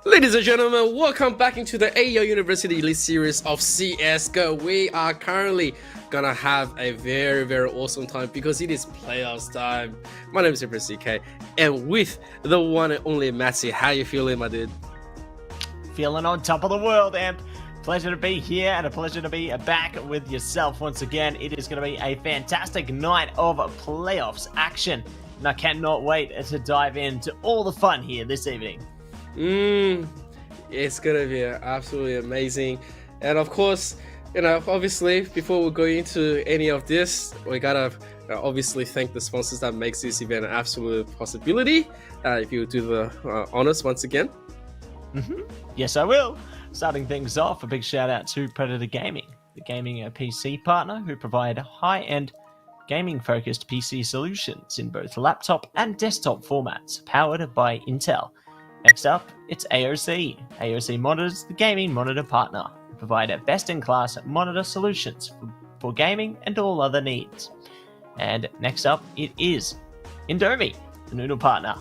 Ladies and gentlemen, welcome back into the AEL University Elite Series of CSGO. We are currently gonna have a very awesome time because it is playoffs time. My name is Super CK, and with the one and only Matty. How you feeling, my dude? Feeling on top of the world, Amp. Pleasure to be here and a pleasure to be back with yourself once again. It is going to be a fantastic night of playoffs action, and I cannot wait to dive into all the fun here this evening. It's gonna be absolutely amazing. And of course, obviously before we go into any of this, we gotta obviously thank the sponsors that makes this event an absolute possibility. If you do the honors once again. Yes, I will. Starting things off, a big shout out to Predator Gaming, the gaming PC partner who provide high-end gaming-focused PC solutions in both laptop and desktop formats, powered by Intel. Next up, it's AOC. AOC Monitors, the gaming monitor partner, who provide best-in-class monitor solutions for gaming and all other needs. And next up, it is Indomie, the noodle partner.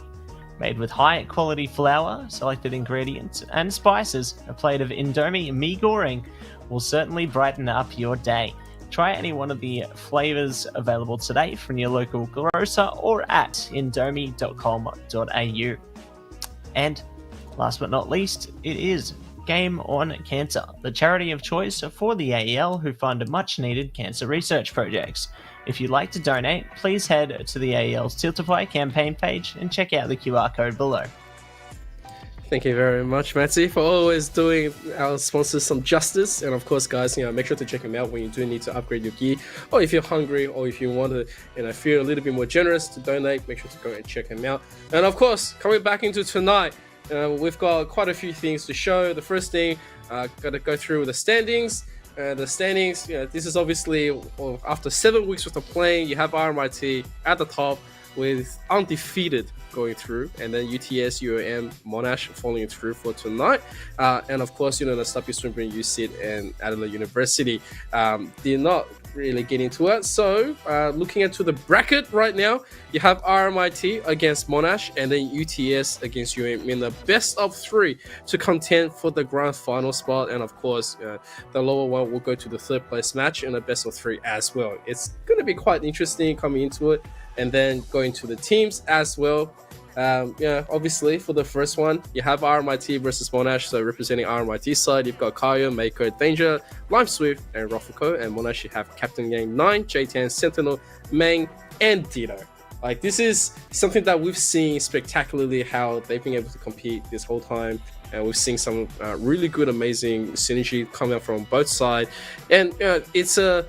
Made with high-quality flour, selected ingredients, and spices, a plate of Indomie mee goreng will certainly brighten up your day. Try any one of the flavors available today from your local grocer or at indomie.com.au. And last but not least, it is Game on Cancer, the charity of choice for the AEL who fund much-needed cancer research projects. If you'd like to donate, please head to the AEL's Tiltify campaign page and check out the QR code below. Thank you very much, Matty, for always doing our sponsors some justice. And of course, guys, make sure to check them out when you do need to upgrade your gear, or if you're hungry, or if you want to, feel a little bit more generous to donate. Make sure to go and check them out. And of course, coming back into tonight, we've got quite a few things to show. The first thing, gotta go through the standings. This is obviously after 7 weeks worth of playing. You have RMIT at the top with undefeated going through, and then UTS, UAM, Monash following through for tonight. And of course, the Stubby Swinburne, UCIT, and Adelaide University did not really get into it. So looking into the bracket right now, you have RMIT against Monash and then UTS against UAM in the best of three to contend for the grand final spot. And of course, the lower one will go to the third place match in a best of three as well. It's going to be quite interesting coming into it, and then going to the teams as well. Obviously for the first one, you have RMIT versus Monash. So representing RMIT side, you've got Kaya, Mako, Danger, Lime Swift, and Rofiko. And Monash, you have Captain Yang 9, J10, Sentinel, Mang, and Dino. Like, this is something that we've seen spectacularly how they've been able to compete this whole time. And we've seen some really good, amazing synergy coming out from both sides. And it's a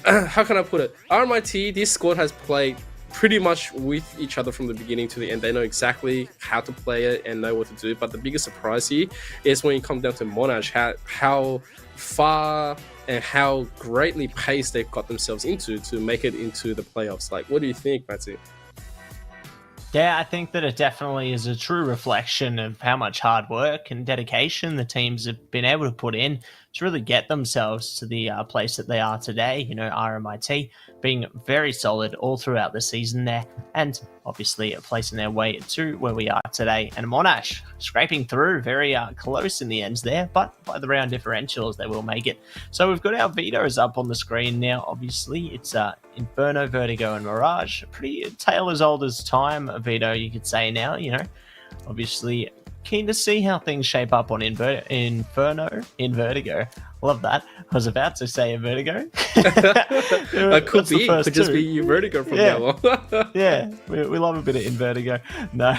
how can I put it? RMIT, this squad has played pretty much with each other from the beginning to the end. They know exactly how to play it and know what to do. But the biggest surprise here is when you come down to Monash, how far and how greatly paced they've got themselves into to make it into the playoffs. Like, what do you think, Matty? Yeah, I think that it definitely is a true reflection of how much hard work and dedication the teams have been able to put in to really get themselves to the place that they are today. RMIT being very solid all throughout the season there, and obviously placing their way to where we are today. And Monash scraping through very close in the ends there, but by the round differentials, they will make it. So we've got our vetoes up on the screen now. Obviously, it's Inferno, Vertigo, and Mirage. Pretty tale as old as time, Veto, you could say now, Obviously, keen to see how things shape up on Inferno, in Vertigo. Love that. I was about to say a Vertigo. Could just be you Vertigo from now on. Yeah, we love a bit of Vertigo. No,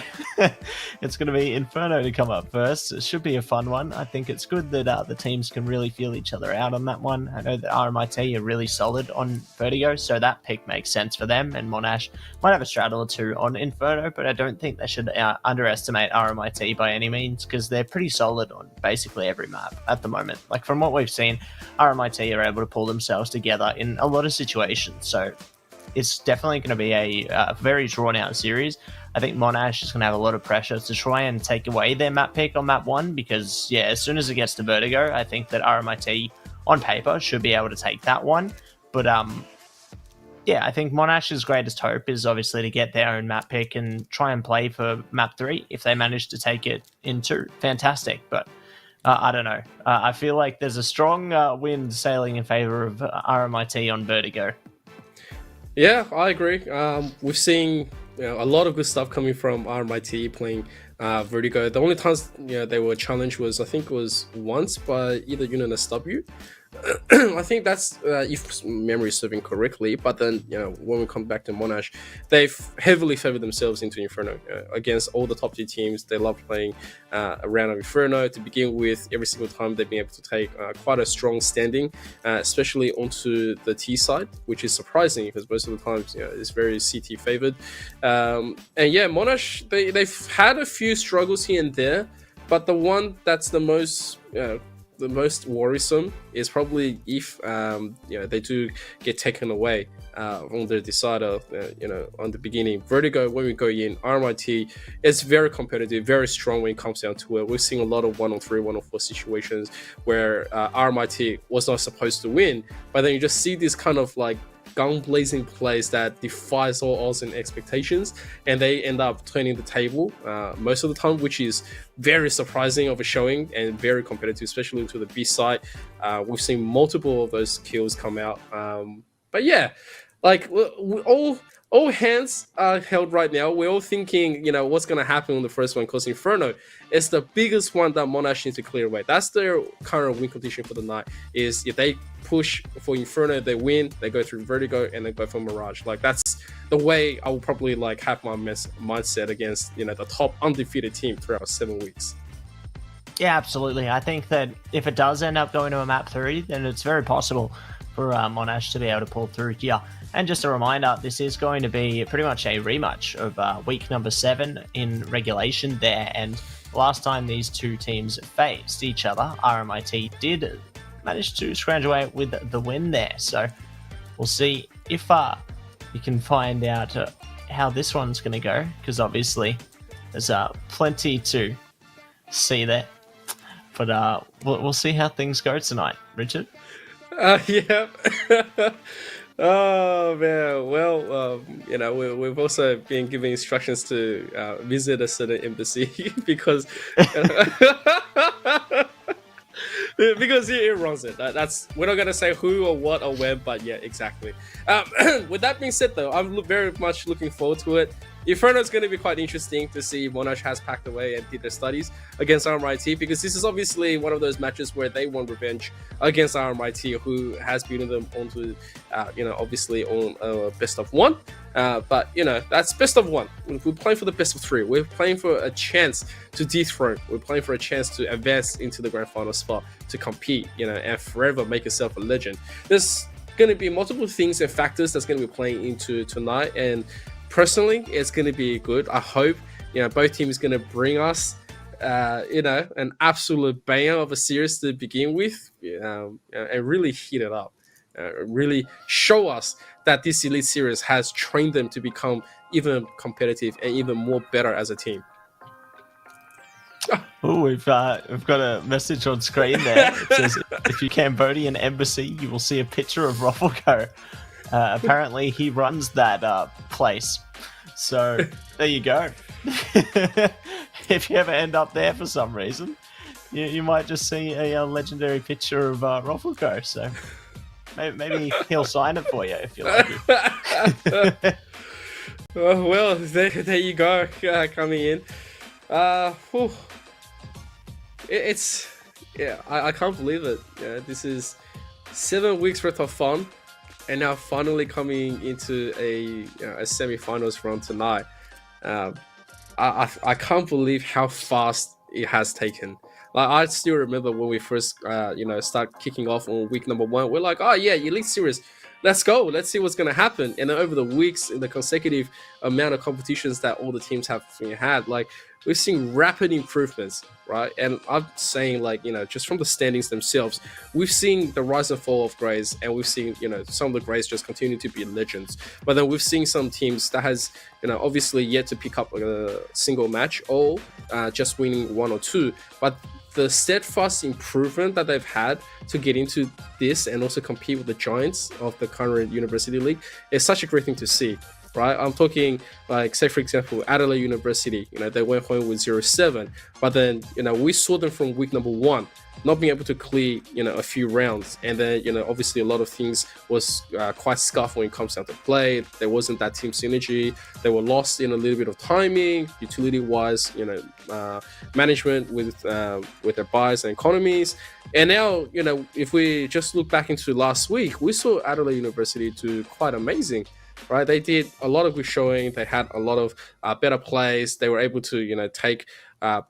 it's going to be Inferno to come up first. It should be a fun one. I think it's good that the teams can really feel each other out on that one. I know that RMIT are really solid on Vertigo, so that pick makes sense for them. And Monash might have a straddle or two on Inferno, but I don't think they should underestimate RMIT by any means, because they're pretty solid on basically every map at the moment. Like, from what we've seen, RMIT are able to pull themselves together in a lot of situations. So it's definitely going to be a very drawn out series. I think Monash is going to have a lot of pressure to try and take away their map pick on map one, because as soon as it gets to Vertigo, I think that RMIT on paper should be able to take that one. But Yeah, I think Monash's greatest hope is obviously to get their own map pick and try and play for map 3. If they manage to take it in 2, fantastic. But I don't know. I feel like there's a strong wind sailing in favor of RMIT on Vertigo. Yeah, I agree. We've seen a lot of good stuff coming from RMIT playing Vertigo. The only times they were challenged was, I think it was once by either Yun and SW. I think that's if memory is serving correctly. But then when we come back to Monash, they've heavily favored themselves into Inferno against all the top 2 teams. They love playing a round of Inferno to begin with. Every single time they've been able to take quite a strong standing, especially onto the T side, which is surprising because most of the times it's very CT favored. And yeah, Monash they've had a few struggles here and there, but the one that's the most worrisome is probably if they do get taken away on the decider on the beginning. Vertigo, when we go in, RMIT is very competitive, very strong when it comes down to it. We're seeing a lot of 1-on-3, 1-on-4 situations where RMIT was not supposed to win, but then you just see this kind of like gun blazing plays that defies all odds and expectations, and they end up turning the table most of the time, which is very surprising of a showing and very competitive, especially into the B side. We've seen multiple of those kills come out, but yeah, like all hands are held right now. We're all thinking, what's going to happen on the first one, because Inferno is the biggest one that Monash needs to clear away. That's their current win condition for the night, is if they push for Inferno, they win, they go through Vertigo, and they go for Mirage. Like, that's the way I will probably have my mindset against, the top undefeated team throughout 7 weeks. Yeah, absolutely. I think that if it does end up going to a map 3, then it's very possible for Monash to be able to pull through here. And just a reminder, this is going to be pretty much a rematch of week number 7 in regulation there. And last time these 2 teams faced each other, RMIT did manage to scrounge away with the win there. So we'll see if we can find out how this one's going to go, because obviously there's plenty to see there. But we'll see how things go tonight, Richard. Yeah. Oh man, well, we've also been given instructions to visit a certain embassy because because it runs it. That's, we're not gonna say who or what or when, but yeah, exactly. With that being said, though, I'm very much looking forward to it. Inferno is going to be quite interesting to see if Monash has packed away and did their studies against RMIT, because this is obviously one of those matches where they want revenge against RMIT, who has beaten them onto, obviously on best of 1. But, that's best of 1. We're playing for the best of 3. We're playing for a chance to dethrone. We're playing for a chance to advance into the grand final spot, to compete, and forever make yourself a legend. There's going to be multiple things and factors that's going to be playing into tonight, and personally, it's going to be good. I hope, both teams going to bring us, an absolute banger of a series to begin with, and really heat it up. Really show us that this Elite Series has trained them to become even competitive and even more better as a team. Oh, we've got a message on screen there. It says, if you Cambodian embassy, you will see a picture of Ruffleco. Apparently, he runs that place. So, there you go. If you ever end up there for some reason, you might just see a legendary picture of Ruffleco. So, maybe he'll sign it for you if you like it. Oh, well, there you go, coming in. I can't believe it. This is 7 weeks worth of fun, and now finally coming into a semi-finals run tonight. I can't believe how fast it has taken. Like, I still remember when we first start kicking off on week number 1. We're like, oh yeah, Elite Series, let's go, let's see what's gonna happen. And then over the weeks, in the consecutive amount of competitions that all the teams have had, like, we've seen rapid improvements, right? And I'm saying, like, just from the standings themselves, we've seen the rise and fall of Greys, and we've seen, some of the Greys just continue to be legends. But then we've seen some teams that has, obviously yet to pick up a single match, or just winning 1 or 2. But the steadfast improvement that they've had to get into this and also compete with the giants of the current University League is such a great thing to see, right? I'm talking like, say for example, Adelaide University, they went home with 0-7, but then, we saw them from week number 1 not being able to clear, a few rounds. And then, obviously a lot of things was quite scuffed when it comes down to play. There wasn't that team synergy. They were lost in a little bit of timing, utility-wise, management with their buys and economies. And now, if we just look back into last week, we saw Adelaide University do quite amazing. Right, they did a lot of good showing. They had a lot of better plays. They were able to, take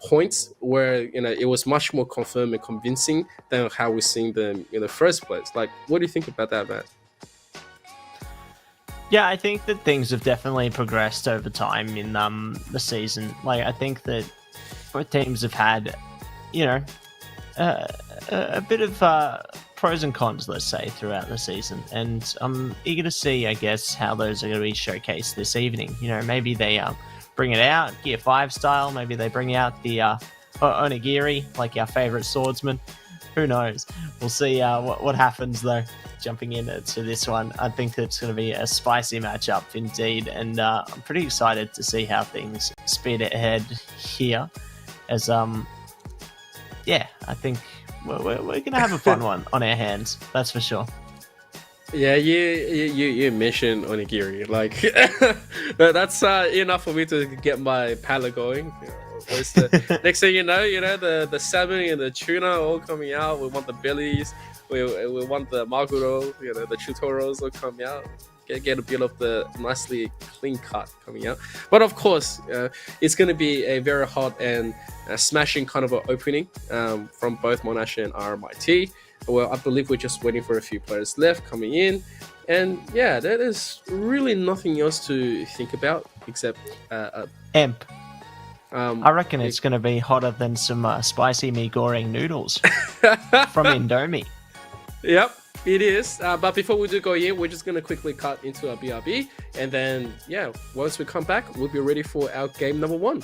points where it was much more confirmed and convincing than how we're seeing them in the first place. Like, what do you think about that, Matt? Yeah, I think that things have definitely progressed over time in the season. Like, I think that both teams have had, a bit of pros and cons, let's say, throughout the season, and I'm eager to see, I guess, how those are going to be showcased this evening. Maybe they bring it out Gear 5 style. Maybe they bring out the onigiri, like our favorite swordsman. Who knows? We'll see what happens, though. Jumping into this one, I think it's going to be a spicy matchup indeed, and I'm pretty excited to see how things speed ahead here. As yeah, I think we're going to have a fun one on our hands. That's for sure. Yeah, you mentioned onigiri. Like, that's enough for me to get my palate going. Next thing you know, the salmon and the tuna all coming out. We want the bellies. We want the maguro. The chutoros all coming out. Get a bit of the nicely clean cut coming out. But of course, it's going to be a very hot and smashing kind of an opening from both Monash and RMIT. Well, I believe we're just waiting for a few players left coming in. And yeah, there is really nothing else to think about except Emp. I reckon it's going to be hotter than some spicy mee goreng noodles from Indomie. Yep, it is. But before we do go in, we're just going to quickly cut into our BRB. And then, yeah, once we come back, we'll be ready for our game number 1.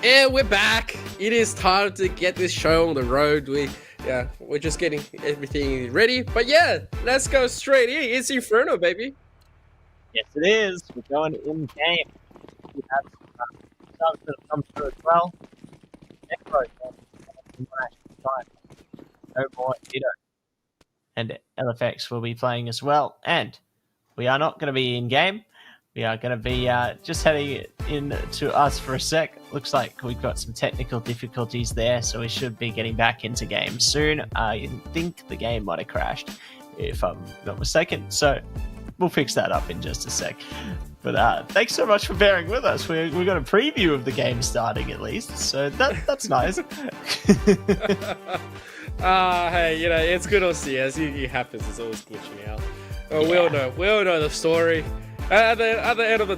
And we're back. It is time to get this show on the road. We're just getting everything ready. But yeah, let's go straight in. It's Inferno, baby. Yes, it is. We're going in game. We have some subs that have come through as well. Necro, no more Ito. And LFX will be playing as well. And we are not going to be in game. We are going to be just heading in to us for a sec. Looks like we've got some technical difficulties there, so we should be getting back into game soon. I think the game might have crashed, if I'm not mistaken. So we'll fix that up in just a sec. But thanks so much for bearing with us. We got a preview of the game starting at least, so that's nice. Hey, it's good on CS. It happens. It's always glitching out. We all know the story. At the end of the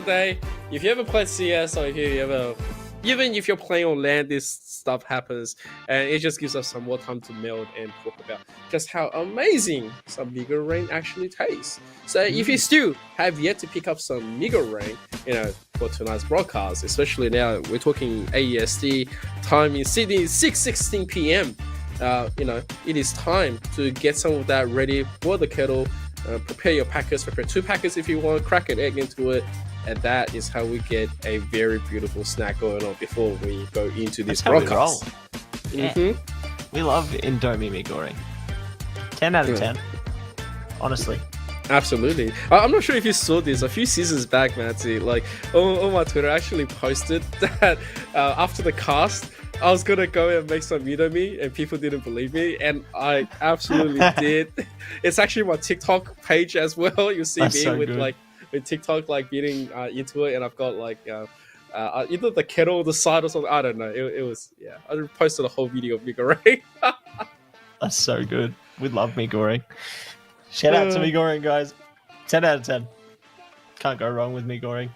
day, if you ever played CS or even if you're playing on land, this stuff happens, and it just gives us some more time to meld and talk about just how amazing some Mega Rain actually tastes. So if you still have yet to pick up some Mega Rain, for tonight's broadcast, especially now we're talking AEST time in Sydney, 6:16 p.m. It is time to get some of that ready for the kettle. Prepare your packets, prepare 2 packets if you want, crack an egg into it, and that is how we get a very beautiful snack going on before we go into this broadcast. We love Indomie mee goreng. 10 out of 10. Honestly. Absolutely. I'm not sure if you saw this a few seasons back, Matty. Like on my Twitter, I actually posted that after the cast, I was gonna go and make some Indomie, and people didn't believe me, and I absolutely did. It's actually my TikTok page as well. You see me with TikTok getting into it, and I've got either the kettle or the side or something. I don't know. It was I posted a whole video of mee goreng. That's so good. We love mee goreng. Shout out to mee goreng, guys. 10 out of 10. Can't go wrong with mee goreng.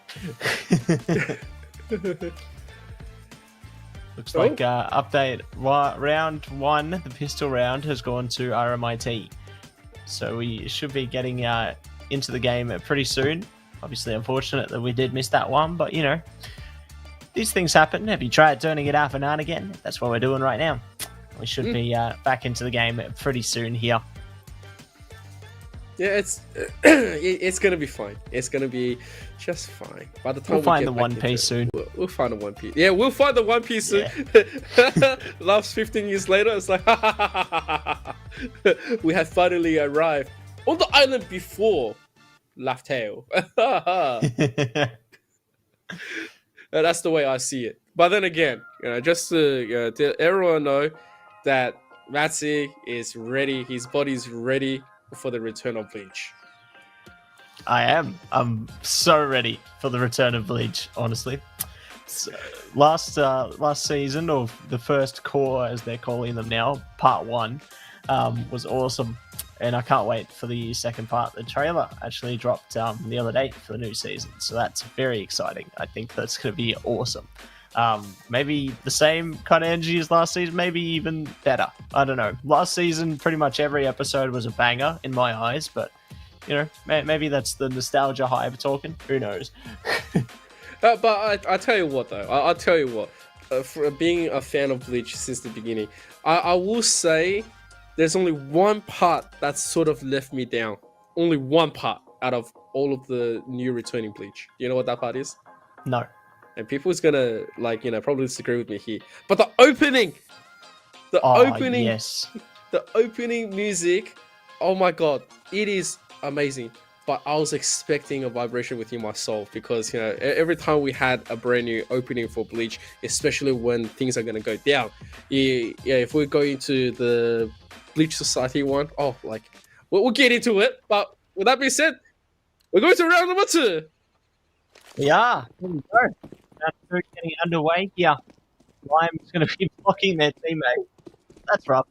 Looks like update round 1, the pistol round, has gone to RMIT. So we should be getting into the game pretty soon. Obviously, unfortunate that we did miss that one, but you know, these things happen. Have you tried turning it off and on again? That's what we're doing right now. We should be back into the game pretty soon here. Yeah, it's gonna be fine. It's gonna be just fine. By the time we'll find the One Piece soon. We'll find the One Piece. Yeah, we'll find the One Piece soon. Last 15 years later, it's like we have finally arrived on the island before Laugh Tale. That's the way I see it. But then again, just to let everyone know that Matsi is ready. His body's ready for the return of Bleach. I am. I'm so ready for the return of Bleach, honestly. So, last season, or the first core, as they're calling them now, part 1, was awesome. And I can't wait for the second part. The trailer actually dropped the other day for the new season. So that's very exciting. I think that's going to be awesome. Maybe the same kind of energy as last season, maybe even better. I don't know. Last season, pretty much every episode was a banger in my eyes, but you know, maybe that's the nostalgia hype talking. Who knows? But I tell you what, though. I'll tell you what. For being a fan of Bleach since the beginning, I will say there's only one part that sort of left me down. Only one part out of all of the new returning Bleach. Do you know what that part is? No. And people's gonna probably disagree with me here. But the opening, yes, the opening music, oh my god, it is amazing. But I was expecting a vibration within my soul because every time we had a brand new opening for Bleach, especially when things are gonna go down, if we go into the Bleach Society one, we'll get into it. But with that being said, we're going to round number 2. We are. Here we go. Round 2 getting underway here. Lime's going to be blocking their teammate. That's rough.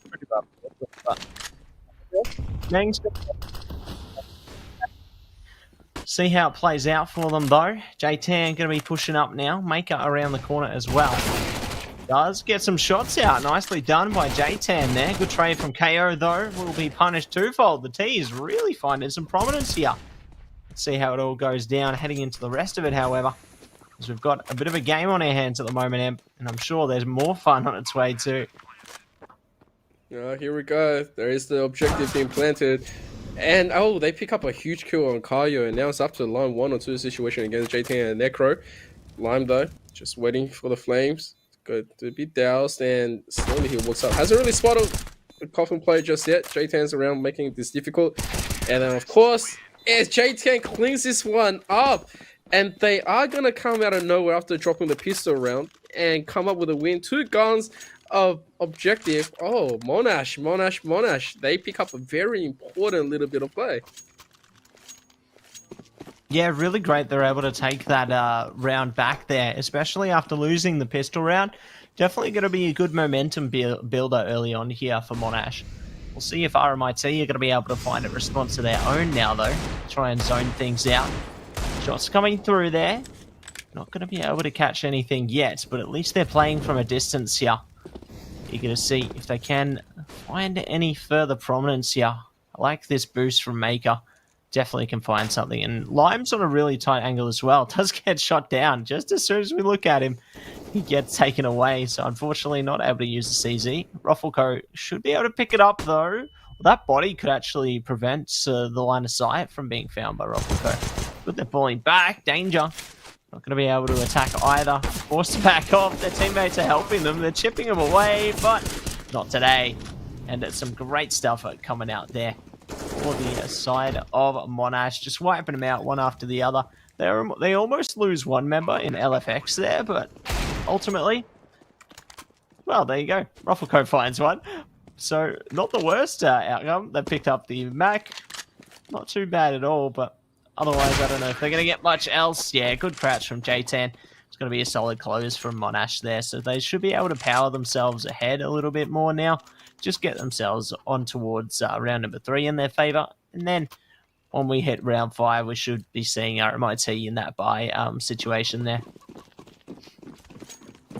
Pretty rough. See how it plays out for them, though. J-Tan going to be pushing up now. Maker around the corner as well. Does get some shots out. Nicely done by J-Tan there. Good trade from KO, though. Will be punished twofold. The T is really finding some prominence here. Let's see how it all goes down heading into the rest of it, however. Because we've got a bit of a game on our hands at the moment, Em, and I'm sure there's more fun on its way, too. Here we go. There is the objective being planted. And, they pick up a huge kill on Kaio, and now it's up to line 1 or 2 situation against J-Tan and Necro. Lime, though, just waiting for the flames to be doused, and slowly he walks up. Hasn't really spotted the Coffin player just yet. J-Tan's around making this difficult. And then, of course, as J-Tan cleans this one up, and they are going to come out of nowhere after dropping the pistol round and come up with a win. 2 guns of objective. Oh, Monash. They pick up a very important little bit of play. Yeah, really great they're able to take that round back there, especially after losing the pistol round. Definitely going to be a good momentum builder early on here for Monash. We'll see if RMIT are going to be able to find a response to their own now, though. Try and zone things out. Shots coming through there. Not going to be able to catch anything yet, but at least they're playing from a distance here. Eager to see if they can find any further prominence here. I like this boost from Maker. Definitely can find something. And Lime's on a really tight angle as well. Does get shot down just as soon as we look at him. He gets taken away. So unfortunately not able to use the CZ. Ruffleco should be able to pick it up though. Well, that body could actually prevent the line of sight from being found by Ruffleco. But they're falling back. Danger. Not going to be able to attack either. Forced to back off. Their teammates are helping them. They're chipping them away, but not today. And it's some great stuff coming out there for the side of Monash. Just wiping them out one after the other. They almost lose one member in LFX there, but ultimately, well, there you go. Ruffleco finds one. So, not the worst outcome. They picked up the Mac. Not too bad at all, but otherwise, I don't know if they're going to get much else. Yeah, good crouch from J-Tan. It's going to be a solid close from Monash there. So they should be able to power themselves ahead a little bit more now. Just get themselves on towards round number 3 in their favour. And then when we hit round 5, we should be seeing RMIT in that buy situation there.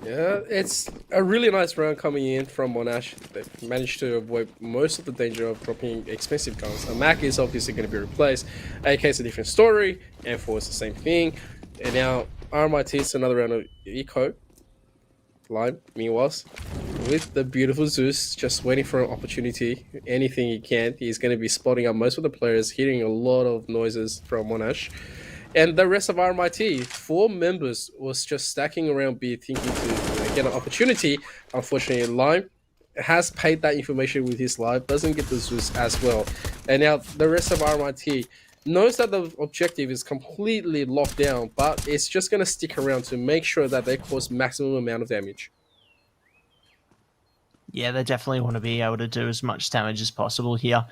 Yeah, it's a really nice round coming in from Monash. They managed to avoid most of the danger of dropping expensive guns. A Mac is obviously going to be replaced. AK is a different story. M4 is the same thing. And now RMIT is another round of Eco. Lime, meanwhile, with the beautiful Zeus, just waiting for an opportunity. Anything he can. He's going to be spotting up most of the players, hearing a lot of noises from Monash. And the rest of RMIT, 4 members, was just stacking around B, thinking to get an opportunity. Unfortunately, Lime has paid that information with his life, doesn't get the Zeus as well. And now the rest of RMIT knows that the objective is completely locked down, but it's just going to stick around to make sure that they cause maximum amount of damage. Yeah, they definitely want to be able to do as much damage as possible here.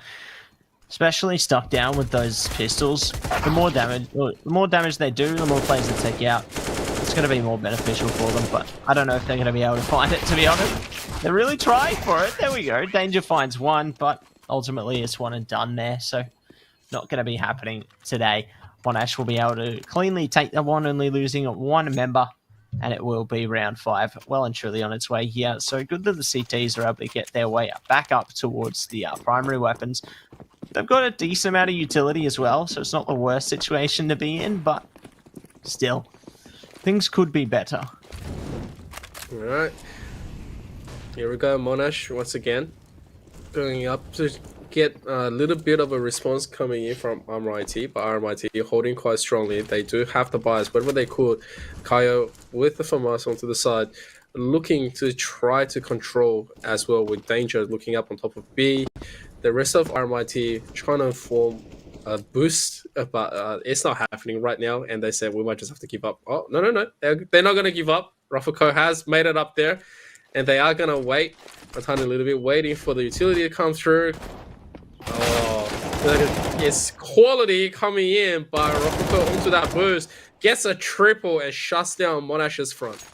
Especially stuck down with those pistols. The more damage they do, the more players they take out. It's going to be more beneficial for them, but I don't know if they're going to be able to find it, to be honest. They're really trying for it. There we go. Danger finds one, but ultimately it's one and done there, so not going to be happening today. Monash will be able to cleanly take the one, only losing one member, and it will be round 5, well and truly on its way here. So good that the CTs are able to get their way back up towards the primary weapons. They've got a decent amount of utility as well, so it's not the worst situation to be in, but still, things could be better. Alright. Here we go, Monash once again. Going up to get a little bit of a response coming in from RMIT, but RMIT holding quite strongly. They do have the bias, whatever they could. Kaio with the FAMAS onto the side, looking to try to control as well with Danger looking up on top of B. The rest of RMIT trying to form a boost, but it's not happening right now, and they said we might just have to give up. Oh, no. They're not going to give up. Rafako has made it up there, and they are going to wait a tiny little bit, waiting for the utility to come through. Oh, it's quality coming in, but Rafako onto that boost, gets a triple and shuts down Monash's front.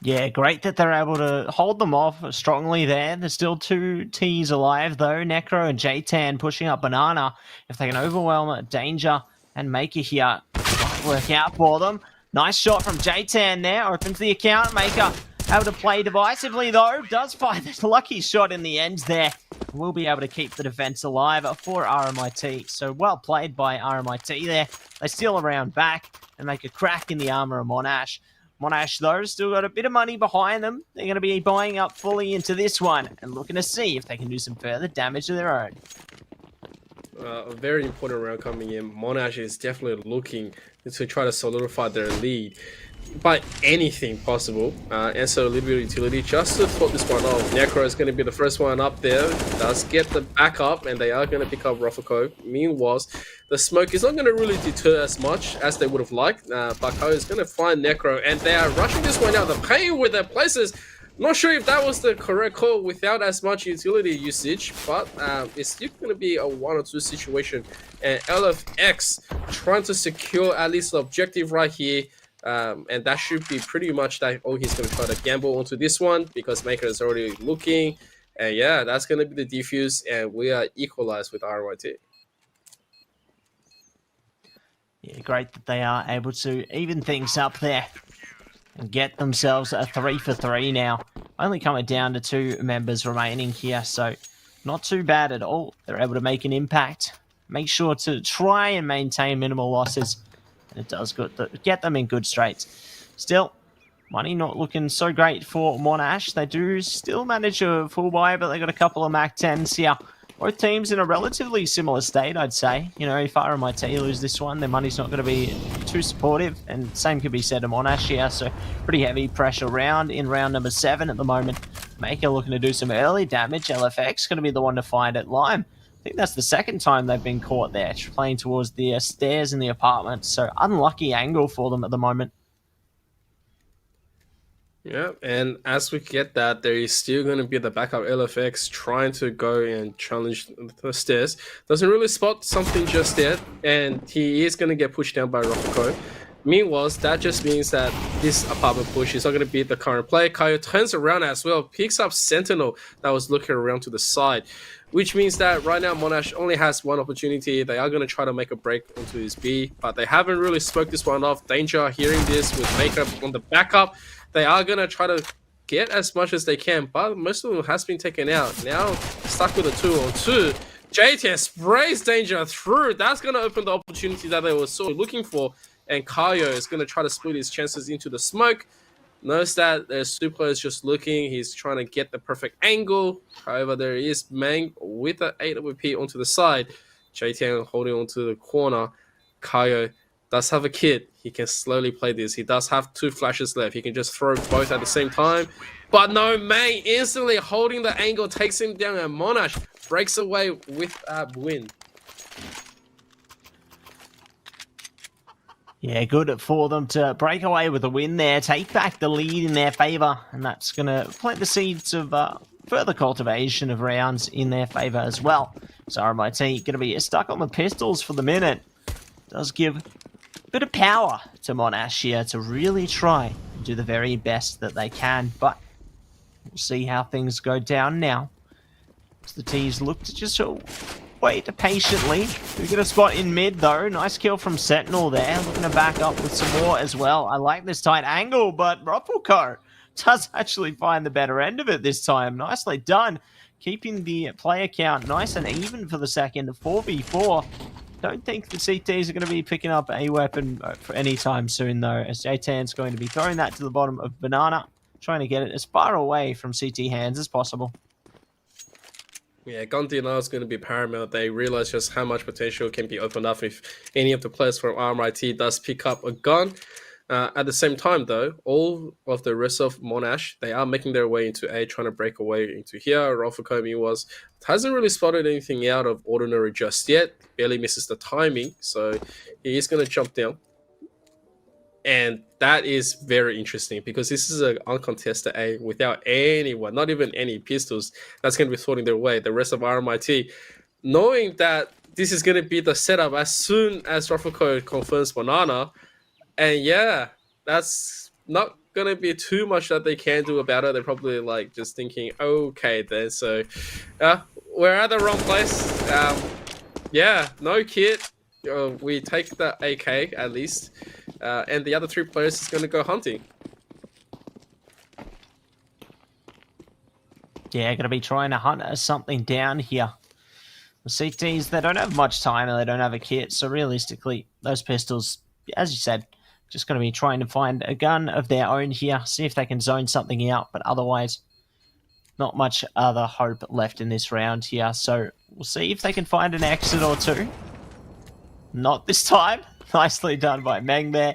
Yeah, great that they're able to hold them off strongly there. There's still 2 Ts alive, though. Necro and J-Tan pushing up Banana. If they can overwhelm Danger and make it here, it might work out for them. Nice shot from J-Tan there. Opens the account. Maker able to play divisively, though. Does find the lucky shot in the end there. Will be able to keep the defense alive for RMIT. So well played by RMIT there. They steal around back and make a crack in the armor of Monash. Monash, though, still got a bit of money behind them. They're going to be buying up fully into this one and looking to see if they can do some further damage of their own. A very important round coming in. Monash is definitely looking to try to solidify their lead by anything possible, and so a little bit of utility just to top this one off. Necro is going to be the first one up there, does get the backup, and they are going to pick up Rafako. Meanwhile, the smoke is not going to really deter as much as they would have liked. Bako is going to find Necro, and they are rushing this one out. They're paying with their places. Not sure if that was the correct call without as much utility usage, but it's still going to be a 1 or 2 situation. And LFX trying to secure at least the objective right here. And that should be pretty much that. Oh, he's going to try to gamble onto this one because Maker is already looking. And yeah, that's going to be the defuse, and we are equalized with RMIT. Yeah, great that they are able to even things up there and get themselves a 3 for 3 now. Only coming down to 2 members remaining here, so not too bad at all. They're able to make an impact. Make sure to try and maintain minimal losses. And it does good to get them in good straits. Still, money not looking so great for Monash. They do still manage a full buy, but they got a couple of Mac 10s here. Both teams in a relatively similar state, I'd say. You know, if RMIT lose this one, their money's not going to be too supportive. And same could be said to Monash here. So pretty heavy pressure round in round number 7 at the moment. Maker looking to do some early damage. LFX going to be the one to find it. Lime, I think that's the second time they've been caught there, playing towards the stairs in the apartment. So unlucky angle for them at the moment. Yeah, and as we get that, there is still going to be the backup LFX trying to go and challenge the stairs. Doesn't really spot something just yet, and he is going to get pushed down by Rafako. Meanwhile, that just means that this apartment push is not going to be the current play. Kaio turns around as well, picks up Sentinel that was looking around to the side. which means that right now Monash only has one opportunity. They are going to try to make a break onto his B, but they haven't really smoked this one off. Danger hearing this with Makeup on the backup. They are going to try to get as much as they can, but most of them has been taken out. Now stuck with a 2-on-2. JTN sprays Danger through. That's going to open the opportunity that they were sort of looking for, and Kayo is going to try to split his chances into the smoke. Notice that there's Super is just looking. He's trying to get the perfect angle. However, there is Mang with the AWP onto the side. JTN holding onto the corner. Kayo does have a kit. He can slowly play this. He does have 2 flashes left. He can just throw both at the same time. But no, Mang instantly holding the angle takes him down, and Monash breaks away with a win. Yeah, good for them to break away with a win there, take back the lead in their favour, and that's going to plant the seeds of further cultivation of rounds in their favour as well. So RMIT going to be stuck on the pistols for the minute. Does give a bit of power to Monash here to really try and do the very best that they can, but we'll see how things go down now. As the T's look to just wait patiently. We get a spot in mid though. Nice kill from Sentinel there. Looking to back up with some more as well. I like this tight angle, but Ruffleco does actually find the better end of it this time. Nicely done. Keeping the player count nice and even for the second. 4v4. Don't think the CTs are going to be picking up a weapon for any time soon though, as JTan's going to be throwing that to the bottom of Banana, trying to get it as far away from CT hands as possible. Yeah, gun DNR is going to be paramount. They realize just how much potential can be opened up if any of the players from RMIT does pick up a gun. At the same time, though, all of the rest of Monash, they are making their way into A, trying to break away into here. Ralph hasn't really spotted anything out of ordinary just yet. Barely misses the timing, so he is going to jump down. And that is very interesting because this is an uncontested A without anyone, not even any pistols that's going to be sorting their way. The rest of RMIT, knowing that this is going to be the setup as soon as Ruffleco confirms Banana. And yeah, that's not going to be too much that they can do about it. They're probably like just thinking, okay then. So we're at the wrong place. Yeah, no kit. We take the AK at least. And the other 3 players is going to go hunting. Yeah, going to be trying to hunt something down here. The CTs, they don't have much time and they don't have a kit. So realistically, those pistols, as you said, just going to be trying to find a gun of their own here. See if they can zone something out. But otherwise, not much other hope left in this round here. So we'll see if they can find an exit or 2. Not this time. Nicely done by Meng there.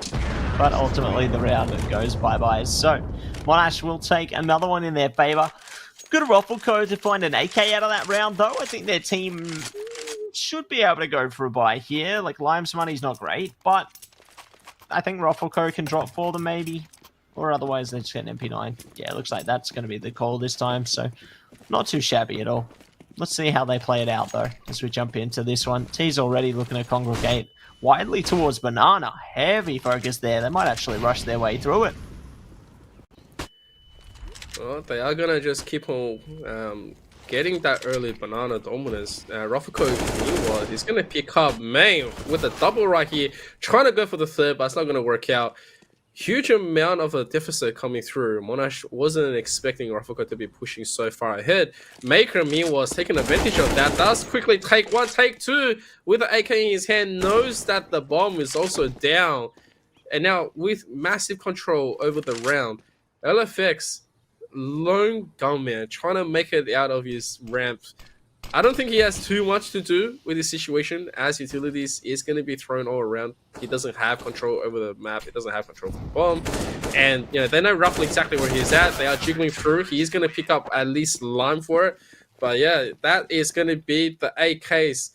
But ultimately the round goes bye-bye. So Monash will take another one in their favour. Good Ruffleco to find an AK out of that round though. I think their team should be able to go for a buy here. Like Lime's money's not great, but I think Ruffleco can drop for them maybe. Or otherwise they just get an MP9. Yeah, it looks like that's going to be the call this time. So not too shabby at all. Let's see how they play it out though as we jump into this one. T's already looking to congregate widely towards Banana. Heavy focus there. They might actually rush their way through it. Well, they are going to just keep on getting that early Banana dominance. Ruffleco, meanwhile, is going to pick up Main with a double right here. Trying to go for the third, but it's not going to work out. Huge amount of a deficit coming through. Monash wasn't expecting Ruffleco to be pushing so far ahead. Maker, meanwhile, is taking advantage of that. Does quickly take 1, take 2 with the AK in his hand. Knows that the bomb is also down. And now with massive control over the round, LFX, lone gunman, trying to make it out of his ramp. I don't think he has too much to do with this situation, as utilities is going to be thrown all around. He doesn't have control over the map. He doesn't have control of the bomb. And, you know, they know roughly exactly where he's at. They are jiggling through. He's going to pick up at least Lime for it. But, yeah, that is going to be the AKs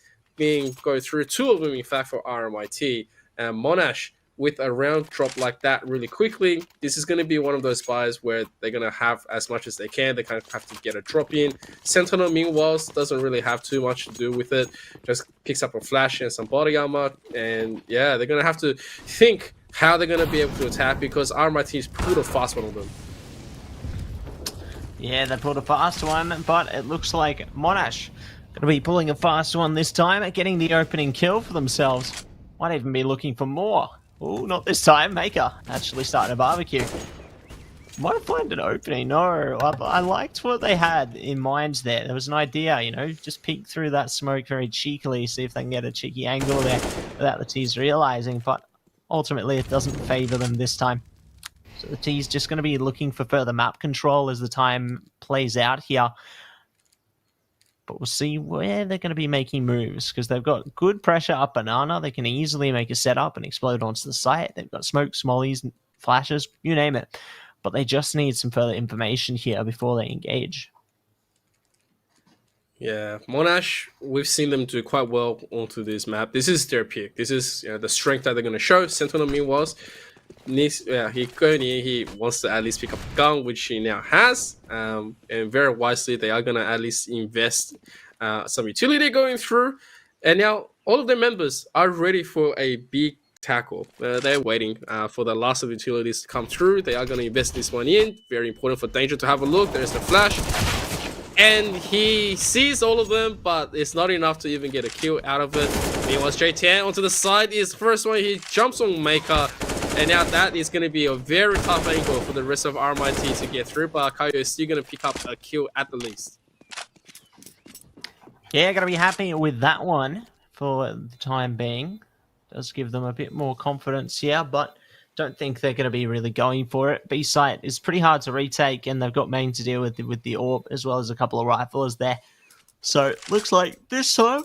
go through. 2 of them, in fact, for RMIT. And Monash, with a round drop like that really quickly, this is going to be one of those buys where they're going to have as much as they can. They kind of have to get a drop in. Sentinel, meanwhile, doesn't really have too much to do with it. Just picks up a flash and some body armor. And yeah, they're going to have to think how they're going to be able to attack because RMIT is pulled a fast one on them. Yeah, they pulled a fast one, but it looks like Monash Gonna be pulling a fast one this time, getting the opening kill for themselves. Might even be looking for more. Oh, not this time. Maker actually starting a barbecue. Might have planned an opening. No, I liked what they had in mind there. There was an idea, you know, just peek through that smoke very cheekily, see if they can get a cheeky angle there without the T's realizing, but ultimately it doesn't favor them this time. So the T's just going to be looking for further map control as the time plays out here. But we'll see where they're going to be making moves, because they've got good pressure up banana. They can easily make a setup and explode onto the site. They've got smoke, smollies, flashes, you name it. But they just need some further information here before they engage. Yeah, Monash, we've seen them do quite well onto this map. This is their pick. This is the strength that they're going to show. Sentinel, meanwhile, he wants to at least pick up a gun, which he now has. And very wisely, they are going to at least invest some utility going through. And now all of their members are ready for a big tackle. They're waiting for the last of utilities to come through. They are going to invest this one in. Very important for Danger to have a look. There's the flash. And he sees all of them, but it's not enough to even get a kill out of it. Meanwhile, J10 onto the side is first one. He jumps on Maker. And now that is going to be a very tough angle for the rest of RMIT to get through. But Kaio is still going to pick up a kill at the least. Yeah, going to be happy with that one for the time being. Does give them a bit more confidence here, but don't think they're going to be really going for it. B site is pretty hard to retake, and they've got main to deal with the AWP, as well as a couple of riflers there. So looks like this time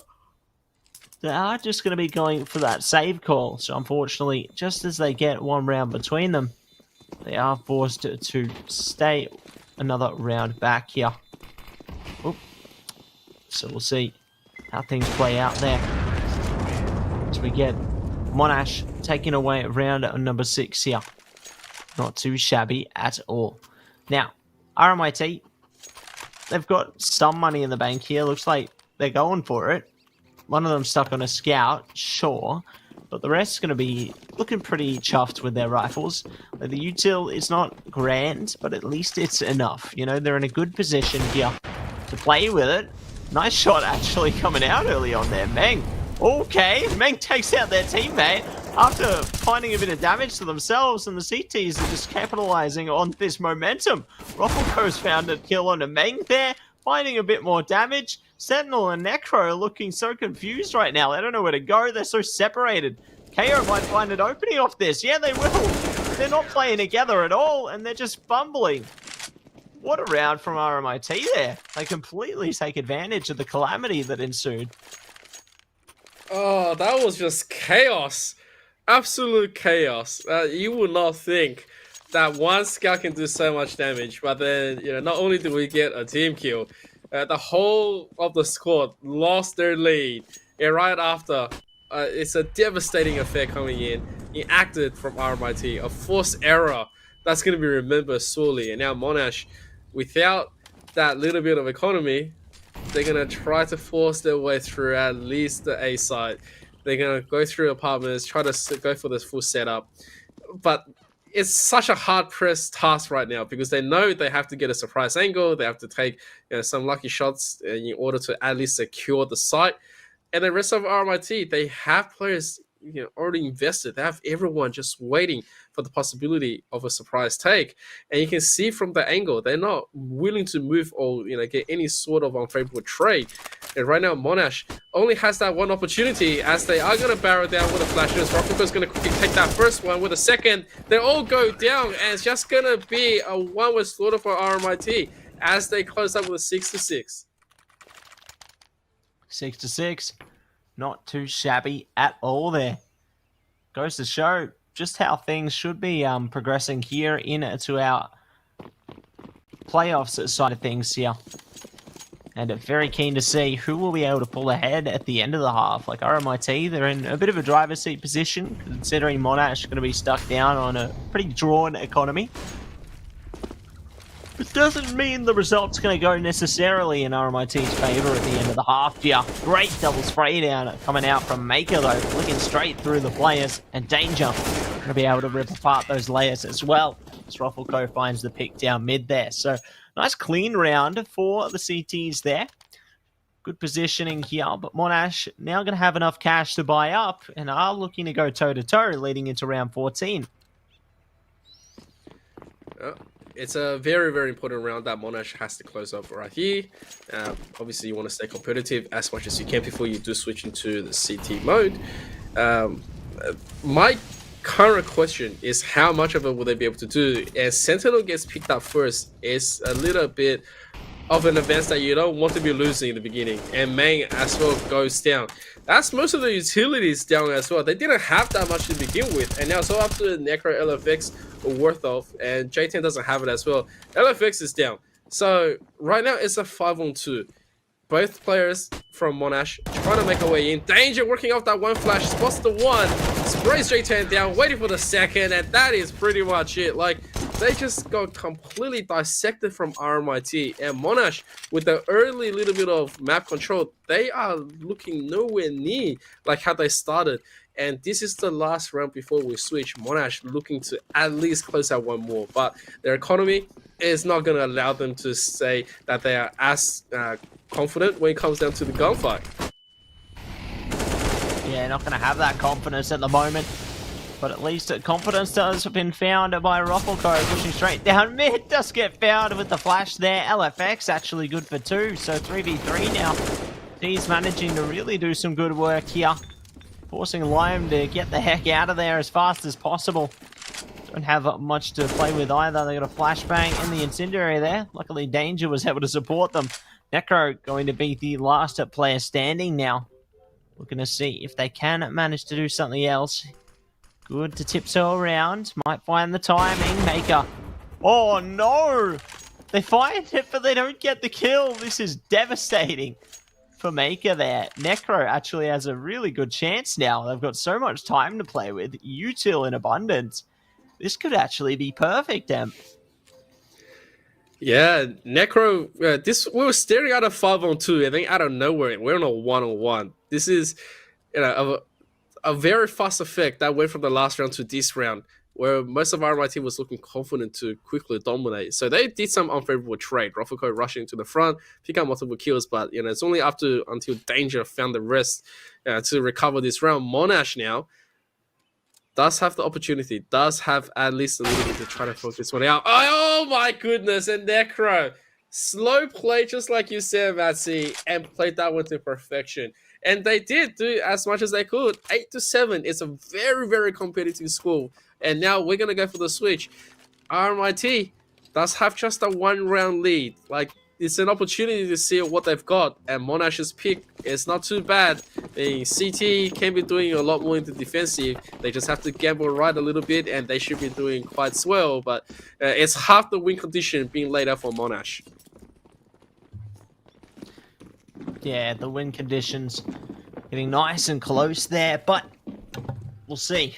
they are just going to be going for that save call. So unfortunately, just as they get one round between them, they are forced to stay another round back here. Oop. So we'll see how things play out there as we get Monash taking away round number 6 here. Not too shabby at all. Now, RMIT, they've got some money in the bank here. Looks like they're going for it. One of them stuck on a scout, sure. But the rest is going to be looking pretty chuffed with their rifles. The util is not grand, but at least it's enough. You know, they're in a good position here to play with it. Nice shot actually coming out early on there, Meng. Okay, Meng takes out their teammate after finding a bit of damage to themselves, and the CTs are just capitalizing on this momentum. Ruffleco's found a kill on a Meng there, finding a bit more damage. Sentinel and Necro are looking so confused right now. They don't know where to go. They're so separated. KO might find an opening off this. Yeah, they will. They're not playing together at all, and they're just fumbling. What a round from RMIT there. They completely take advantage of the calamity that ensued. Oh, that was just chaos. Absolute chaos. You would not think that one scout can do so much damage, but then, you know, not only do we get a team kill, the whole of the squad lost their lead. And right after, it's a devastating affair coming in. Enacted from RMIT, a forced error that's going to be remembered sorely. And now Monash, without that little bit of economy, they're going to try to force their way through at least the A side. They're going to go through apartments, try to go for this full setup. But it's such a hard-pressed task right now because they know they have to get a surprise angle. They have to take, you know, some lucky shots in order to at least secure the site. And the rest of RMIT, they have players, you know, already invested. They have everyone just waiting for the possibility of a surprise take. And you can see from the angle, they're not willing to move or, you know, get any sort of unfavorable trade. And right now, Monash only has that one opportunity as they are going to barrel down with the flashes. Rockford going to quickly take that first one with a second. They all go down, and it's just going to be a one-way slaughter for RMIT as they close up with a 6-6. 6-6. Not too shabby at all there. Goes to show just how things should be progressing here into our playoffs side of things here. And very keen to see who will be able to pull ahead at the end of the half. Like RMIT, they're in a bit of a driver's seat position, considering Monash is going to be stuck down on a pretty drawn economy. It doesn't mean the result's going to go necessarily in RMIT's favour at the end of the half here. Great double spray down coming out from Maker though, looking straight through the players, and Danger going to be able to rip apart those layers as well. Ruffleco finds the pick down mid there. So nice clean round for the CTs there. Good positioning here, but Monash now going to have enough cash to buy up and are looking to go toe-to-toe leading into round 14. It's a very, very important round that Monash has to close up right here. Obviously, you want to stay competitive as much as you can before you do switch into the CT mode. My current question is how much of it will they be able to do? And Sentinel gets picked up first is a little bit of an advance that you don't want to be losing in the beginning, and Main as well goes down. That's most of the utilities down as well. They didn't have that much to begin with, and now so after Necro LFX worth of, and J10 doesn't have it as well. LFX is down, so right now it's a 5-on-2. Both players from Monash trying to make a way in. Danger working off that one flash, spots the one, sprays J10 down, waiting for the second, and that is pretty much it. Like, they just got completely dissected from RMIT, and Monash, with the early little bit of map control, they are looking nowhere near like how they started. And this is the last round before we switch. Monash looking to at least close out one more, but their economy is not going to allow them to say that they are as confident when it comes down to the gunfight. Yeah, not going to have that confidence at the moment. But at least confidence has been found by Ruffleco, pushing straight down mid. Does get found with the flash there. LFX actually good for 2, so 3v3 now. He's managing to really do some good work here. Forcing Lime to get the heck out of there as fast as possible. Don't have much to play with either. They got a flashbang in the incendiary there. Luckily, Danger was able to support them. Necro going to be the last player standing now. Looking to see if they can manage to do something else. Good to tiptoe around. Might find the timing. Maker. Oh, no! They find it, but they don't get the kill. This is devastating for Maker there. Necro actually has a really good chance now. They've got so much time to play with. Util in abundance. This could actually be perfect, Em. Yeah, Necro, we were staring at a 5-on-2, and then out of nowhere, we're on a 1-on-1. This is, a very fast effect that went from the last round to this round, where most of RMIT was looking confident to quickly dominate. So they did some unfavorable trade. Ruffleco rushing to the front, pick up multiple kills, but it's only until Danger found the rest to recover this round. Monash now does have the opportunity, does have at least a little bit to try to focus this one out. Oh my goodness, and Necro. Slow play, just like you said, Matsy, and played that one to perfection. And they did do as much as they could. 8-7. It's a very, very competitive score. And now we're going to go for the switch. RMIT does have just a 1-round lead. Like, it's an opportunity to see what they've got. And Monash's pick is not too bad. The CT can be doing a lot more into defensive. They just have to gamble right a little bit, and they should be doing quite swell. But it's half the win condition being laid out for Monash. Yeah, the win conditions getting nice and close there, but we'll see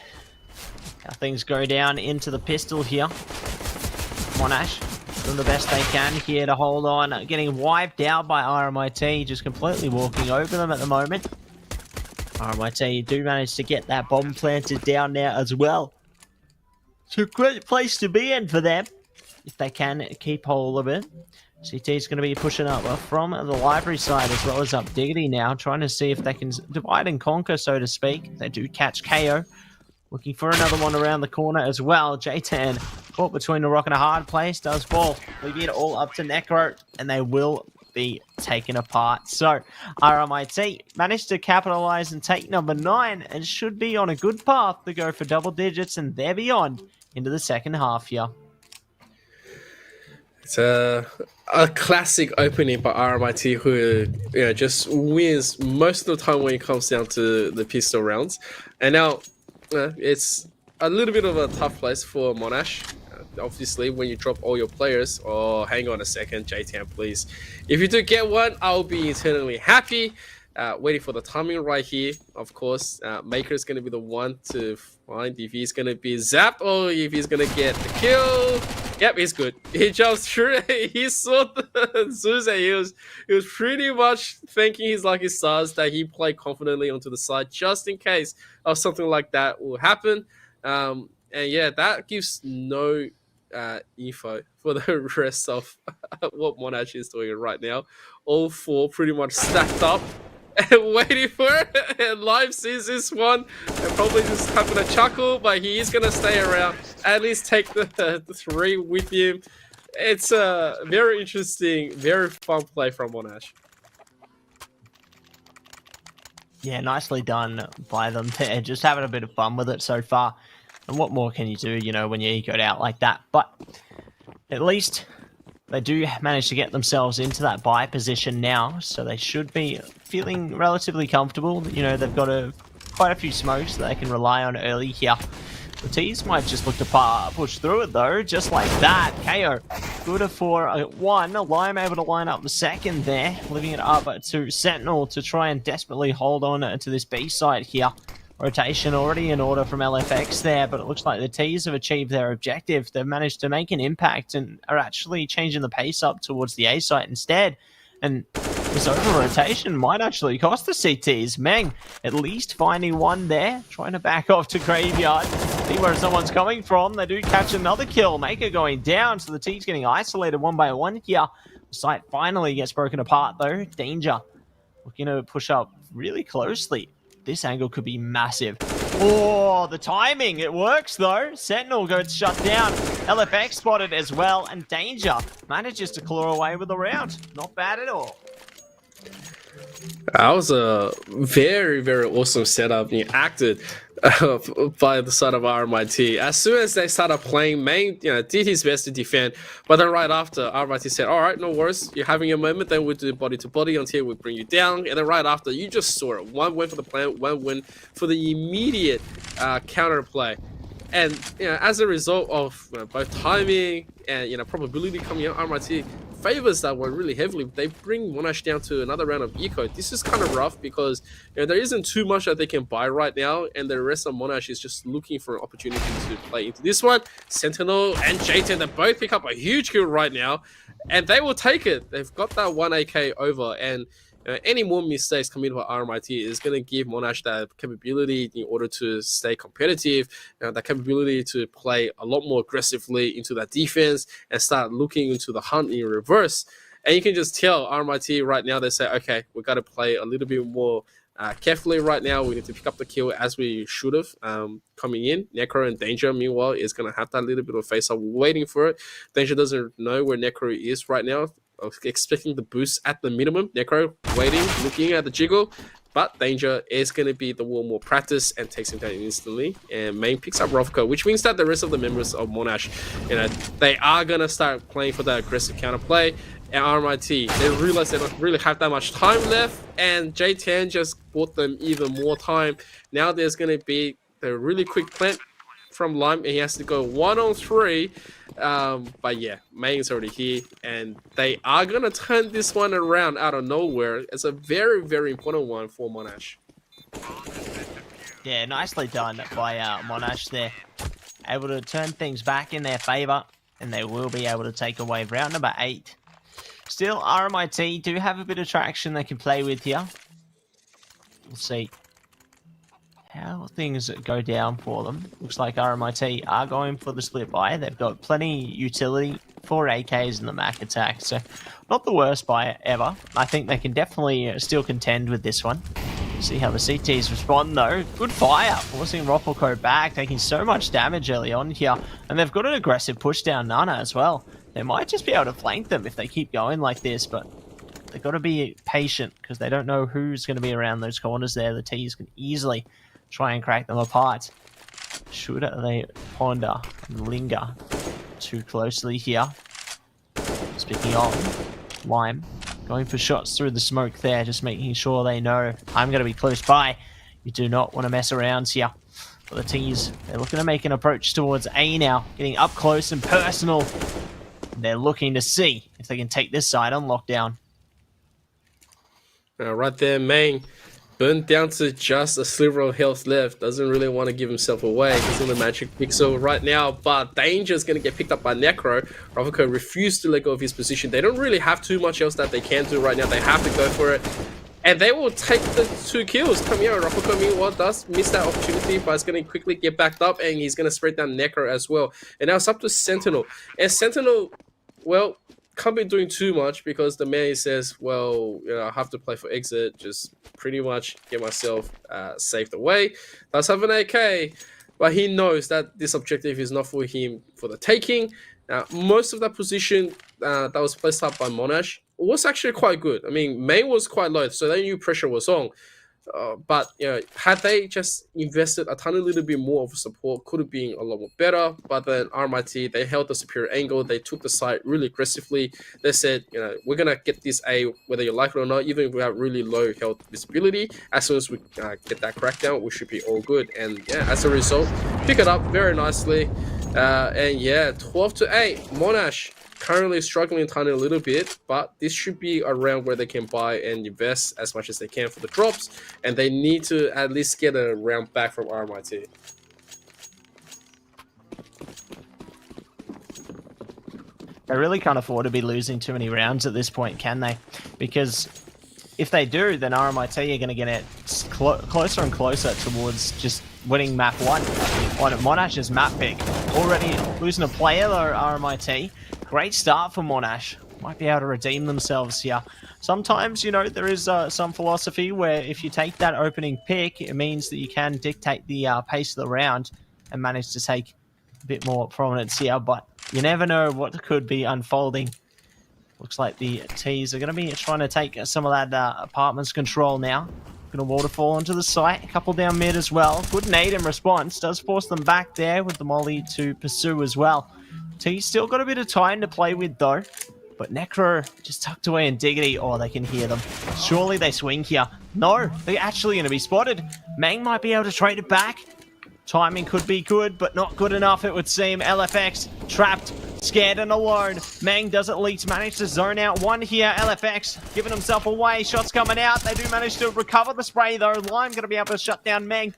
how things go down into the pistol here. Monash doing the best they can here to hold on, getting wiped out by RMIT, just completely walking over them at the moment. RMIT do manage to get that bomb planted down there as well. So great place to be in for them, if they can keep hold of it. CT's going to be pushing up from the library side as well as up Diggity now, trying to see if they can divide and conquer, so to speak. They do catch KO. Looking for another one around the corner as well. J10 caught between a rock and a hard place, does fall. Leaving it all up to Necro, and they will be taken apart. So, RMIT managed to capitalize and take number 9 and should be on a good path to go for double digits and there beyond into the second half here. It's a classic opening by RMIT, who just wins most of the time when it comes down to the pistol rounds. And now it's a little bit of a tough place for Monash. Obviously, when you drop all your players. Oh, hang on a second, J10, please. If you do get one, I'll be eternally happy. Waiting for the timing right here. Of course, Maker is going to be the one to find if he's going to be zapped or if he's going to get the kill. Yep, he's good. He jumps through. He saw the Zeus, and he was pretty much thinking his lucky stars that he played confidently onto the side just in case of something like that will happen. And yeah, that gives no info for the rest of what Monash is doing right now. All four pretty much stacked up and waiting for it. And Live sees this one and probably just having a chuckle, but he is going to stay around, at least take the three with him. It's a very interesting, very fun play from Monash. Yeah, nicely done by them there. Just having a bit of fun with it so far. And what more can you do, you know, when you egoed out like that? But at least they do manage to get themselves into that buy position now, so they should be feeling relatively comfortable. You know, they've got quite a few smokes that they can rely on early here. The T's might just look to push through it, though, just like that. KO. Good for one. Lime able to line up the second there, leaving it up to Sentinel to try and desperately hold on to this B side here. Rotation already in order from LFX there, but it looks like the T's have achieved their objective. They've managed to make an impact and are actually changing the pace up towards the A site instead. And this over-rotation might actually cost the CTs. Meng, at least finding one there, trying to back off to Graveyard. See where someone's coming from. They do catch another kill. Maker going down, so the T's getting isolated one by one here. The site finally gets broken apart, though. Danger looking to push up really closely. This angle could be massive. Oh, the timing. It works, though. Sentinel gets shut down. LFX spotted as well. And Danger manages to claw away with the round. Not bad at all. That was a very, very awesome setup. You acted by the side of RMIT. As soon as they started playing, Main, you know, did his best to defend, but then right after, RMIT said, all right, no worries, you're having your moment, then we'll do body to body until we bring you down. And then right after, you just saw it. One win for the plant, one win for the immediate counter play. And, you know, as a result of both timing and, you know, probability coming out, RMIT favors that one really heavily. They bring Monash down to another round of eco. This is kind of rough because, you know, there isn't too much that they can buy right now, and the rest of Monash is just looking for an opportunity to play into this one. Sentinel and J10, they both pick up a huge kill right now, and they will take it. They've got that 1 AK over, and any more mistakes coming by RMIT is going to give Monash that capability in order to stay competitive, that capability to play a lot more aggressively into that defense and start looking into the hunt in reverse. And you can just tell RMIT right now, they say, okay, we've got to play a little bit more carefully right now. We need to pick up the kill as we should have coming in. Necro and Danger, meanwhile, is going to have that little bit of face-up waiting for it. Danger doesn't know where Necro is right now. Expecting the boost at the minimum. Necro waiting, looking at the jiggle, but Danger is going to be the one more practice and takes him down instantly. And Main picks up Rovko, which means that the rest of the members of Monash, you know, they are going to start playing for that aggressive counterplay. And RMIT, they realize they don't really have that much time left, and J10 just bought them even more time. Now there's going to be the really quick plant from Lime, and he has to go 1-on-3. But yeah, Main's already here, and they are gonna turn this one around out of nowhere. It's a very, very important one for Monash. Yeah, nicely done by Monash there. Able to turn things back in their favor, and they will be able to take away round number 8. Still, RMIT do have a bit of traction they can play with here. We'll see how things go down for them. Looks like RMIT are going for the split buy. They've got plenty utility, 4 AKs in the Mac attack, so not the worst buy ever. I think they can definitely still contend with this one. See how the CTs respond though. Good fire, forcing Ropelco back, taking so much damage early on here. And they've got an aggressive push down Nana as well. They might just be able to flank them if they keep going like this, but they've got to be patient because they don't know who's going to be around those corners there. The T's can easily try and crack them apart. Should they ponder and linger too closely here? Speaking of, Lime going for shots through the smoke there, just making sure they know I'm going to be close by. You do not want to mess around here. But the T's, they're looking to make an approach towards A now, getting up close and personal. They're looking to see if they can take this side on lockdown. Right there, Main. Burned down to just a sliver of health left. Doesn't really want to give himself away. He's in the magic pixel right now, but Danger's going to get picked up by Necro. Rovako refused to let go of his position. They don't really have too much else that they can do right now. They have to go for it. and they will take the 2 kills. Coming out, Rafuko meanwhile does miss that opportunity, but it's going to quickly get backed up, and he's going to spread down Necro as well. And now it's up to Sentinel. And Sentinel, well, can't be doing too much because the man says, well, you know, I have to play for exit, just pretty much get myself saved away. Does have an AK, but he knows that this objective is not for him for the taking. Most of that position that was placed up by Monash was actually quite good. I mean, main was quite low, so they knew pressure was on. But you know, had they just invested a tiny little bit more of support, could have been a lot more better. But then RMIT, they held the superior angle. They took the site really aggressively. They said, you know, we're gonna get this A whether you like it or not, even without really low health visibility. As soon as we get that crackdown, we should be all good. And yeah, as a result, pick it up very nicely. And yeah, 12-8, Monash currently struggling tiny a little bit, but this should be around where they can buy and invest as much as they can for the drops, and they need to at least get a round back from RMIT. They really can't afford to be losing too many rounds at this point, can they? Because if they do, then RMIT are going to get it closer and closer towards just winning map 1 on Monash's map pick. Already losing a player though, RMIT. Great start for Monash. Might be able to redeem themselves here. Sometimes, you know, there is some philosophy where if you take that opening pick, it means that you can dictate the pace of the round and manage to take a bit more prominence here. But you never know what could be unfolding. Looks like the T's are going to be trying to take some of that apartment's control now. Going to waterfall onto the site. A couple down mid as well. Good nade in response. Does force them back there with the molly to pursue as well. T's still got a bit of time to play with though. But Necro just tucked away in Diggity. Oh, they can hear them. Surely they swing here. No, they're actually going to be spotted. Mang might be able to trade it back. Timing could be good, but not good enough, it would seem. LFX trapped, scared and alone. Mang does at least manage to zone out one here. LFX giving himself away. Shots coming out. They do manage to recover the spray, though. Lime going to be able to shut down Mang.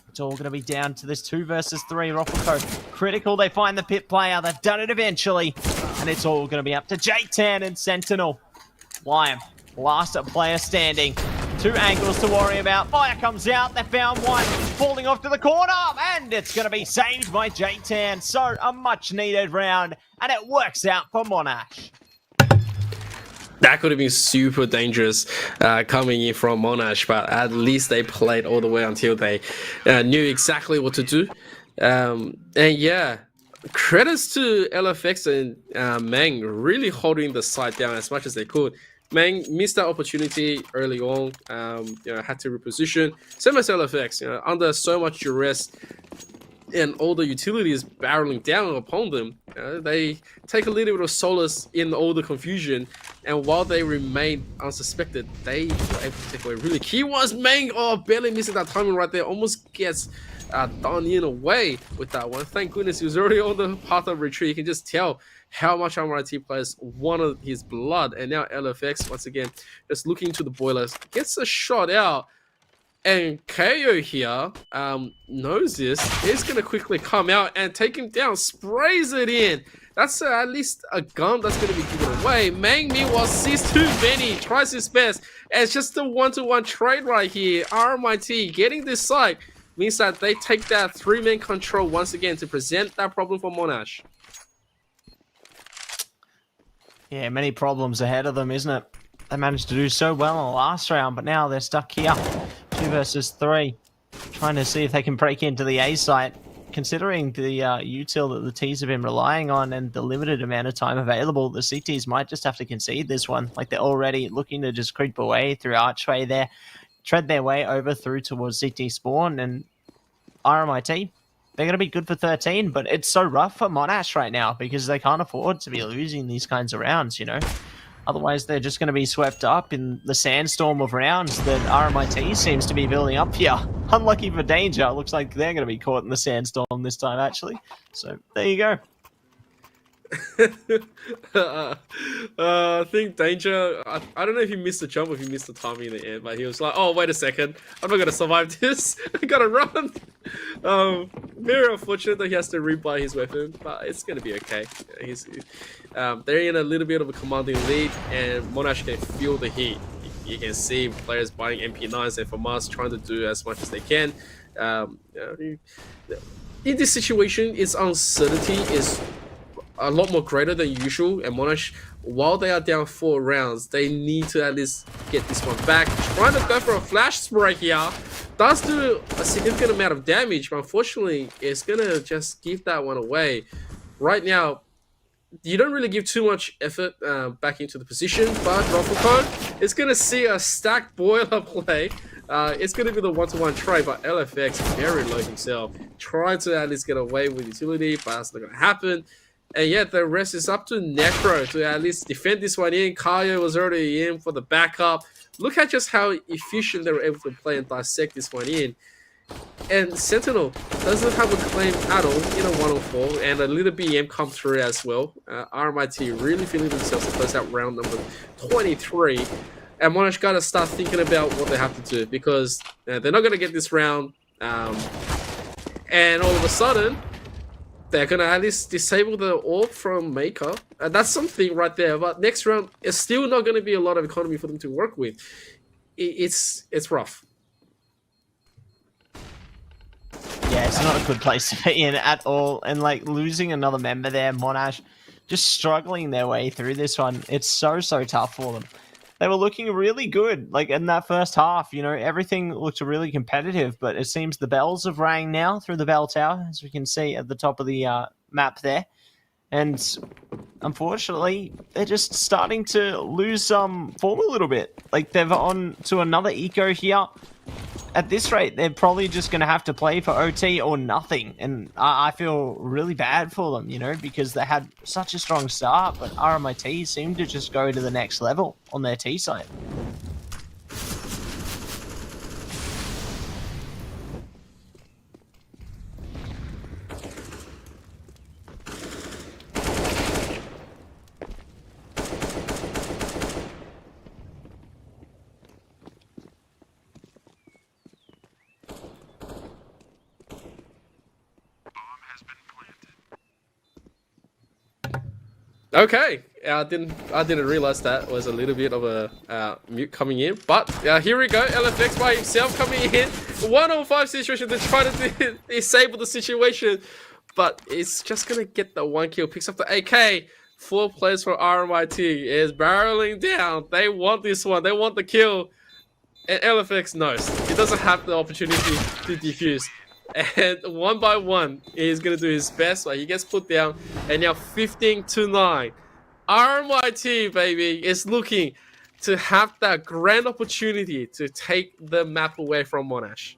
It's all going to be down to this 2 versus 3. Rockleco critical. They find the pit player. They've done it eventually. And it's all going to be up to J10 and Sentinel. Lime, last player standing. 2 angles to worry about. Fire comes out. They found one. Falling off to the corner. And it's going to be saved by J10. So a much needed round. And it works out for Monash. That could have been super dangerous coming in from Monash, but at least they played all the way until they knew exactly what to do. And yeah, credits to LFX and Mang really holding the side down as much as they could. Mang missed that opportunity early on, you know, had to reposition. Same as LFX, you know, under so much duress and all the utilities barreling down upon them, they take a little bit of solace in all the confusion, and while they remain unsuspected, they were able to take away really key ones. Mang, oh, barely missing that timing right there, almost gets done in a way with that one. Thank goodness he was already on the path of retreat. You can just tell how much RMIT players wanted his blood, and now LFX once again just looking to the boilers, gets a shot out. And KO here knows this. He's going to quickly come out and take him down. Sprays it in. That's at least a gun that's going to be given away. Mang meanwhile sees too many. Tries his best. And it's just a 1-to-1 trade right here. RMIT getting this side means that they take that 3-man control once again to present that problem for Monash. Yeah, many problems ahead of them, isn't it? They managed to do so well in the last round, but now they're stuck here. 2 versus 3. Trying to see if they can break into the A site. Considering the util that the T's have been relying on and the limited amount of time available, the CTs might just have to concede this one. Like, they're already looking to just creep away through Archway there, tread their way over through towards CT spawn, and RMIT, they're going to be good for 13, but it's so rough for Monash right now because they can't afford to be losing these kinds of rounds, you know? Otherwise, they're just going to be swept up in the sandstorm of rounds that RMIT seems to be building up here. Unlucky for Danger. Looks like they're going to be caught in the sandstorm this time, actually. So, there you go. I think Danger, I don't know if he missed the jump or if he missed the timing in the end, but he was like, oh, wait a second, I'm not going to survive this. I got to run. Very unfortunate that he has to rebuy his weapon, but it's going to be okay. They're in a little bit of a commanding lead, and Monash can feel the heat. you can see players buying MP9s and from us trying to do as much as they can. In this situation, its uncertainty is a lot more greater than usual, and Monash, while they are down 4 rounds, they need to at least get this one back. Trying to go for a flash spray here does do a significant amount of damage, but unfortunately it's gonna just give that one away. Right now you don't really give too much effort back into the position, but Roffelco is gonna see a stacked boiler play. It's going to be the 1-to-1 trade, but LFX very low himself. Trying to at least get away with utility, but that's not going to happen. And yet the rest is up to Necro to at least defend this one in. Kaya was already in for the backup. Look at just how efficient they were able to play and dissect this one in. And Sentinel doesn't have a claim at all in a 1-on-4, and a little BM come through as well. RMIT really feeling themselves to close out round number 23. And Monash got to start thinking about what they have to do, because they're not going to get this round. And all of a sudden, they're going to at least disable the orb from Maker. That's something right there. But next round, it's still not going to be a lot of economy for them to work with. It's rough. Yeah, it's not a good place to be in at all. And like losing another member there, Monash just struggling their way through this one. It's so tough for them. They were looking really good, like in that first half. You know, everything looked really competitive, but it seems the bells have rang now through the bell tower, as we can see at the top of the map there. And unfortunately, they're just starting to lose some form a little bit. Like they're on to another eco here. At this rate, they're probably just going to have to play for OT or nothing. And I feel really bad for them, you know, because they had such a strong start, but RMIT seemed to just go to the next level on their T side. Okay, I didn't realize that was a little bit of a mute coming in, but here we go. LFX by himself coming in, 1-on-5 situation to try to disable the situation, but it's just gonna get the 1 kill. Picks up the AK. 4 players for RMIT is barreling down. They want this one. They want the kill, and LFX knows he doesn't have the opportunity to defuse. And 1 by 1, he's going to do his best, but he gets put down. And now 15-9. RMIT, baby, is looking to have that grand opportunity to take the map away from Monash.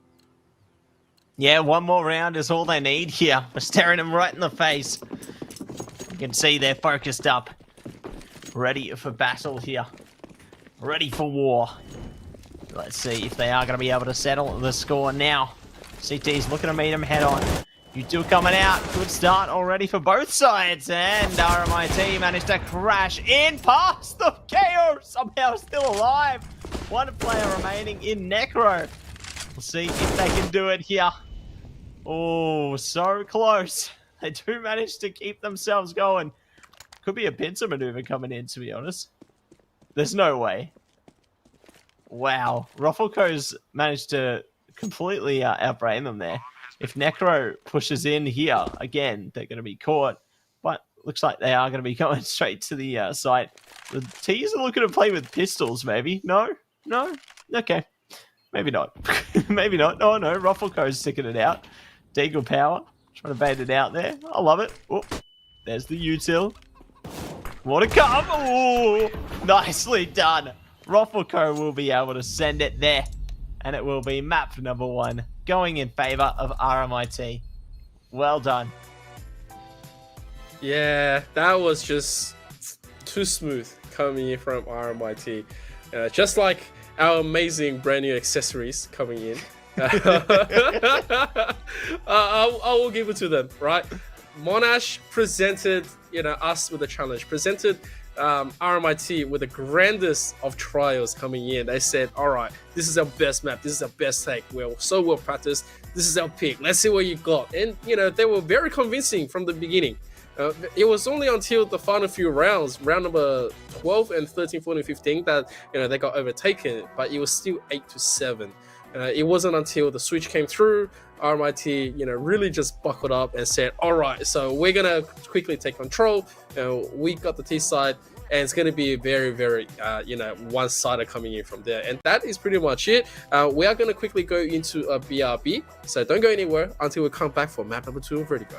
Yeah, 1 more round is all they need here. We're staring them right in the face. You can see they're focused up. Ready for battle here. Ready for war. Let's see if they are going to be able to settle the score now. CT's looking to meet him head on. You two coming out. Good start already for both sides. And RMIT managed to crash in past the KO. Somehow still alive. 1 player remaining in Necro. We'll see if they can do it here. Oh, so close. They do manage to keep themselves going. Could be a pincer maneuver coming in, to be honest. There's no way. Wow. Roffelco's managed to completely outbrain them there. If Necro pushes in here, again, they're going to be caught. But looks like they are going to be going straight to the site. The T's are looking to play with pistols, maybe. No? No? Okay. Maybe not. Maybe not. Oh, no. Roffelco's sticking it out. Deagle Power. Trying to bait it out there. I love it. Oh, there's the util. What a come. Oh, nicely done. Roffelco will be able to send it there. And it will be map number 1 going in favor of RMIT. Well done. Yeah, that was just too smooth coming in from RMIT. Just like our amazing brand new accessories coming in. I will give it to them, right? Monash presented, us with a challenge. Presented RMIT with the grandest of trials coming in. They said, all right, this is our best map. This is our best take. We're so well practiced. This is our pick. Let's see what you got. And, they were very convincing from the beginning. It was only until the final few rounds, round number 12 and 13, 14, 15, that they got overtaken, but it was still 8-7. It wasn't until the switch came through, RMIT, really just buckled up and said, all right, so we're gonna quickly take control. We got the T side, and it's going to be very, very, one-sided coming in from there. And that is pretty much it. We are going to quickly go into a BRB, so don't go anywhere until we come back for map number 2 of Vertigo.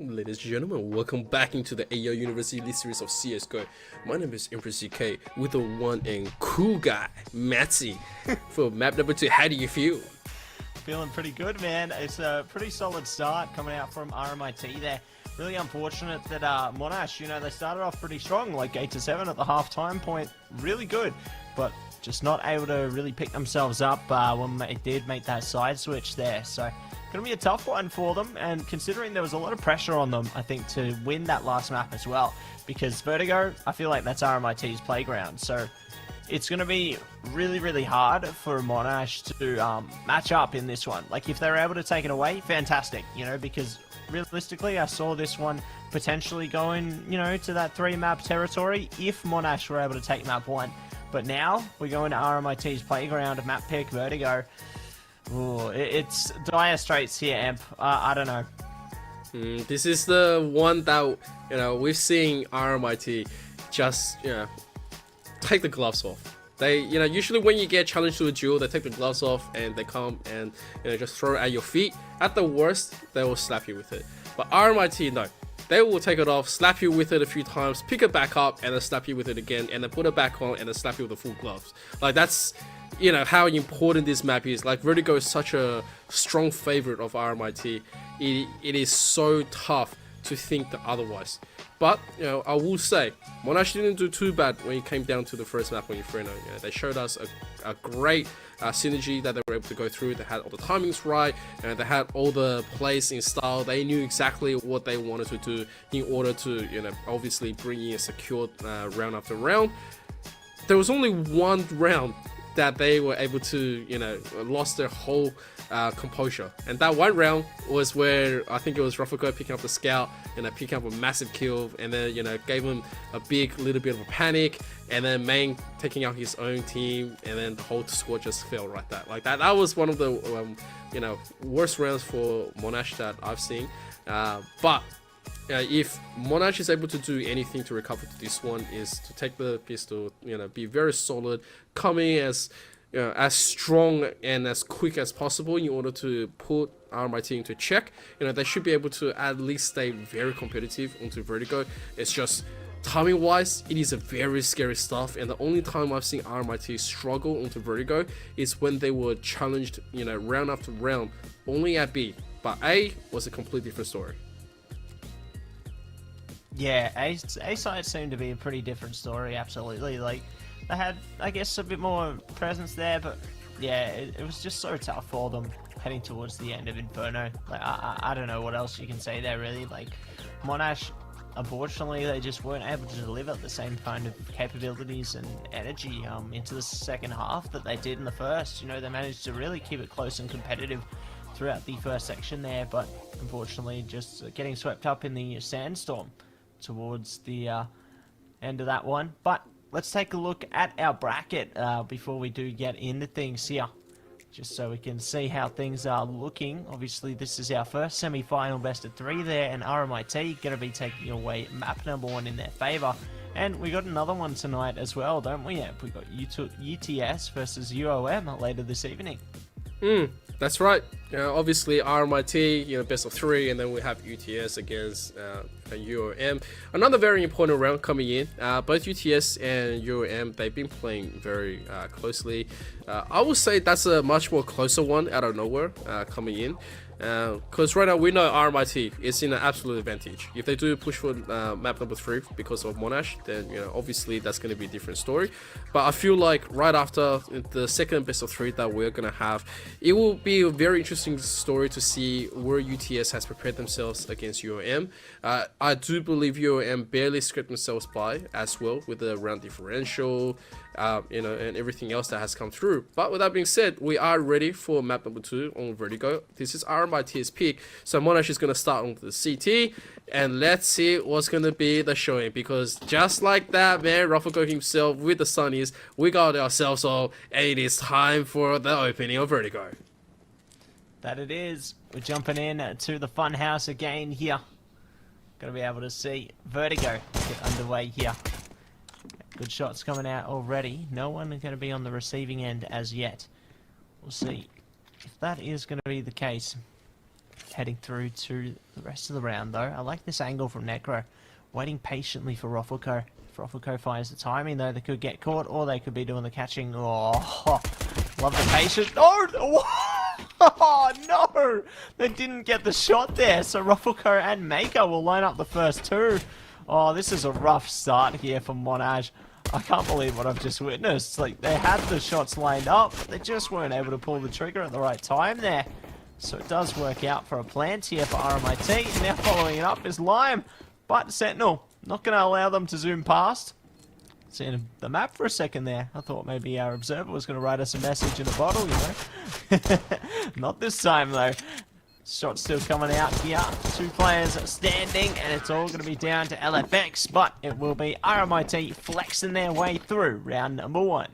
Ladies and gentlemen, welcome back into the AEL University Elite Series of CSGO. My name is Empress CK with the one and cool guy, Matzy. For map number 2, how do you feel? Feeling pretty good, man. It's a pretty solid start coming out from RMIT there. Really unfortunate that Monash, they started off pretty strong, like 8-7 at the half-time point. Really good, but just not able to really pick themselves up when they did make that side switch there. So going to be a tough one for them, and considering there was a lot of pressure on them, I think, to win that last map as well, because Vertigo, I feel like that's RMIT's playground, so it's going to be really, really hard for Monash to match up in this one. Like, if they're able to take it away, fantastic, because realistically, I saw this one potentially going, to that 3-map territory if Monash were able to take map 1. But now, we're going to RMIT's playground, map pick, Vertigo. Ooh, it's dire straits here, Emp. I don't know. This is the one that, we've seen RMIT just, take the gloves off. They, usually when you get challenged to a duel, they take the gloves off and they come and, just throw it at your feet. At the worst, they will slap you with it. But RMIT, no. They will take it off, slap you with it a few times, pick it back up, and then slap you with it again, and then put it back on, and then slap you with the full gloves. Like, that's, how important this map is. Like, Vertigo is such a strong favorite of RMIT. It is so tough to think that otherwise. But, I will say, Monash didn't do too bad when it came down to the first map on Inferno. They showed us a great synergy that they were able to go through. They had all the timings right, and they had all the plays in style. They knew exactly what they wanted to do in order to, obviously bring in a secured round after round. There was only one round that they were able to, lost their whole composure. And that one round was where I think it was Rafako picking up the scout and picking up a massive kill, and then, gave him a little bit of a panic, and then Main taking out his own team, and then the whole squad just fell right there. Like that was one of the, worst rounds for Monash that I've seen. But if Monash is able to do anything to recover to this one, is to take the pistol, be very solid, coming as strong and as quick as possible in order to put RMIT into check. They should be able to at least stay very competitive onto Vertigo. It's just timing wise, it is a very scary stuff, and the only time I've seen RMIT struggle onto Vertigo is when they were challenged, round after round, only at B. But A was a completely different story. Yeah, A side seemed to be a pretty different story, absolutely. Like, they had, I guess, a bit more presence there, but yeah, it was just so tough for them heading towards the end of Inferno. Like, I don't know what else you can say there, really. Like, Monash, unfortunately, they just weren't able to deliver the same kind of capabilities and energy into the second half that they did in the first. You know, they managed to really keep it close and competitive throughout the first section there, but unfortunately just getting swept up in the sandstorm towards the end of that one. But let's take a look at our bracket before we do get into things here, just so we can see how things are looking. Obviously, this is our first semi-final best of 3 there, and RMIT going to be taking away map number 1 in their favour. And we got another one tonight as well, don't we? Yeah, we got UTS versus UOM later this evening. That's right. Obviously, RMIT, best of 3, and then we have UTS against UOM. Another very important round coming in. Both UTS and UOM, they've been playing very closely. I would say that's a much more closer one out of nowhere coming in. Because right now we know RMIT is in an absolute advantage. If they do push for map number 3 because of Monash, then obviously that's going to be a different story. But I feel like right after the second best of 3 that we're going to have, it will be a very interesting story to see where UTS has prepared themselves against UOM. I do believe UOM barely scraped themselves by as well with the round differential, and everything else that has come through. But with that being said, we are ready for map number 2 on Vertigo. This is RMIT's pick, so Monash is going to start on the CT, and let's see what's going to be the showing, because just like that, man, Ruffleco himself with the Sunnies, we got ourselves all, and it is time for the opening of Vertigo. That it is. We're jumping in to the fun house again here. Gonna be able to see Vertigo get underway here. Good shots coming out already. No one going to be on the receiving end as yet. We'll see if that is going to be the case. Heading through to the rest of the round, though. I like this angle from Necro. Waiting patiently for Ruffleco. If Ruffleco finds the timing, though, they could get caught, or they could be doing the catching. Oh, love the patience. Oh, no! They didn't get the shot there, so Ruffleco and Maker will line up the first 2. Oh, this is a rough start here for Monash. I can't believe what I've just witnessed. Like, they had the shots lined up, they just weren't able to pull the trigger at the right time there. So it does work out for a plant here for RMIT. And now following it up is Lime. But Sentinel, not going to allow them to zoom past. Seeing the map for a second there. I thought maybe our observer was going to write us a message in a bottle, Not this time, though. Shot still coming out here. 2 players standing, and it's all going to be down to LFX, but it will be RMIT flexing their way through round number 1.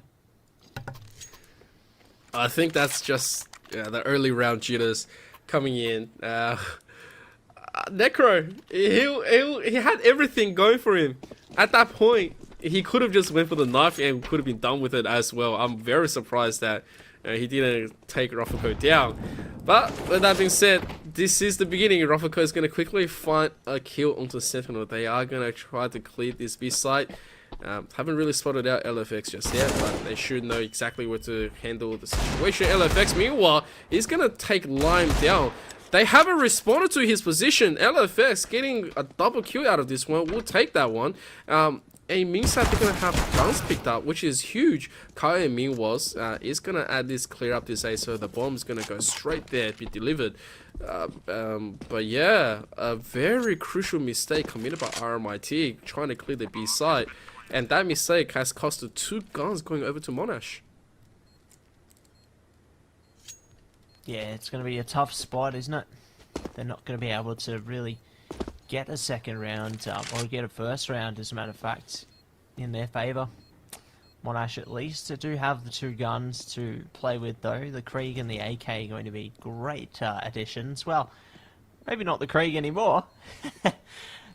I think that's just the early round jitters coming in. Necro, he had everything going for him. At that point, he could have just went for the knife and could have been done with it as well. I'm very surprised that he didn't take Ruffleco down. But with that being said, this is the beginning. Ruffleco is going to quickly find a kill onto Sentinel. They are going to try to clear this B site. Haven't really spotted out LFX just yet, but they should know exactly where to handle the situation. LFX, meanwhile, is going to take Lime down. They haven't responded to his position. LFX getting a double kill out of this one. We'll take that one. It means that they're going to have guns picked up, which is huge. Kai and Min was is going to add this clear up this A, so the bomb's going to go straight there, be delivered. But yeah, a very crucial mistake committed by RMIT, trying to clear the B side. And that mistake has costed 2 guns going over to Monash. Yeah, it's going to be a tough spot, isn't it? They're not going to be able to really get a second round, or get a first round, as a matter of fact, in their favour. Monash, at least, they do have the 2 guns to play with, though. The Krieg and the AK are going to be great additions. Well, maybe not the Krieg anymore.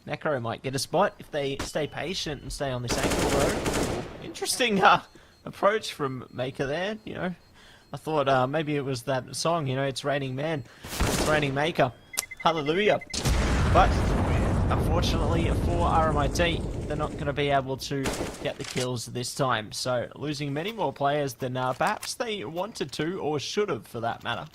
Necro might get a spot if they stay patient and stay on this angle, though. Interesting approach from Maker there, I thought maybe it was that song, It's Raining Man, It's Raining Maker. Hallelujah. But unfortunately for RMIT, they're not going to be able to get the kills this time. So losing many more players than perhaps they wanted to, or should have for that matter.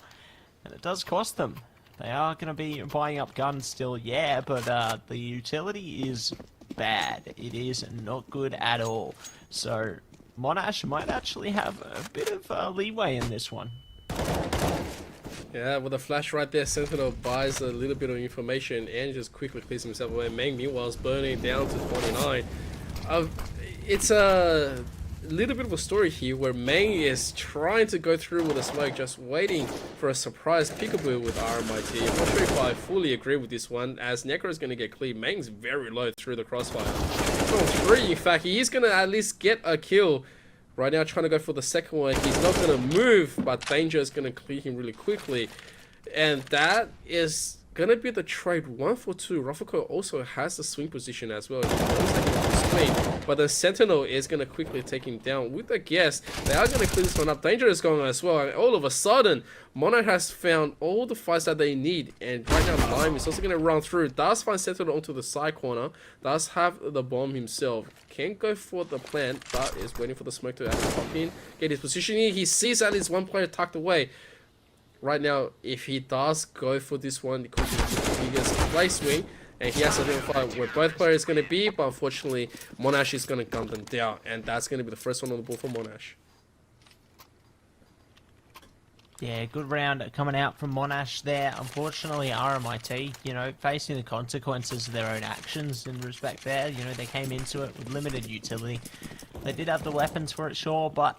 And it does cost them. They are going to be buying up guns still, yeah, but the utility is bad. It is not good at all. So Monash might actually have a bit of leeway in this one. Yeah, with a flash right there, Sentinel buys a little bit of information and just quickly clears himself away. Meng, meanwhile, is burning down to 49. It's a little bit of a story here where Meng is trying to go through with a smoke, just waiting for a surprise peekaboo with RMIT. I'm not sure if I fully agree with this one, as Necro is going to get cleared. Meng's very low through the crossfire. On 3, in fact, he's going to at least get a kill. Right now, trying to go for the second one. He's not going to move, but Danger is going to clear him really quickly. And that is going to be the trade 1 for 2. Rufflecoat also has the swing position as well. He knows that he wants to swing, but the Sentinel is going to quickly take him down. With the guess, they are going to clear this one up. Danger is going as well. And all of a sudden, Monarch has found all the fights that they need. And right now, Lime is also going to run through. Does find Sentinel onto the side corner. Does have the bomb himself. Can't go for the plant, but is waiting for the smoke to actually pop in. Get his position in. He sees at least one player tucked away. Right now, if he does go for this one, it could be the biggest play swing. And he has to identify where both players are going to be. But unfortunately, Monash is going to gun them down. And that's going to be the first one on the board for Monash. Yeah, good round coming out from Monash there. Unfortunately, RMIT, you know, facing the consequences of their own actions in respect there. You know, they came into it with limited utility. They did have the weapons for it, sure, but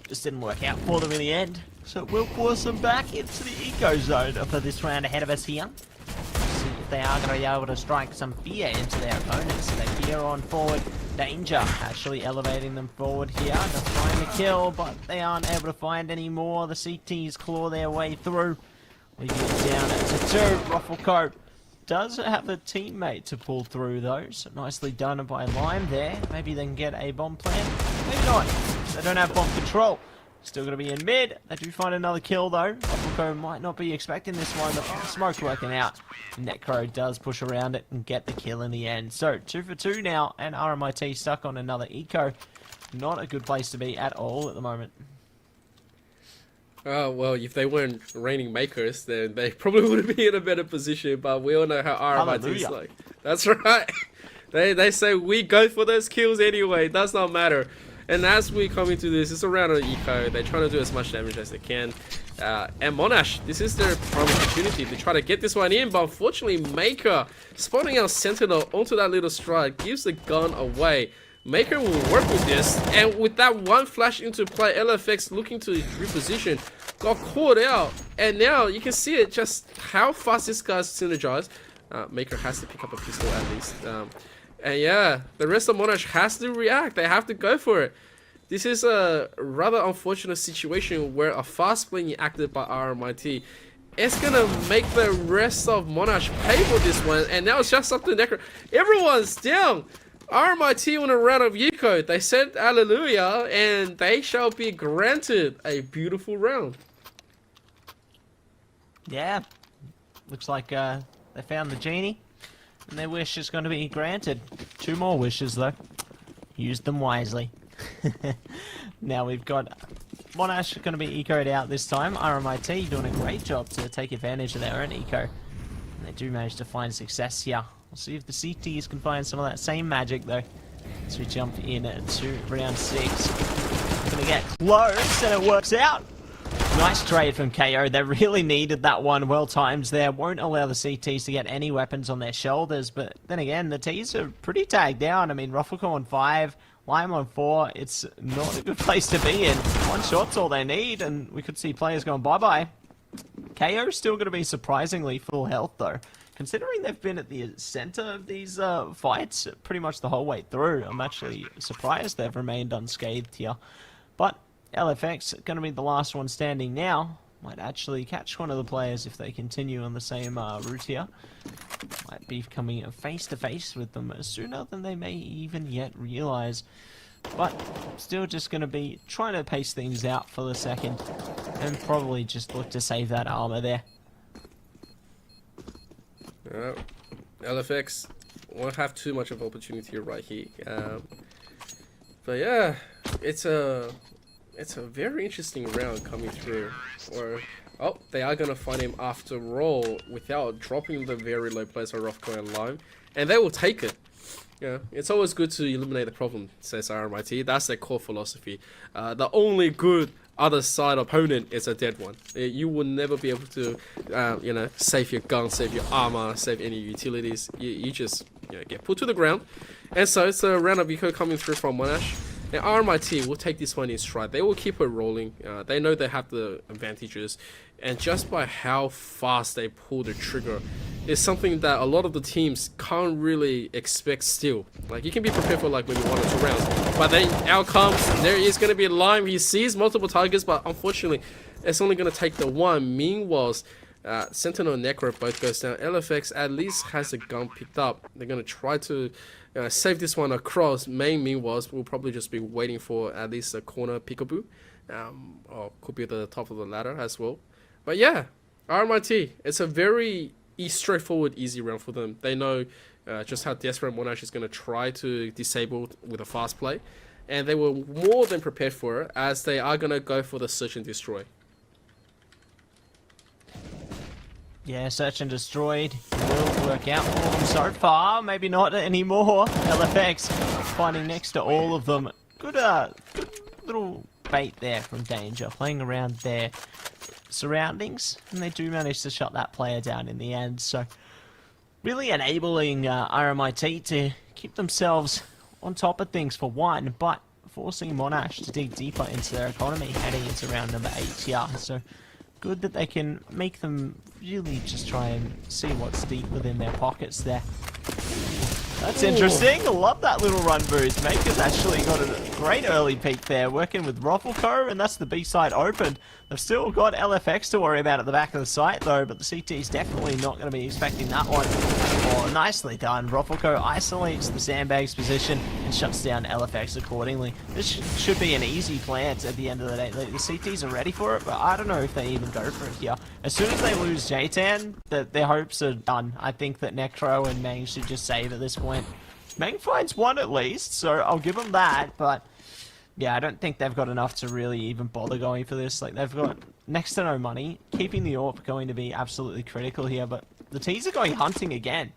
just didn't work out for them in the end. So it will force them back into the eco zone for this round ahead of us here. See if they are going to be able to strike some fear into their opponents. They fear on forward. Danger actually elevating them forward here. They're trying to kill, but they aren't able to find any more. The CTs claw their way through. We get down to 2. Rufflecoat does have a teammate to pull through though. So nicely done by Lime there. Maybe they can get a bomb plan. Maybe not. They don't have bomb control. Still going to be in mid. They do find another kill though. Rufflecoat might not be expecting this one, but the smoke's working out. Necro does push around it and get the kill in the end. So 2 for 2 now, and RMIT stuck on another eco. Not a good place to be at all at the moment. Well, if they weren't reigning makers, then they probably would be in a better position. But we all know how RMIT is like. That's right. They say we go for those kills anyway. It does not matter. And as we come into this, it's a round of eco. They're trying to do as much damage as they can. And Monash, this is their prime opportunity to try to get this one in. But unfortunately, Maker spotting our Sentinel onto that little stride gives the gun away. Maker will work with this. And with that one flash into play, LFX looking to reposition, got caught out. And now you can see it just how fast this guy's synergized. Maker has to pick up a pistol at least. And yeah, the rest of Monash has to react. They have to go for it. This is a rather unfortunate situation where a fast play acted by RMIT. It's gonna make the rest of Monash pay for this one. And now it's just up to Necro. Everyone's down. RMIT on a round of Yuko. They said hallelujah, and they shall be granted a beautiful round. Yeah, looks like they found the genie. And their wish is going to be granted. 2 more wishes, though. Use them wisely. Now we've got Monash going to be ecoed out this time. RMIT doing a great job to take advantage of their own eco. And they do manage to find success here. We'll see if the CTs can find some of that same magic, though. As we jump in to round 6. Going to get close, and it works out. Nice trade from KO. They really needed that one. Well timed there. Won't allow the CTs to get any weapons on their shoulders. But then again, the Ts are pretty tagged down. I mean, Rufflecoat on 5, Lime on 4. It's not a good place to be in. 1 shot's all they need, and we could see players going bye-bye. KO's still going to be surprisingly full health, though. Considering they've been at the center of these fights pretty much the whole way through, I'm actually surprised they've remained unscathed here. But LFX going to be the last one standing now. Might actually catch one of the players if they continue on the same route here. Might be coming face to face with them sooner than they may even yet realize. But still just going to be trying to pace things out for the second. And probably just look to save that armor there. LFX won't have too much of opportunity right here. But yeah, it's a very interesting round coming through, or Oh, they are going to find him after all without dropping the very low place of Rothko and Lime. And they will take it. Yeah, it's always good to eliminate the problem, says RMIT. That's their core philosophy. The only good other side opponent is a dead one. You will never be able to, you know, save your gun, save your armor, save any utilities. You just, you know, get put to the ground. And so it's a round of eco coming through from Monash. And RMIT will take this one in stride. They will keep it rolling. They know they have the advantages. And just by how fast they pull the trigger is something that a lot of the teams can't really expect still. Like, you can be prepared for like maybe 1 or 2 rounds. But then out comes, there is going to be Lime. He sees multiple targets, but unfortunately, it's only going to take the one. Meanwhile, Sentinel and Necro both goes down. LFX at least has a gun picked up. They're going to try to save this one across. Meanwhile, we'll probably just be waiting for at least a corner peekaboo. Or could be at the top of the ladder as well. But yeah, RMIT, it's a very straightforward, easy round for them. They know just how desperate Monash is going to try to disable with a fast play. And they were more than prepared for it, as they are going to go for the search and destroy. Yeah, search and destroyed will work out for them so far. Maybe not anymore. LFX finding next to all of them. Good little bait there from Danger, playing around their surroundings, and they do manage to shut that player down in the end. So really enabling RMIT to keep themselves on top of things for one, but forcing Monash to dig deeper into their economy heading into round number 8 here. So good that they can make them really just try and see what's deep within their pockets there. That's interesting. Love that little run boost. Maker's actually got a great early peek there, working with Ruffleco, and that's the B side open. They've still got LFX to worry about at the back of the site, though, but the CT is definitely not going to be expecting that one. Oh, nicely done. Ruffleco isolates the sandbags position and shuts down LFX accordingly. This should be an easy plant at the end of the day. The CTs are ready for it, but I don't know if they even go for it here. As soon as they lose J-Tan, their hopes are done. I think that Necro and Mang should just save at this point. Mang finds one at least, so I'll give them that, but yeah, I don't think they've got enough to really even bother going for this. Like, they've got next to no money. Keeping the AWP going to be absolutely critical here, but the T's are going hunting again.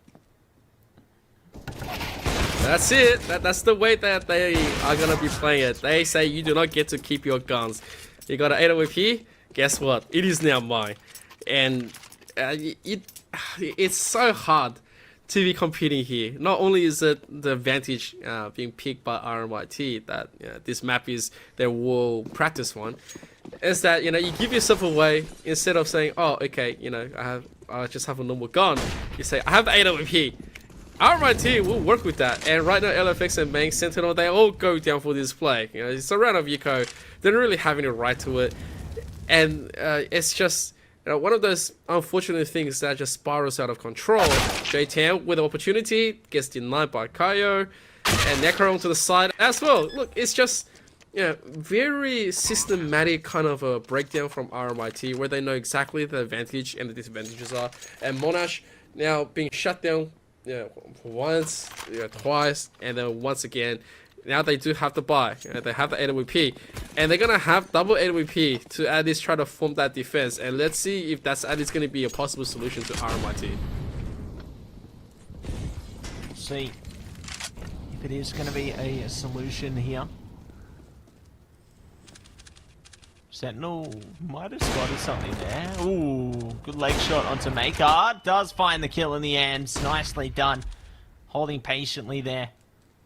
That's it. That's the way that they are going to be playing it. They say you do not get to keep your guns. You got an 8 here. Guess what? It is now mine. And it's so hard to be competing here. Not only is it the advantage being picked by RMIT that this map is their world practice one, is that you give yourself away instead of saying, oh, okay, I just have a normal gun. You say, I have the 8 here. RMIT will work with that, and right now LFX and Mang Sentinel, they all go down for this play. It's a round of eco. They don't really have any right to it, and it's just one of those unfortunate things that just spirals out of control. J-Tan with the opportunity gets denied by Kaio, and Necro onto the side as well. Look, it's just very systematic kind of a breakdown from RMIT, where they know exactly the advantage and the disadvantages are, and Monash now being shut down once, twice, and then once again. Now they do have to buy. They have the AWP, and they're gonna have double AWP to at least try to form that defense. And let's see if that's at least gonna be a possible solution to RMIT. See if it is gonna be a solution here. Sentinel might have spotted something there. Ooh, good leg shot onto Maker. Does find the kill in the end. Nicely done. Holding patiently there.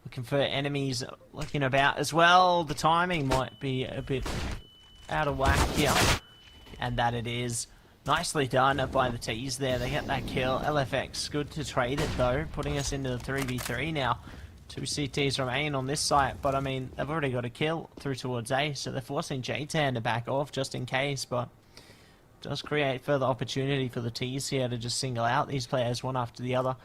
Looking for enemies looking about as well. The timing might be a bit out of whack here. And that it is. Nicely done by the T's there. They get that kill. LFX, good to trade it though. Putting us into the 3v3 now. 2 CTs remain on this site, but I mean, they've already got a kill through towards A, so they're forcing J-Tan to back off just in case, but does create further opportunity for the T's here to just single out these players one after the other.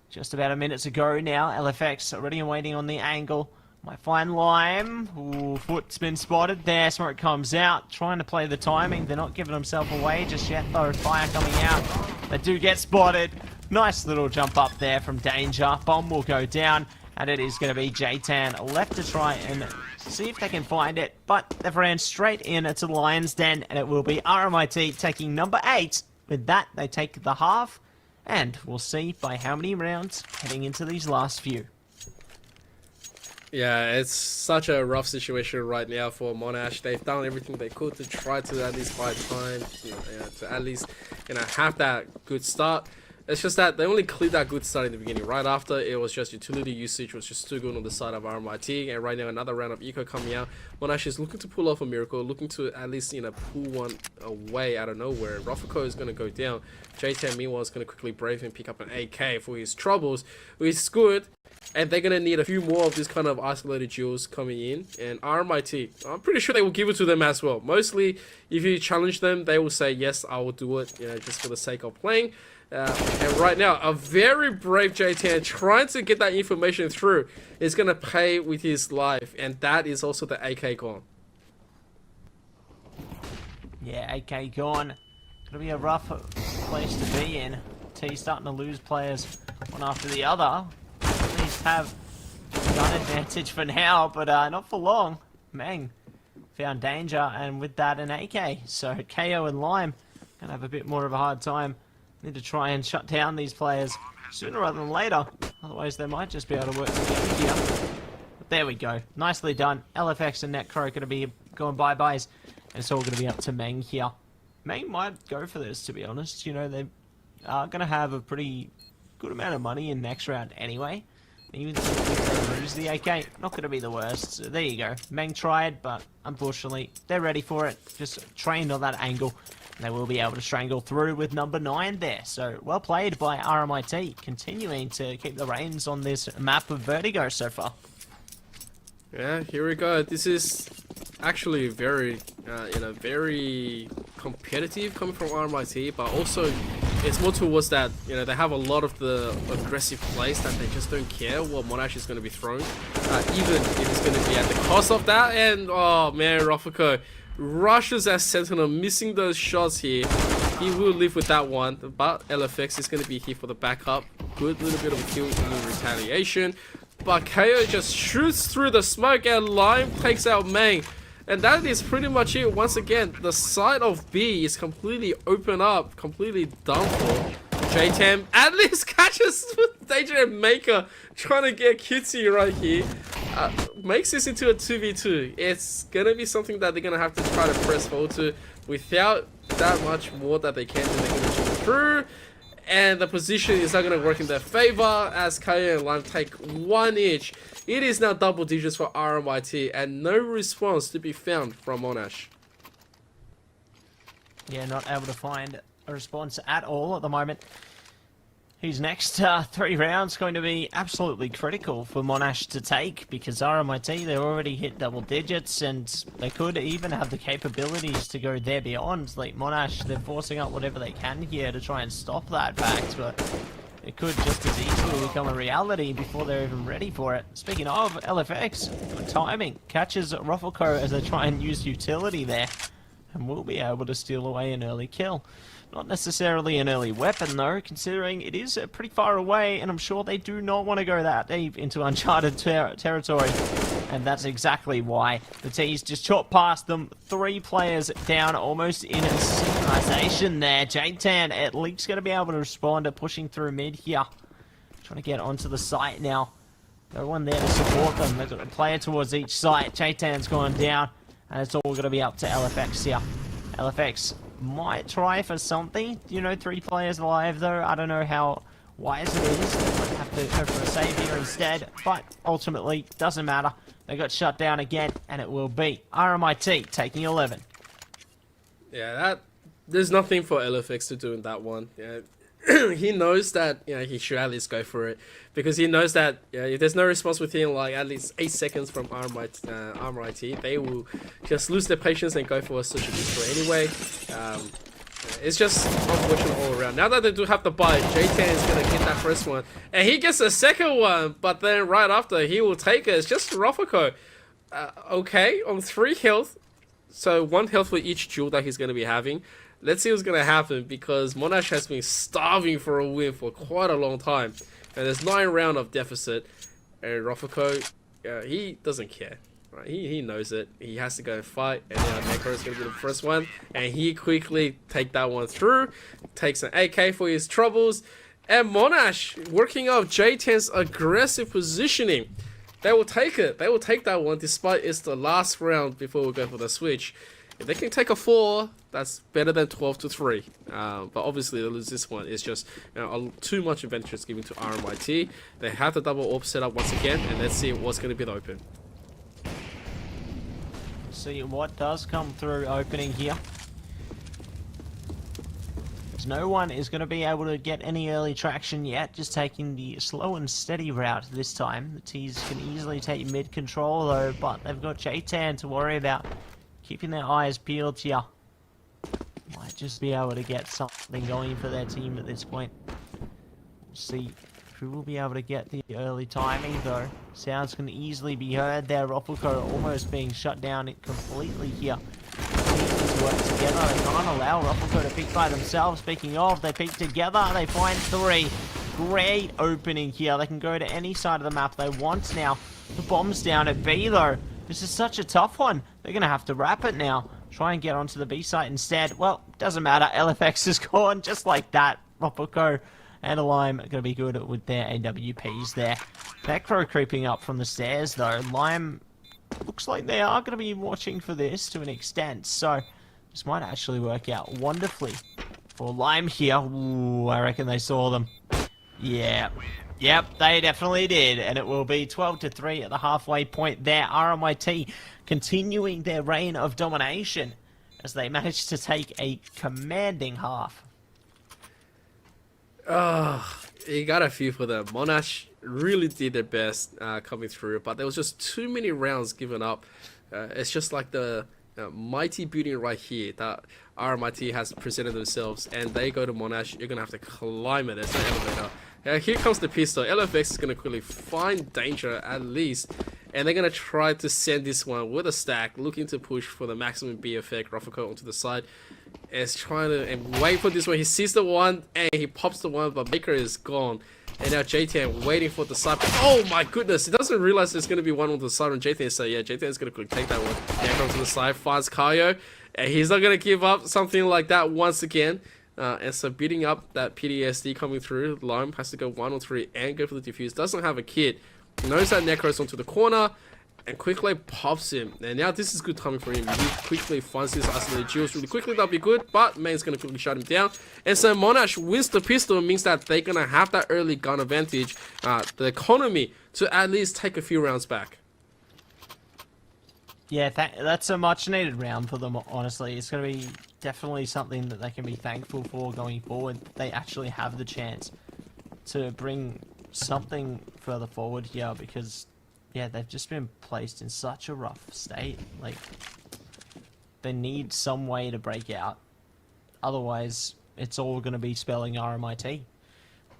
Just about a minute to go now. LFX already waiting on the angle. Might find Lime. Ooh, foot's been spotted there. Smoke comes out. Trying to play the timing. They're not giving themselves away just yet though. Fire coming out. They do get spotted. Nice little jump up there from Danger. Bomb will go down. And it is going to be J-Tan left to try and see if they can find it, but they've ran straight in to the Lion's Den, and it will be RMIT taking number 8. With that, they take the half, and we'll see by how many rounds heading into these last few. Yeah, it's such a rough situation right now for Monash. They've done everything they could to try to at least buy time, to at least, have that good start. It's just that they only cleared that good start in the beginning. Right after, it was just utility usage was just too good on the side of RMIT, and right now another round of eco coming out. Monash is looking to pull off a miracle, looking to at least pull one away out of nowhere. Rofako is going to go down. J10 meanwhile is going to quickly brave and pick up an AK for his troubles, which is good. And they're going to need a few more of these kind of isolated duels coming in. And RMIT, I'm pretty sure they will give it to them as well. Mostly, if you challenge them, they will say, yes, I will do it, just for the sake of playing. And right now, a very brave J10 trying to get that information through is going to pay with his life. And that is also the AK gone. Yeah, AK gone. Gonna be a rough place to be in. T starting to lose players one after the other. At least have gun advantage for now, but not for long. Meng found danger, and with that an AK. So KO and Lime gonna have a bit more of a hard time. Need to try and shut down these players sooner rather than later. Otherwise they might just be able to work together here. But there we go. Nicely done. LFX and Netcro gonna be going bye-byes. And it's all gonna be up to Meng here. Meng might go for this, to be honest. They are gonna have a pretty good amount of money in next round anyway. Even if they lose the AK, not going to be the worst. So there you go. Meng tried, but unfortunately, they're ready for it. Just trained on that angle. And they will be able to strangle through with number 9 there. So, well played by RMIT. Continuing to keep the reins on this map of Vertigo so far. Yeah, here we go. This is actually very, very competitive coming from RMIT, but also it's more towards that, they have a lot of the aggressive plays that they just don't care what Monash is going to be thrown, even if it's going to be at the cost of that. And oh man, Rofako rushes as Sentinel, missing those shots here. He will live with that one, but LFX is going to be here for the backup. Good little bit of a kill in retaliation. But KO just shoots through the smoke and Lime takes out Meng. And that is pretty much it. Once again, the side of B is completely open up, completely done for. J10 at least catches Danger and Maker trying to get Kitty right here. Makes this into a 2v2. It's going to be something that they're going to have to try to press forward to without that much more that they can do. They're going to jump through. And the position is not going to work in their favor as Kaya and Lime take 1 each. It is now double digits for RMIT and no response to be found from Monash. Yeah, not able to find a response at all at the moment. His next 3 rounds going to be absolutely critical for Monash to take, because RMIT, they've already hit double digits and they could even have the capabilities to go there beyond. Like Monash, they're forcing up whatever they can here to try and stop that fact, but it could just as easily become a reality before they're even ready for it. Speaking of, LFX, good timing, catches Rofako as they try and use utility there, and will be able to steal away an early kill. Not necessarily an early weapon though, considering it is pretty far away, and I'm sure they do not want to go that deep into uncharted territory. And that's exactly why. The T's just chopped past them. 3 players down, almost in a synchronization there. J10 at least going to be able to respond to pushing through mid here. Trying to get onto the site now. No one there to support them. They've got a player towards each site. J10's gone down, and it's all going to be up to LFX here. LFX might try for something. 3 players alive though. I don't know how wise it is. They might have to go for a save here instead, but ultimately doesn't matter. They got shut down again, and it will be RMIT taking 11. Yeah, there's nothing for LFX to do in that one. Yeah. He knows that he should at least go for it, because he knows that if there's no response within like at least 8 seconds from RMIT, they will just lose their patience and go for a social destroy anyway. It's just unfortunate all around. Now that they do have the bite, J10 is gonna get that first one, and he gets a second one. But then right after, he will take it. It's just Rofako. Okay, on 3 health, so 1 health for each duel that he's gonna be having. Let's see what's going to happen, because Monash has been starving for a win for quite a long time. And there's 9 rounds of deficit. And Rofako, he doesn't care. Right, he knows it. He has to go and fight, and now Necro is going to be the first one, and he quickly take that one through, takes an AK for his troubles, and Monash working off J10's aggressive positioning. They will take it. They will take that one, despite it's the last round before we go for the switch. If they can take a 4, that's better than 12-3. But obviously, they lose this one. It's just too much advantage given to RMIT. They have the double AWP set up once again, and let's see what's going to be the open. See what does come through opening here. No one is going to be able to get any early traction yet, just taking the slow and steady route this time. The T's can easily take mid control though, but they've got J10 to worry about, keeping their eyes peeled here. Might just be able to get something going for their team at this point. We'll see who will be able to get the early timing though. Sounds can easily be heard there. Roppelko almost being shut down completely here. Work together. They can't allow Ruffleco to peek by themselves. Speaking of, they peek together. They find 3. Great opening here. They can go to any side of the map they want now. The bomb's down at B though. This is such a tough one. They're going to have to wrap it now. Try and get onto the B site instead. Well, doesn't matter. LFX is gone just like that. Ruffleco and Lime are going to be good with their AWPs there. Necro creeping up from the stairs though. Lime looks like they are going to be watching for this to an extent. So this might actually work out wonderfully for Lime here. Ooh, I reckon they saw them. Yeah. Yep, they definitely did. And it will be 12-3 at the halfway point there. RMIT continuing their reign of domination as they manage to take a commanding half. You got a few for them. Monash really did their best coming through, but there was just too many rounds given up. It's just like the mighty building right here that RMIT has presented themselves, and they go to Monash. You're gonna have to climb it. There's an elevator. Here comes the pistol. LFX is gonna quickly find danger at least, and they're gonna try to send this one with a stack, looking to push for the maximum B effect. Ruffleco onto the side. Is trying to wait for this one. He sees the one and he pops the one, but Baker is gone. And now J10 waiting for the side. Oh my goodness, he doesn't realize there's going to be one on the side on J10. So yeah, J10 is going to quickly take that one. Now comes to the side, finds Kayo. And he's not going to give up something like that once again. And so beating up that PTSD coming through. Lime has to go 1 on 3 and go for the defuse. Doesn't have a kit. Knows that Necro's onto the corner. And quickly pops him. And now this is good timing for him. He quickly finds his isolated Jules really quickly. That'll be good. But Main's going to quickly shut him down. And so Monash wins the pistol. Means that they're going to have that early gun advantage. The economy to at least take a few rounds back. Yeah, that's a much needed round for them, honestly. It's going to be definitely something that they can be thankful for going forward. They actually have the chance to bring something further forward here because... yeah, they've just been placed in such a rough state. Like, they need some way to break out. Otherwise, it's all going to be spelling RMIT.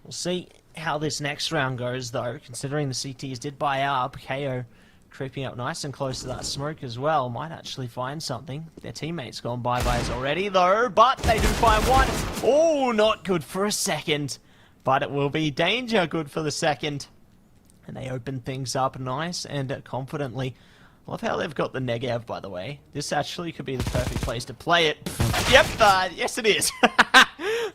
We'll see how this next round goes, though, considering the CTs did buy up. KO creeping up nice and close to that smoke as well. Might actually find something. Their teammates gone bye-byes already, though, but they do find one. Oh, not good for a second. But it will be danger good for the second. And they open things up nice and confidently. I love how they've got the Negev, by the way. This actually could be the perfect place to play it. Yep, yes it is.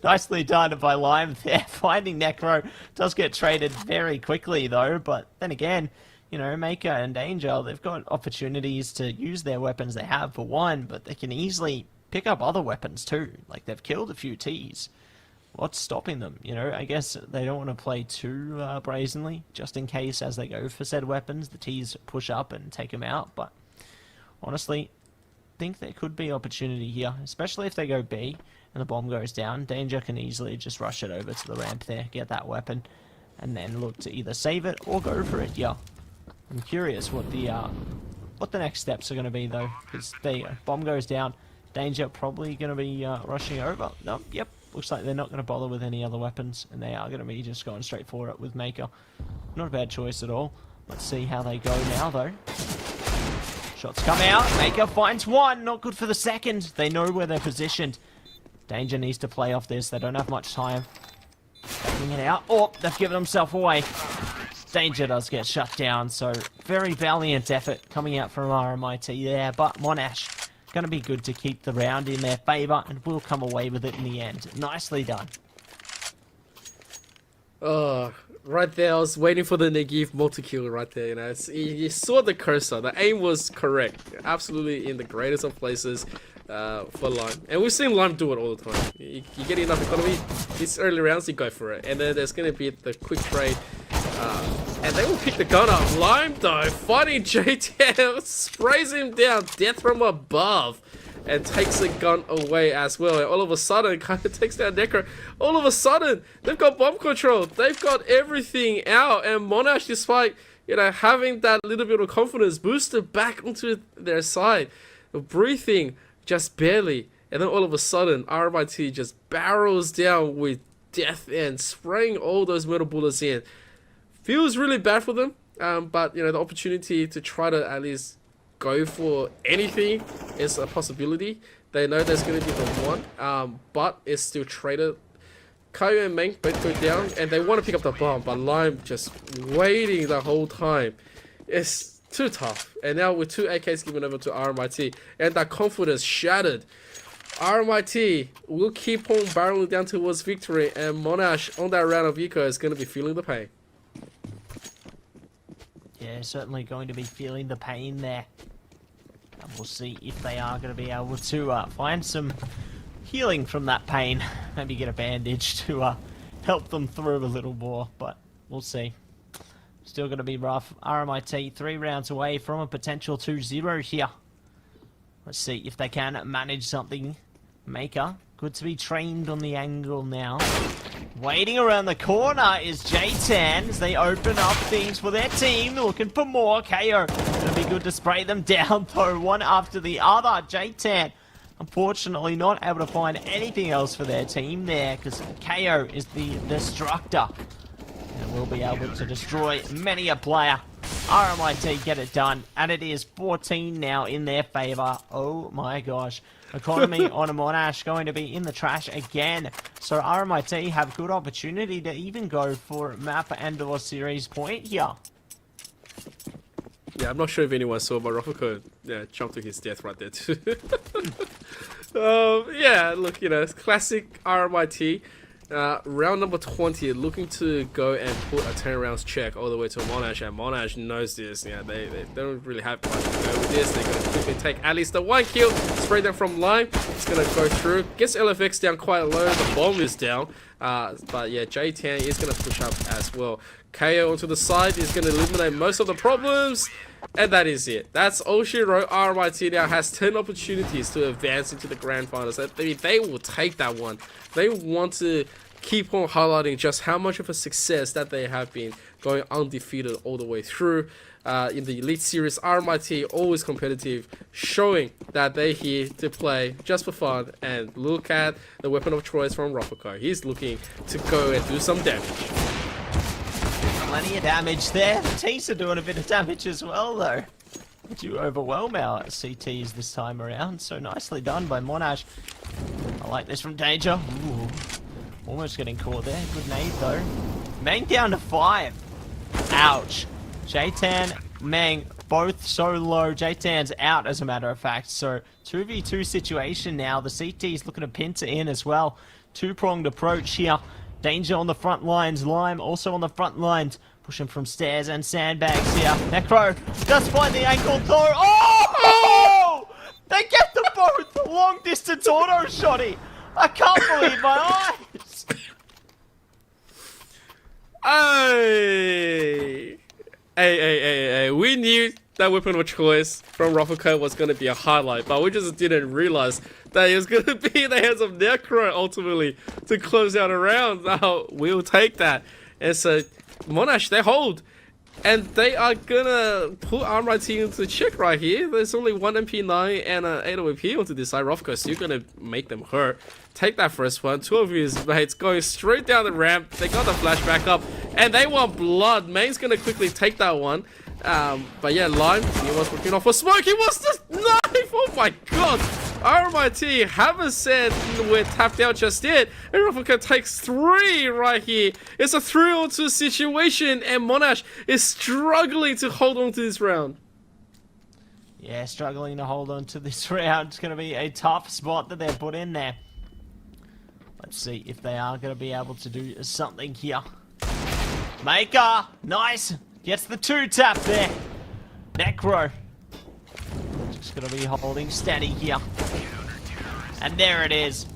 Nicely done by Lime there. Finding Necro does get traded very quickly, though. But then again, you know, Maker and Danger, they've got opportunities to use their weapons they have for one, but they can easily pick up other weapons too. Like, they've killed a few Ts. What's stopping them? You know, I guess they don't want to play too brazenly, just in case as they go for said weapons, the Ts push up and take them out. But honestly, I think there could be opportunity here, especially if they go B and the bomb goes down. Danger can easily just rush it over to the ramp there, get that weapon, and then look to either save it or go for it. Yeah, I'm curious what the next steps are going to be though, because there you go, bomb goes down. Danger probably going to be rushing over. No, yep. Looks like they're not going to bother with any other weapons, and they are going to be just going straight for it with Maker. Not a bad choice at all. Let's see how they go now, though. Shots come out. Maker finds one. Not good for the second. They know where they're positioned. Danger needs to play off this. They don't have much time. Taking it out. Oh, they've given themselves away. Danger does get shut down, so very valiant effort coming out from RMIT there, but Monash going to be good to keep the round in their favour and will come away with it in the end. Nicely done. Right there, I was waiting for the Negev multi-kill right there, you know. You saw the cursor, the aim was correct. Absolutely in the greatest of places for Lime. And we've seen Lime do it all the time. You get enough economy, these early rounds, you go for it. And then there's going to be the quick trade. And they will pick the gun up. Lime though, fighting J10, sprays him down, death from above. And takes the gun away as well. And all of a sudden, kind of takes down Necro. All of a sudden, they've got bomb control. They've got everything out. And Monash, despite, you know, having that little bit of confidence, boosted back onto their side. Breathing just barely. And then all of a sudden, RMIT just barrels down with death and spraying all those metal bullets in. Feels really bad for them. But, you know, the opportunity to try to at least go for anything is a possibility. They know there's going to be the one, but it's still traded. Kaio and Meng both go down, and they want to pick up the bomb, but Lime just waiting the whole time. It's too tough. And now with 2 AKs given over to RMIT, and that confidence shattered. RMIT will keep on barreling down towards victory, and Monash on that round of eco is going to be feeling the pain. Yeah, certainly going to be feeling the pain there. And we'll see if they are going to be able to find some healing from that pain. Maybe get a bandage to help them through a little more, but we'll see. Still going to be rough. RMIT 3 rounds away from a potential 2-0 here. Let's see if they can manage something. Maker, good to be trained on the angle now. Waiting around the corner is J10 as they open up things for their team. Looking for more. KO gonna be good to spray them down though, one after the other. J10 unfortunately not able to find anything else for their team there because KO is the destructor and will be able to destroy many a player. RMIT get it done, and it is 14 now in their favor. Oh my gosh. Economy on a Monash going to be in the trash again. So RMIT have good opportunity to even go for map and or series point here. Yeah, I'm not sure if anyone saw, but Rofako jumped to his death right there too. Yeah, look, you know, it's classic RMIT. Round number 20, looking to go and put a 10 rounds check all the way to Monash, and Monash knows this. Yeah, they don't really have much to go with this. They're going to quickly take at least the 1 kill, spray them from Lime. It's going to go through. Gets LFX down quite low. The bomb is down. But yeah, J10 is going to push up as well. KO onto the side is going to eliminate most of the problems. And that is it. That's all she wrote. RMIT now has 10 opportunities to advance into the grand finals. They will take that one. They want to keep on highlighting just how much of a success that they have been going undefeated all the way through. In the Elite Series, RMIT always competitive, showing that they're here to play just for fun. And look at the weapon of choice from Rofako. He's looking to go and do some damage. Plenty of damage there. The T's are doing a bit of damage as well, though. To overwhelm our CTs this time around. So nicely done by Monash. I like this from Danger. Ooh, almost getting caught there. Good nade, though. Meng down to 5. Ouch. J10, Meng, both so low. J10's out, as a matter of fact. So 2v2 situation now. The CT's looking to pincer in as well. Two-pronged approach here. Danger on the front lines. Lime also on the front lines. Pushing from stairs and sandbags here. Necro does find the ankle throw. Oh! They get them both! Long distance auto shotty. I can't believe my eyes. Hey. We knew that weapon of choice from Rofako was going to be a highlight, but we just didn't realize that it was going to be in the hands of Necro ultimately to close out a round. Now, we'll take that. And so, Monash, they hold. And they are going to put RMIT into check right here. There's only 1 MP9 and an 8 OP onto this side. Rofako, so you're going to make them hurt. Take that first one. 2 of his mates going straight down the ramp. They got the flash back up. And they want blood. Main's going to quickly take that one. But yeah, Lime, he was looking off for smoke. He wants the knife. Oh my god. RMIT haven't said we're tapped out just yet, and Rafiko takes 3 right here. It's a 3-on-2 situation, and Monash is struggling to hold on to this round. Yeah, struggling to hold on to this round. It's going to be a tough spot that they're put in there. Let's see if they are going to be able to do something here. Maker, nice. Gets the 2-tap there. Necro. Just going to be holding steady here. And there it is.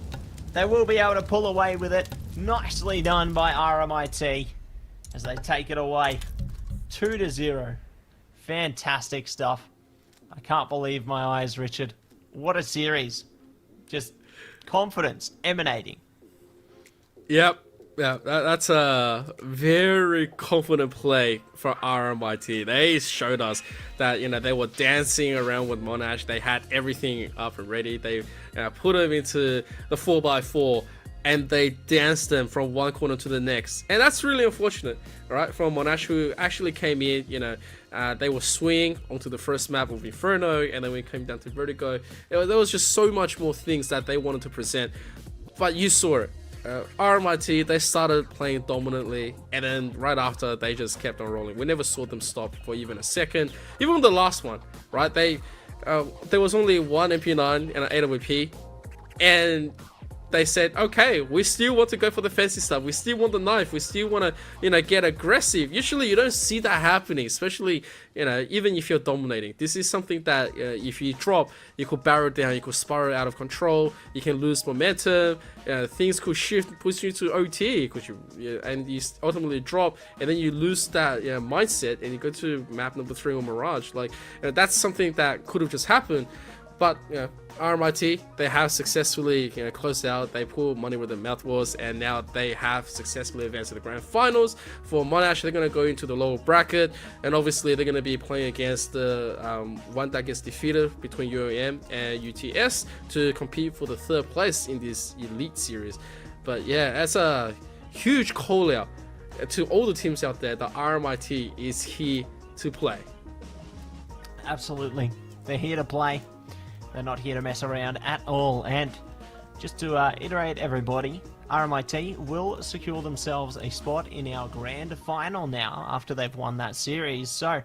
They will be able to pull away with it. Nicely done by RMIT as they take it away. 2-0. Fantastic stuff. I can't believe my eyes, Richard. What a series. Just confidence emanating. Yep. Yeah, that's a very confident play for RMIT. They showed us that, you know, they were dancing around with Monash. They had everything up and ready. They put them into the 4x4 and they danced them from one corner to the next. And that's really unfortunate, right? From Monash, who actually came in, you know, they were swinging onto the first map of Inferno, and then we came down to Vertigo. There was just so much more things that they wanted to present. But you saw it. RMIT, they started playing dominantly, and then right after they just kept on rolling. We never saw them stop for even a second. Even the last one, right? There was only one MP9 and an AWP, and they said, okay, we still want to go for the fancy stuff. We still want the knife. We still want to, you know, get aggressive. Usually you don't see that happening, especially, you know, even if you're dominating. This is something that if you drop, you could barrel down, you could spiral out of control, you can lose momentum, things could shift, push you to OT, and you ultimately drop, and then you lose that mindset, and you go to map number 3 or Mirage. Like, that's something that could have just happened. But, you know, RMIT, they have successfully, you know, closed out. They pulled money where their mouth was, and now they have successfully advanced to the grand finals. For Monash, they're going to go into the lower bracket, and obviously they're going to be playing against the one that gets defeated between UAM and UTS to compete for the 3rd place in this elite series. But yeah, that's a huge call out to all the teams out there that RMIT is here to play. Absolutely. They're here to play. They're not here to mess around at all. And just to iterate everybody, RMIT will secure themselves a spot in our grand final now after they've won that series. So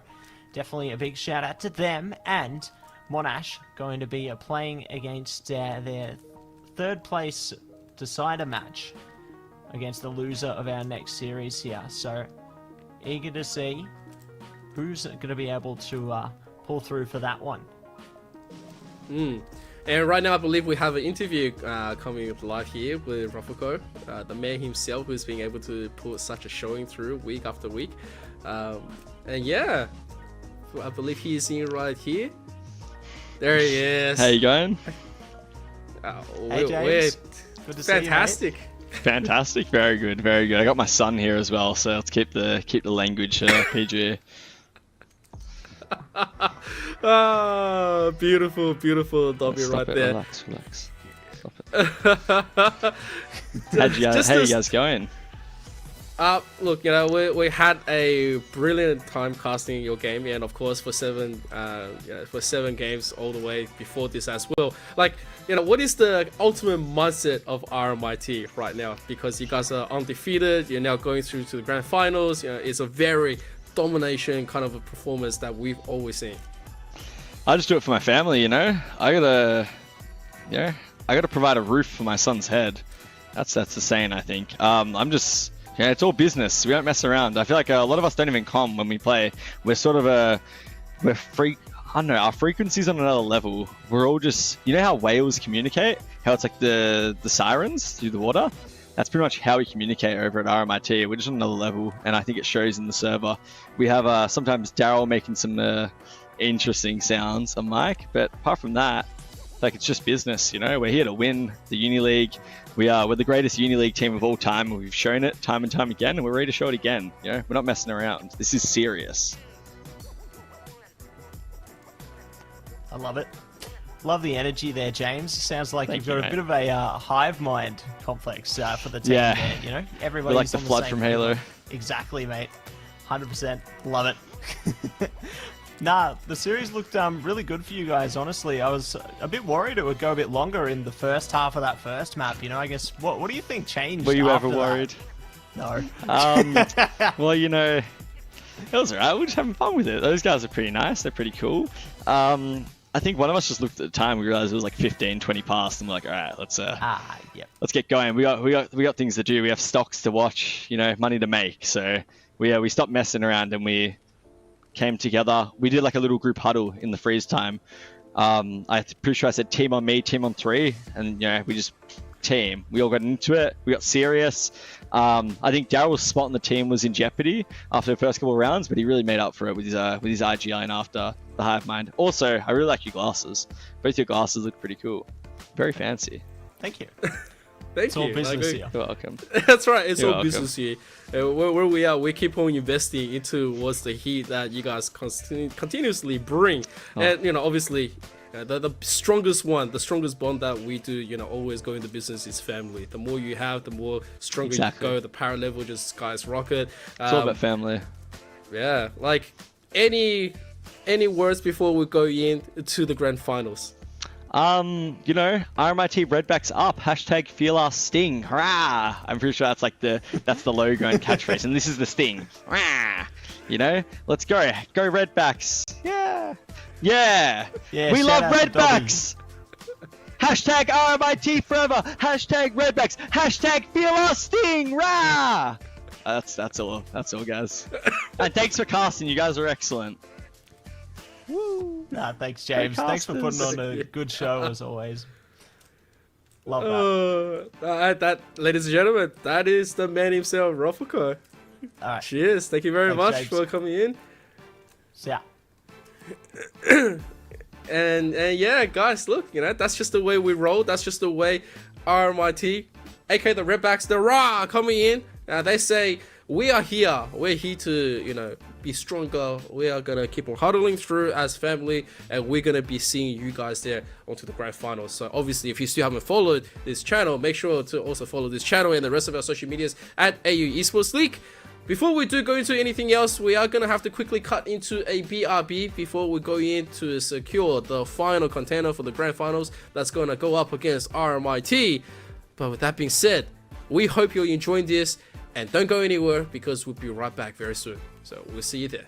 definitely a big shout out to them. And Monash going to be playing against their 3rd place decider match against the loser of our next series here. So eager to see who's going to be able to pull through for that one. And right now I believe we have an interview coming up live here with Rafiko, the man himself, who's being able to put such a showing through week after week. And yeah, I believe he's in right here. There he is. How you going? Hey James, good to fantastic. See you, mate. Fantastic, very good, very good. I got my son here as well, so let's keep the language PG. Ah, beautiful Dobby right there. Relax. Stop it. How you guys going? Look, you know, we had a brilliant time casting your game, and of course for 7 games all the way before this as well. Like, you know, what is the ultimate mindset of RMIT right now? Because you guys are undefeated, you're now going through to the grand finals. You know, it's a very domination kind of a performance that we've always seen. I just do it for my family, you know. I gotta provide a roof for my son's head. That's the saying, I think. I'm just, it's all business. We don't mess around. I feel like a lot of us don't even come when we play. We're sort of I don't know, our frequency's on another level. We're all just, you know how whales communicate? How it's like the sirens through the water? That's pretty much how we communicate over at RMIT. We're just on another level, and I think it shows in the server. We have sometimes Daryl making some interesting sounds on mic, but apart from that, like, it's just business, you know. We're here to win the Uni League. We're the greatest Uni League team of all time. We've shown it time and time again, and we're ready to show it again. You know, we're not messing around. This is serious. I love it. Love the energy there, James. Sounds like Thank you've got you, a bit of a hive mind complex for the team there, you know? Everybody's we're like the on Flood same from Halo. Exactly, mate. 100%. Love it. Nah, the series looked really good for you guys, honestly. I was a bit worried it would go a bit longer in the first half of that first map, you know, I guess, what do you think changed Were you ever after worried? that? No. Well, you know, it was alright. We're just having fun with it. Those guys are pretty nice. They're pretty cool. I think one of us just looked at the time. We realized it was like 15, 20 past, and we're like, all right, let's let's get going. We got things to do. We have stocks to watch. You know, money to make. So we stopped messing around and we came together. We did like a little group huddle in the freeze time. I'm pretty sure I said team on me, team on 3, and you know, we just team. We all got into it. We got serious. I think Daryl's spot on the team was in jeopardy after the first couple of rounds, but he really made up for it with his IG line after the Hive Mind. Also, I really like your glasses. Both your glasses look pretty cool. Very fancy. Thank you. Thank It's all business here. You're welcome. That's right. It's You're all welcome. business here. Where we are, we keep on investing into what's the heat that you guys continuously bring. And, you know, obviously, the strongest one, the strongest bond that we do, you know, always go into business is family. The more you have, the more stronger Exactly. you go. The power level just skyrocket. It's all about family. Yeah. Like, any words before we go into the grand finals? You know, RMIT Redback's up. Hashtag feel our sting. Hurrah! I'm pretty sure that's the logo and catchphrase, and this is the sting. Hurrah! You know, let's go. Go Redbacks. Yeah. Yeah. Yeah, We love shout out to Redbacks. Hashtag RMIT forever. Hashtag Redbacks. Hashtag feel our sting. Rah! That's all. That's all, guys. And thanks for casting. You guys are excellent. Woo! Nah, thanks, James. Thanks for putting on a good show as always. Love that. That, ladies and gentlemen, that is the man himself, Rofako. All right. Cheers. Thank you very Thanks, much James. for coming in. So, yeah. And yeah, guys, look, you know, that's just the way we roll. That's just the way RMIT, aka the Redbacks, the Raw, coming in. They say, we are here. We're here to, you know, be stronger. We are going to keep on huddling through as family, and we're going to be seeing you guys there onto the grand finals. So obviously, if you still haven't followed this channel, make sure to also follow this channel and the rest of our social medias at AU Esports League. Before we do go into anything else, we are going to have to quickly cut into a BRB before we go in to secure the final contender for the grand finals that's going to go up against RMIT. But with that being said, we hope you're enjoying this, and don't go anywhere because we'll be right back very soon. So we'll see you there.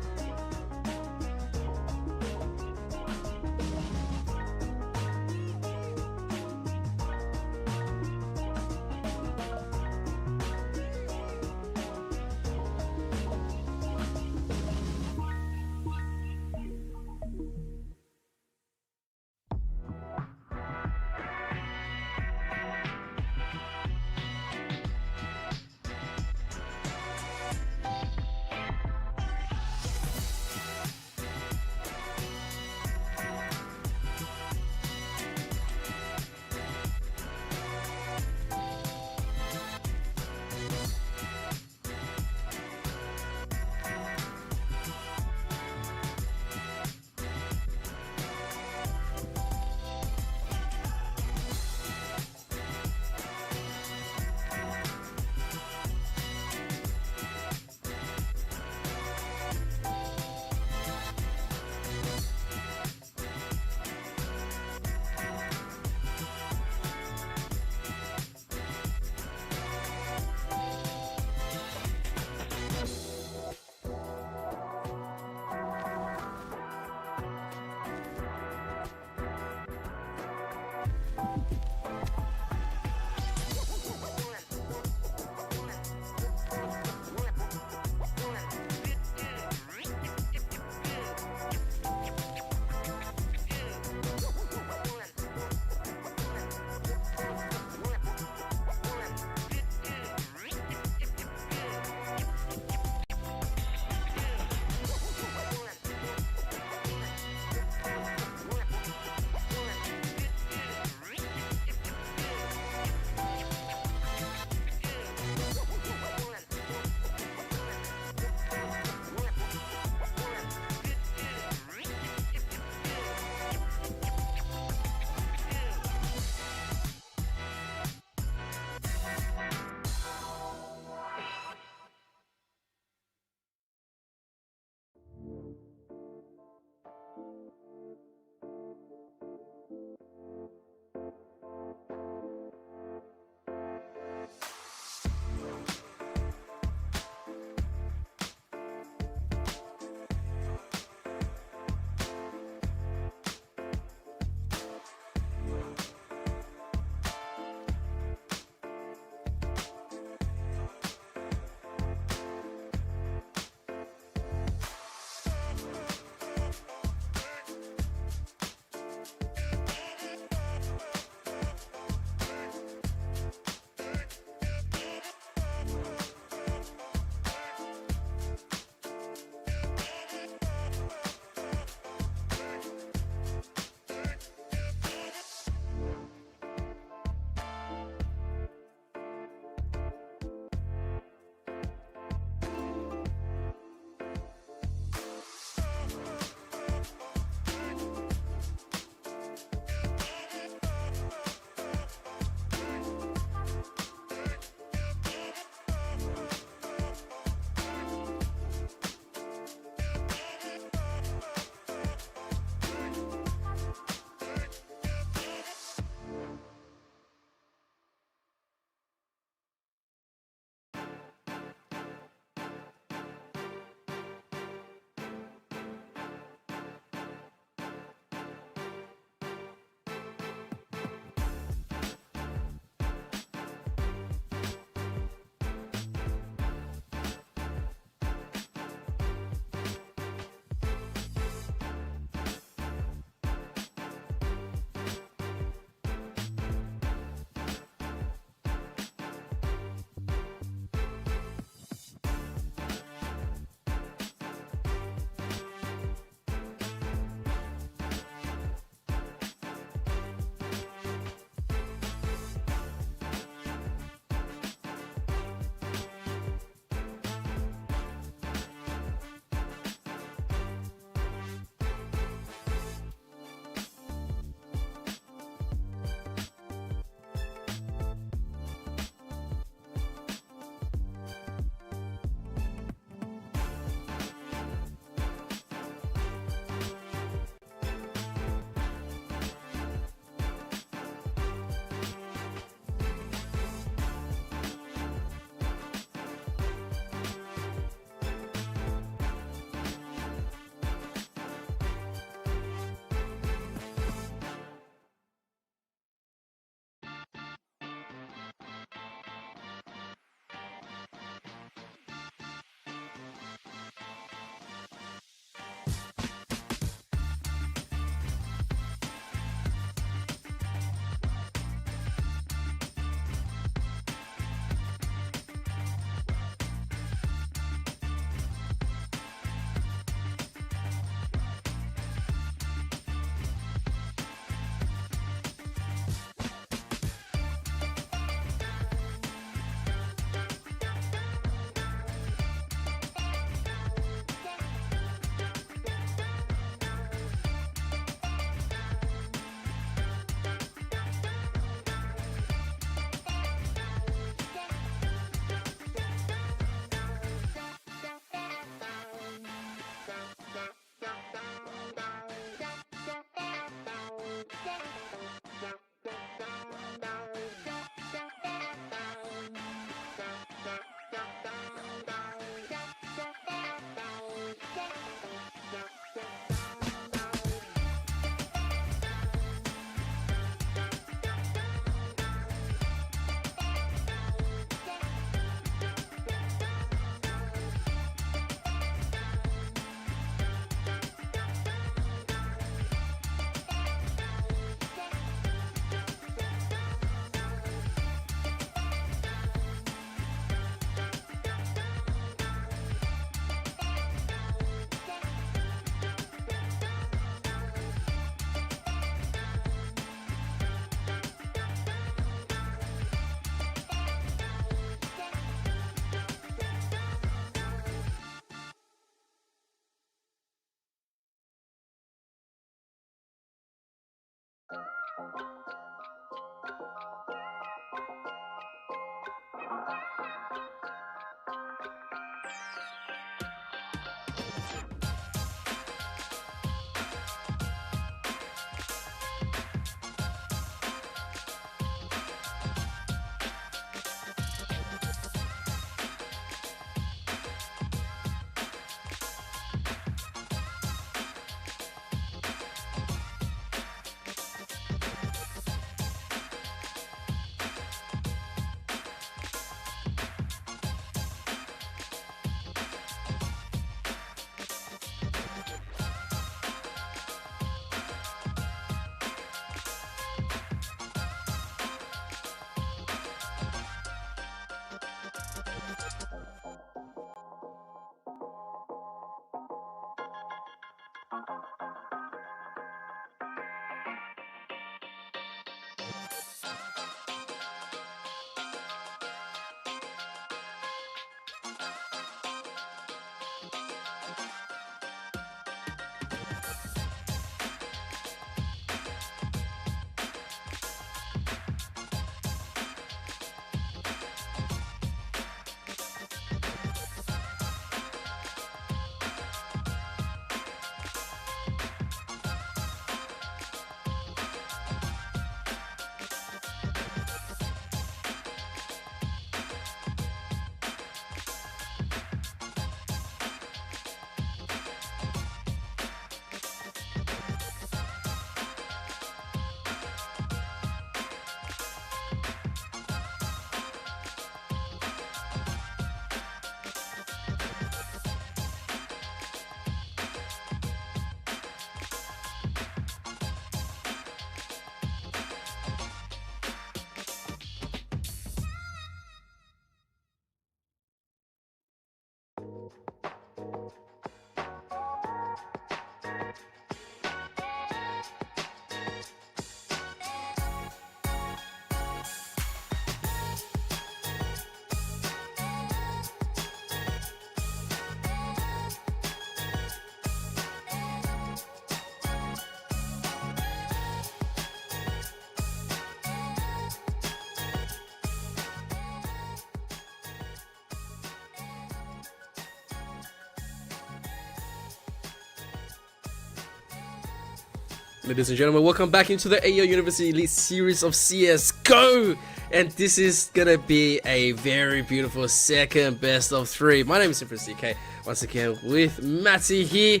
Ladies and gentlemen, welcome back into the AEL University Elite Series of CSGO! And this is gonna be a very beautiful second best of 3. My name is CK, once again with Matty here.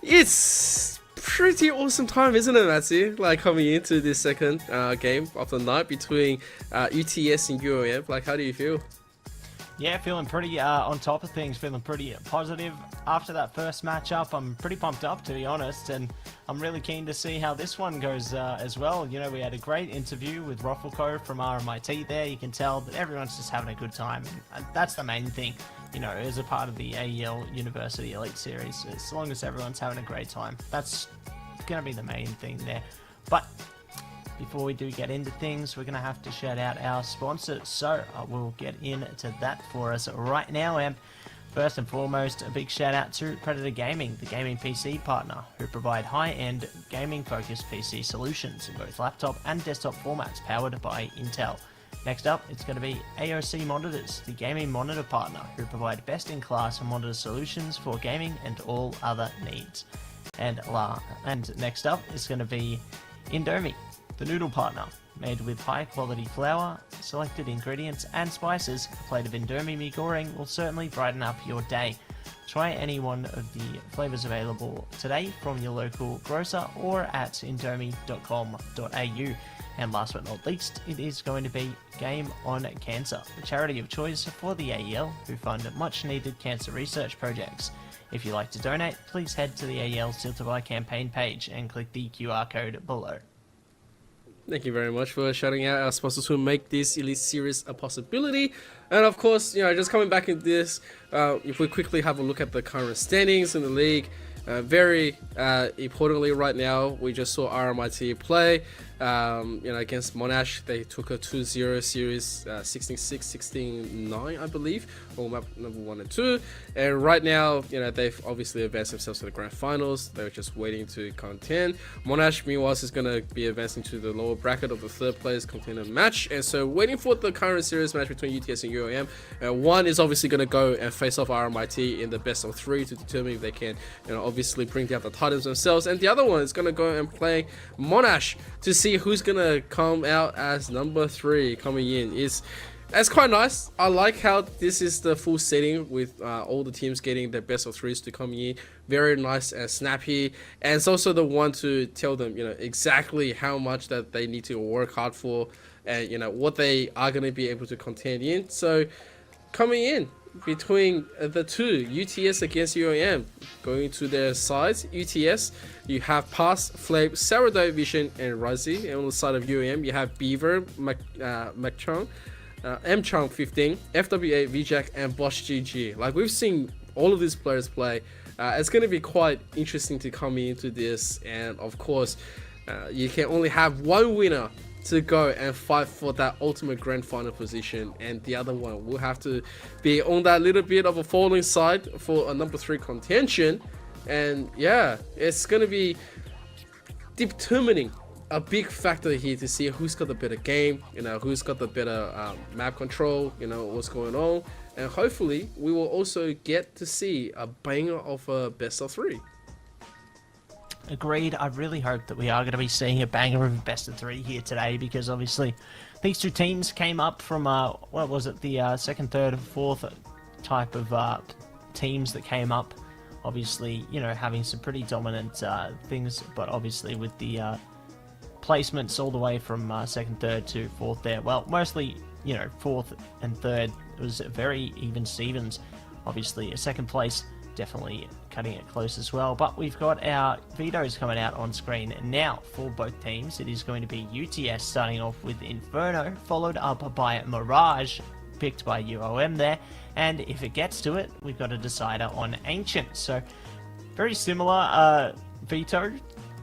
It's pretty awesome time, isn't it, Matty? Like coming into this second game of the night between UTS and UOM. Like, how do you feel? Yeah, feeling pretty on top of things, feeling pretty positive. After that first matchup, I'm pretty pumped up, to be honest, and I'm really keen to see how this one goes as well. You know, we had a great interview with Ruffleco from RMIT there. You can tell that everyone's just having a good time, and that's the main thing, you know, as a part of the AEL University Elite Series. As long as everyone's having a great time, that's going to be the main thing there. But before we do get into things, we're going to have to shout out our sponsors. So we'll get into that for us right now. And first and foremost, a big shout out to Predator Gaming, the gaming PC partner, who provide high-end gaming-focused PC solutions in both laptop and desktop formats powered by Intel. Next up, it's going to be AOC Monitors, the gaming monitor partner, who provide best-in-class monitor solutions for gaming and all other needs. And next up is going to be Indomie, the noodle partner, made with high-quality flour, selected ingredients and spices. A plate of Indomie mee goreng will certainly brighten up your day. Try any one of the flavors available today from your local grocer or at indomie.com.au. And last but not least, it is going to be Game on Cancer, the charity of choice for the AEL, who fund much-needed cancer research projects. If you'd like to donate, please head to the AEL Still to Buy campaign page and click the QR code below. Thank you very much for shouting out our sponsors who make this Elite Series a possibility. And of course, you know, just coming back into this, if we quickly have a look at the current standings in the league, very importantly right now, we just saw RMIT play. Against Monash, they took a 2-0 series, 16-6, 16-9, I believe, or map number 1 and 2. And right now, they've obviously advanced themselves to the grand finals. They're just waiting to contend. Monash, meanwhile, is going to be advancing to the lower bracket of the third place contender match. And so, waiting for the current series match between UTS and UOM. One is obviously going to go and face off RMIT in the best of 3 to determine if they can, obviously bring down the titles themselves. And the other one is going to go and play Monash to see who's going to come out as number 3 coming in. That's quite nice. I like how this is the full setting with all the teams getting their best of 3s to come in. Very nice and snappy. And it's also the one to tell them, exactly how much that they need to work hard for and, what they are going to be able to contend in. So coming in between the two, UTS against UOM, going to their sides. UTS, you have Pass, Flame, Sourdough Vision, and Razi. And on the side of UOM, you have Beaver, McChong, M-Chong 15, FWA, VJack, and Bosch GG. Like, we've seen all of these players play. It's going to be quite interesting to come into this. And of course, you can only have one winner to go and fight for that ultimate grand final position, and the other one will have to be on that little bit of a falling side for a number 3 contention. And yeah, it's gonna be determining a big factor here to see who's got the better game, who's got the better map control, what's going on. And hopefully we will also get to see a banger of a best of 3. Agreed. I really hope that we are going to be seeing a banger of best of 3 here today, because obviously these two teams came up from what was it, the second, third, fourth type of teams that came up. Obviously, having some pretty dominant things, but obviously with the placements all the way from second, third to fourth there. Well, mostly, fourth and third, it was very even Stevens. Obviously, a second place definitely cutting it close as well. But we've got our vetoes coming out on screen now for both teams. It is going to be UTS starting off with Inferno, followed up by Mirage, picked by UOM there. And if it gets to it, we've got a decider on Ancient. So very similar veto,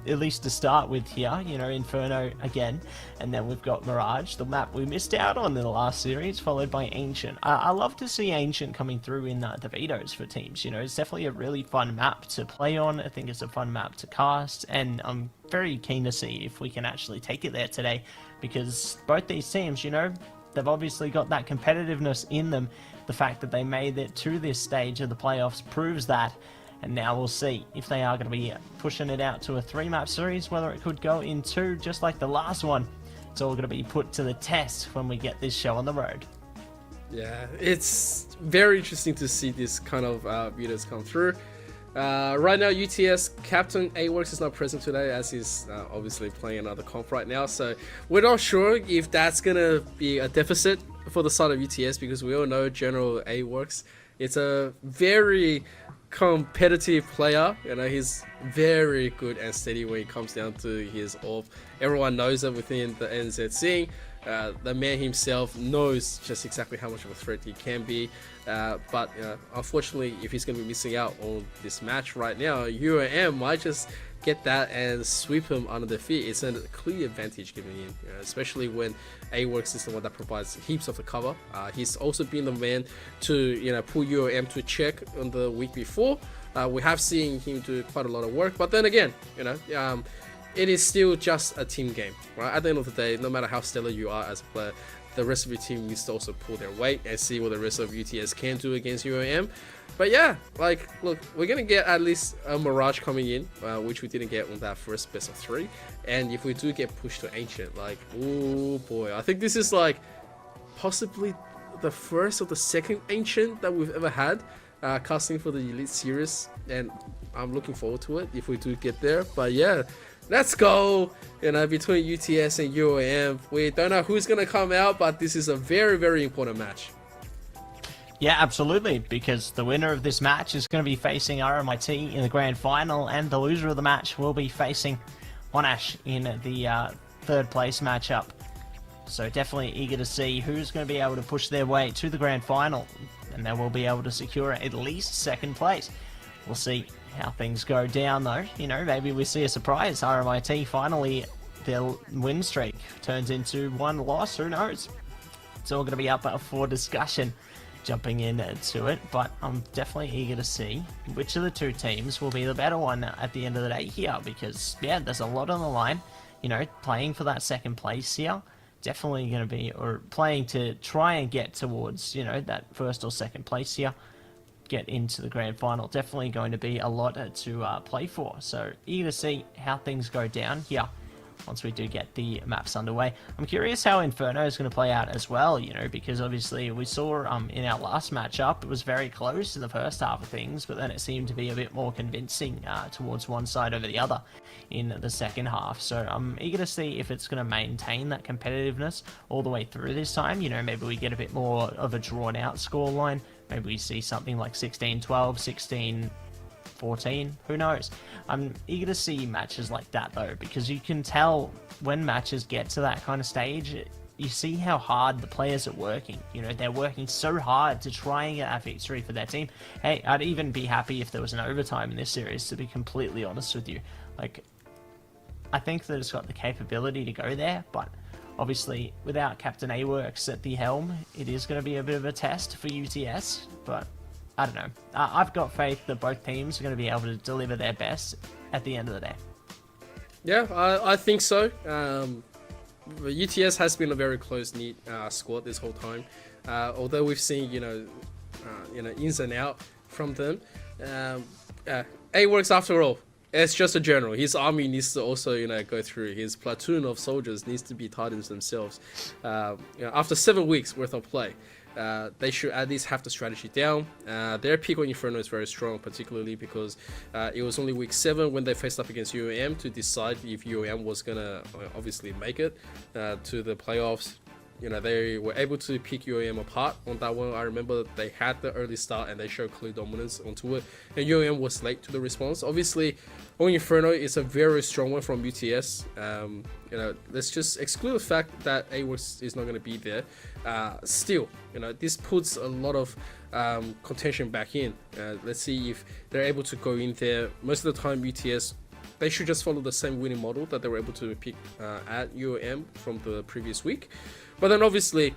at least to start with here, Inferno again, and then we've got Mirage, the map we missed out on in the last series, followed by Ancient. I love to see Ancient coming through in the vetoes for teams. It's definitely a really fun map to play on. I think it's a fun map to cast, and I'm very keen to see if we can actually take it there today, because both these teams, they've obviously got that competitiveness in them. The fact that they made it to this stage of the playoffs proves that. And now we'll see if they are going to be pushing it out to a 3-map series, whether it could go in 2, just like the last one. It's all going to be put to the test when we get this show on the road. Yeah, it's very interesting to see this kind of videos come through. Right now, UTS captain AWorks is not present today, as he's obviously playing another comp right now. So we're not sure if that's going to be a deficit for the side of UTS, because we all know General AWorks. It's a very competitive player. He's very good and steady when it comes down to his off. Everyone knows that within the NZC. The man himself knows just exactly how much of a threat he can be. But unfortunately, if he's going to be missing out on this match right now, UOM might just get that and sweep him under the feet. It's a clear advantage given in, especially when AWorks is the one that provides heaps of the cover. He's also been the man to pull UOM to check on the week before. We have seen him do quite a lot of work, but then again, it is still just a team game, right? At the end of the day, no matter how stellar you are as a player, the rest of your team needs to also pull their weight and see what the rest of UTS can do against UOM. But yeah, look, we're gonna get at least a Mirage coming in, which we didn't get on that first best of 3. And if we do get pushed to Ancient, oh boy, I think this is possibly the first or the second Ancient that we've ever had casting for the Elite Series, and I'm looking forward to it if we do get there. But yeah, let's go. Between UTS and UOM, we don't know who's gonna come out, but this is a very, very important match. Yeah, absolutely, because the winner of this match is going to be facing RMIT in the grand final, and the loser of the match will be facing Monash in the third place matchup. So definitely eager to see who's going to be able to push their way to the grand final, and they will be able to secure at least second place. We'll see how things go down though. Maybe we see a surprise. RMIT finally their win streak turns into one loss, who knows? It's all going to be up for discussion jumping into it, but I'm definitely eager to see which of the two teams will be the better one at the end of the day here, because yeah, there's a lot on the line. You know, playing for that second place here, definitely going to be, or playing to try and get towards, you know, that first or second place here, get into the grand final, definitely going to be a lot to play for. So eager to see how things go down here once we do get the maps underway. I'm curious how Inferno is going to play out as well, you know, because obviously we saw in our last matchup, it was very close in the first half of things, but then it seemed to be a bit more convincing towards one side over the other in the second half. So I'm eager to see if it's going to maintain that competitiveness all the way through this time. You know, maybe we get a bit more of a drawn out scoreline. Maybe we see something like 16-12, 16-14, who knows? I'm eager to see matches like that though, because you can tell when matches get to that kind of stage, you see how hard the players are working. You know, they're working so hard to try and get that victory for their team. Hey, I'd even be happy if there was an overtime in this series, to be completely honest with you. Like, I think that it's got the capability to go there, but obviously without Captain A-Works at the helm, it is going to be a bit of a test for UTS, but I don't know. I've got faith that both teams are going to be able to deliver their best at the end of the day. Yeah, I think so. UTS has been a very close-knit squad this whole time. Although we've seen, ins and out from them. A-Works, after all, it's just a general. His army needs to also, go through. His platoon of soldiers needs to be tightened themselves. After 7 weeks worth of play, they should at least have the strategy down. Their pick on Inferno is very strong, particularly because it was only week 7 when they faced up against UAM to decide if UAM was gonna obviously make it to the playoffs. They were able to pick UAM apart on that one. I remember they had the early start and they showed clear dominance onto it, and UAM was late to the response. Obviously, on Inferno is a very strong one from UTS. Let's just exclude the fact that A-Works is not going to be there. Still, this puts a lot of contention back in. Let's see if they're able to go in there. Most of the time, UTS, they should just follow the same winning model that they were able to pick at UAM from the previous week. But then obviously,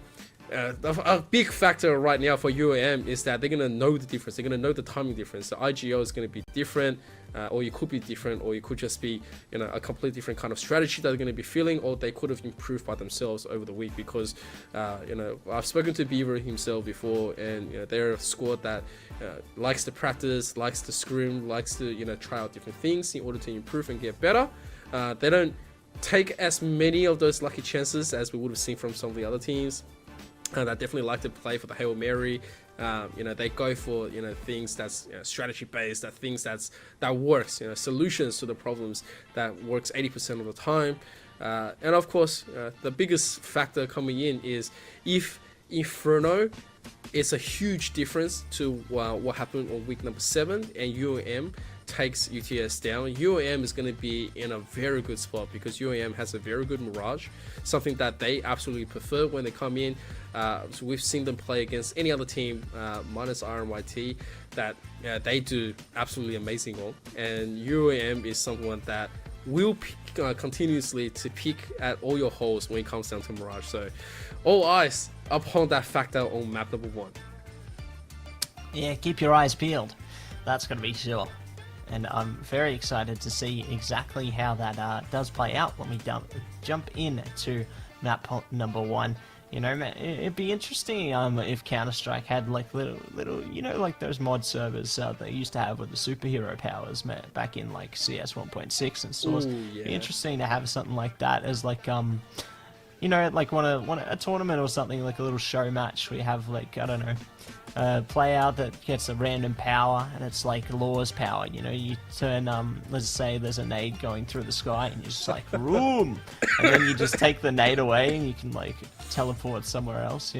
a big factor right now for UAM is that they're going to know the difference. They're going to know the timing difference. The IGL is going to be different, or it could be different, or it could just be, a completely different kind of strategy that they're going to be feeling, or they could have improved by themselves over the week because, I've spoken to Beaver himself before, and they're a squad that likes to practice, likes to scrim, likes to, try out different things in order to improve and get better. They don't take as many of those lucky chances as we would have seen from some of the other teams. That definitely like to play for the Hail Mary. They go for things that's strategy based, things that works, solutions to the problems that works 80% of the time. And of course, the biggest factor coming in is if Inferno is a huge difference to what happened on week number 7, and UAM takes UTS down. UAM is going to be in a very good spot because UAM has a very good Mirage, something that they absolutely prefer when they come in. So we've seen them play against any other team minus RMIT that they do absolutely amazing on, and UAM is someone that will continuously to pick at all your holes when it comes down to Mirage. So all eyes upon that factor on map number 1. Yeah, keep your eyes peeled. That's going to be sure. And I'm very excited to see exactly how that does play out when we jump into map number 1. It'd be interesting if Counter-Strike had like little, like those mod servers they used to have with the superhero powers back in like CS 1.6 and Source. It'd be interesting to have something like that as like like a tournament or something, like a little show match. We have like, I don't know, a player that gets a random power, and it's like Law's power. You turn, let's say there's a nade going through the sky, and you're just like, room, and then you just take the nade away, and you can like teleport somewhere else.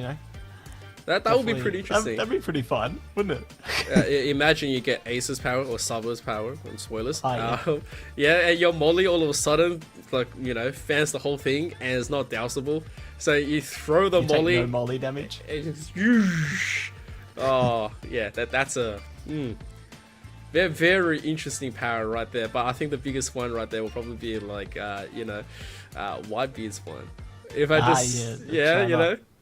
That would be pretty interesting. That'd be pretty fun, wouldn't it? Imagine you get Ace's power or Sava's power, and spoilers. Oh, yeah. And your molly all of a sudden, like, fans the whole thing, and it's not dousable. So you throw the molly. Take no molly damage. And oh, yeah, that's a... They're very interesting power right there, but I think the biggest one right there will probably be like, Whitebeard's one. If I just,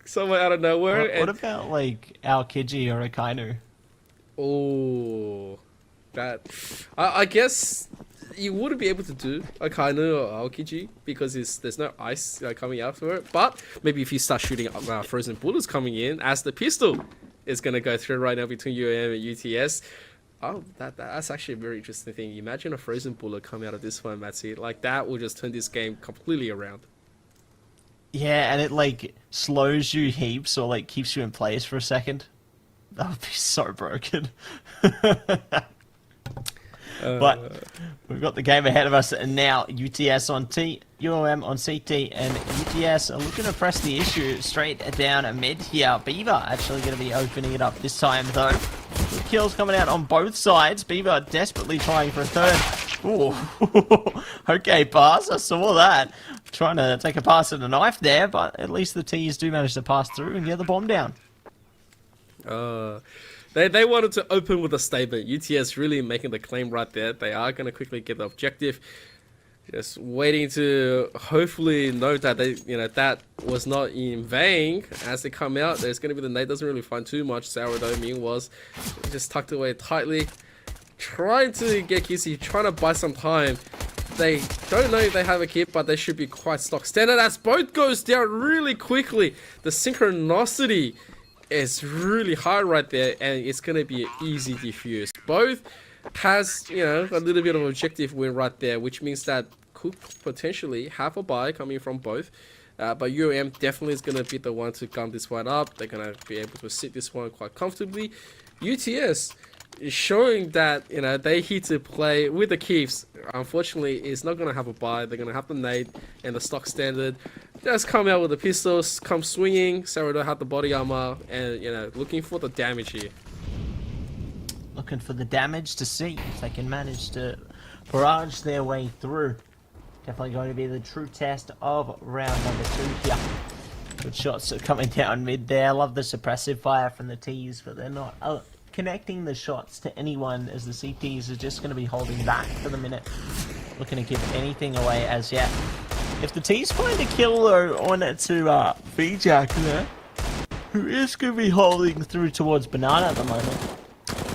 somewhere out of nowhere. What about like Aokiji or Akainu? Oh, that I guess you wouldn't be able to do Akainu or Aokiji because there's no ice coming out for it. But maybe if you start shooting frozen bullets coming in as the pistol is gonna go through right now between UAM and UTS. Oh, that's actually a very interesting thing. Imagine a frozen bullet coming out of this one, Matsy. Like, that will just turn this game completely around. Yeah, and it, like, slows you heaps or, like, keeps you in place for a second. That would be so broken. But we've got the game ahead of us, and now UTS on T, UOM on CT, and UTS are looking to press the issue straight down mid here. Beaver actually going to be opening it up this time, though. Good kills coming out on both sides. Beaver desperately trying for a third. Ooh. Okay, pass. I saw that. Trying to take a pass at a knife there, but at least the T's do manage to pass through and get the bomb down. They wanted to open with a statement. UTS really making the claim right there. They are going to quickly get the objective. Just waiting to hopefully note that that was not in vain. As they come out, there's going to be the nade. Doesn't really find too much. Sourdough was just tucked away tightly. Trying to get Kissy, trying to buy some time. They don't know if they have a kit, but they should be quite stock standard. As both goes down really quickly. The synchronicity is really high right there, and it's going to be an easy defuse. Both has, a little bit of objective win right there, which means that could potentially have a buy coming from both. But UOM definitely is going to be the one to gum this one up. They're going to be able to sit this one quite comfortably. UTS is showing that, they here to play with the keeps. Unfortunately, it's not going to have a buy. They're going to have the nade and the stock standard. Just come out with the pistols, come swinging. Sourdough had the body armor, and, looking for the damage here. Looking for the damage to see if they can manage to barrage their way through. Definitely going to be the true test of round number 2 here. Good shots are coming down mid there. Love the suppressive fire from the T's, but they're not connecting the shots to anyone, as the CTs are just going to be holding back for the minute. Looking to give anything away as yet. If the T's find a kill though on it to VJack there, who is going to be holding through towards Banana at the moment,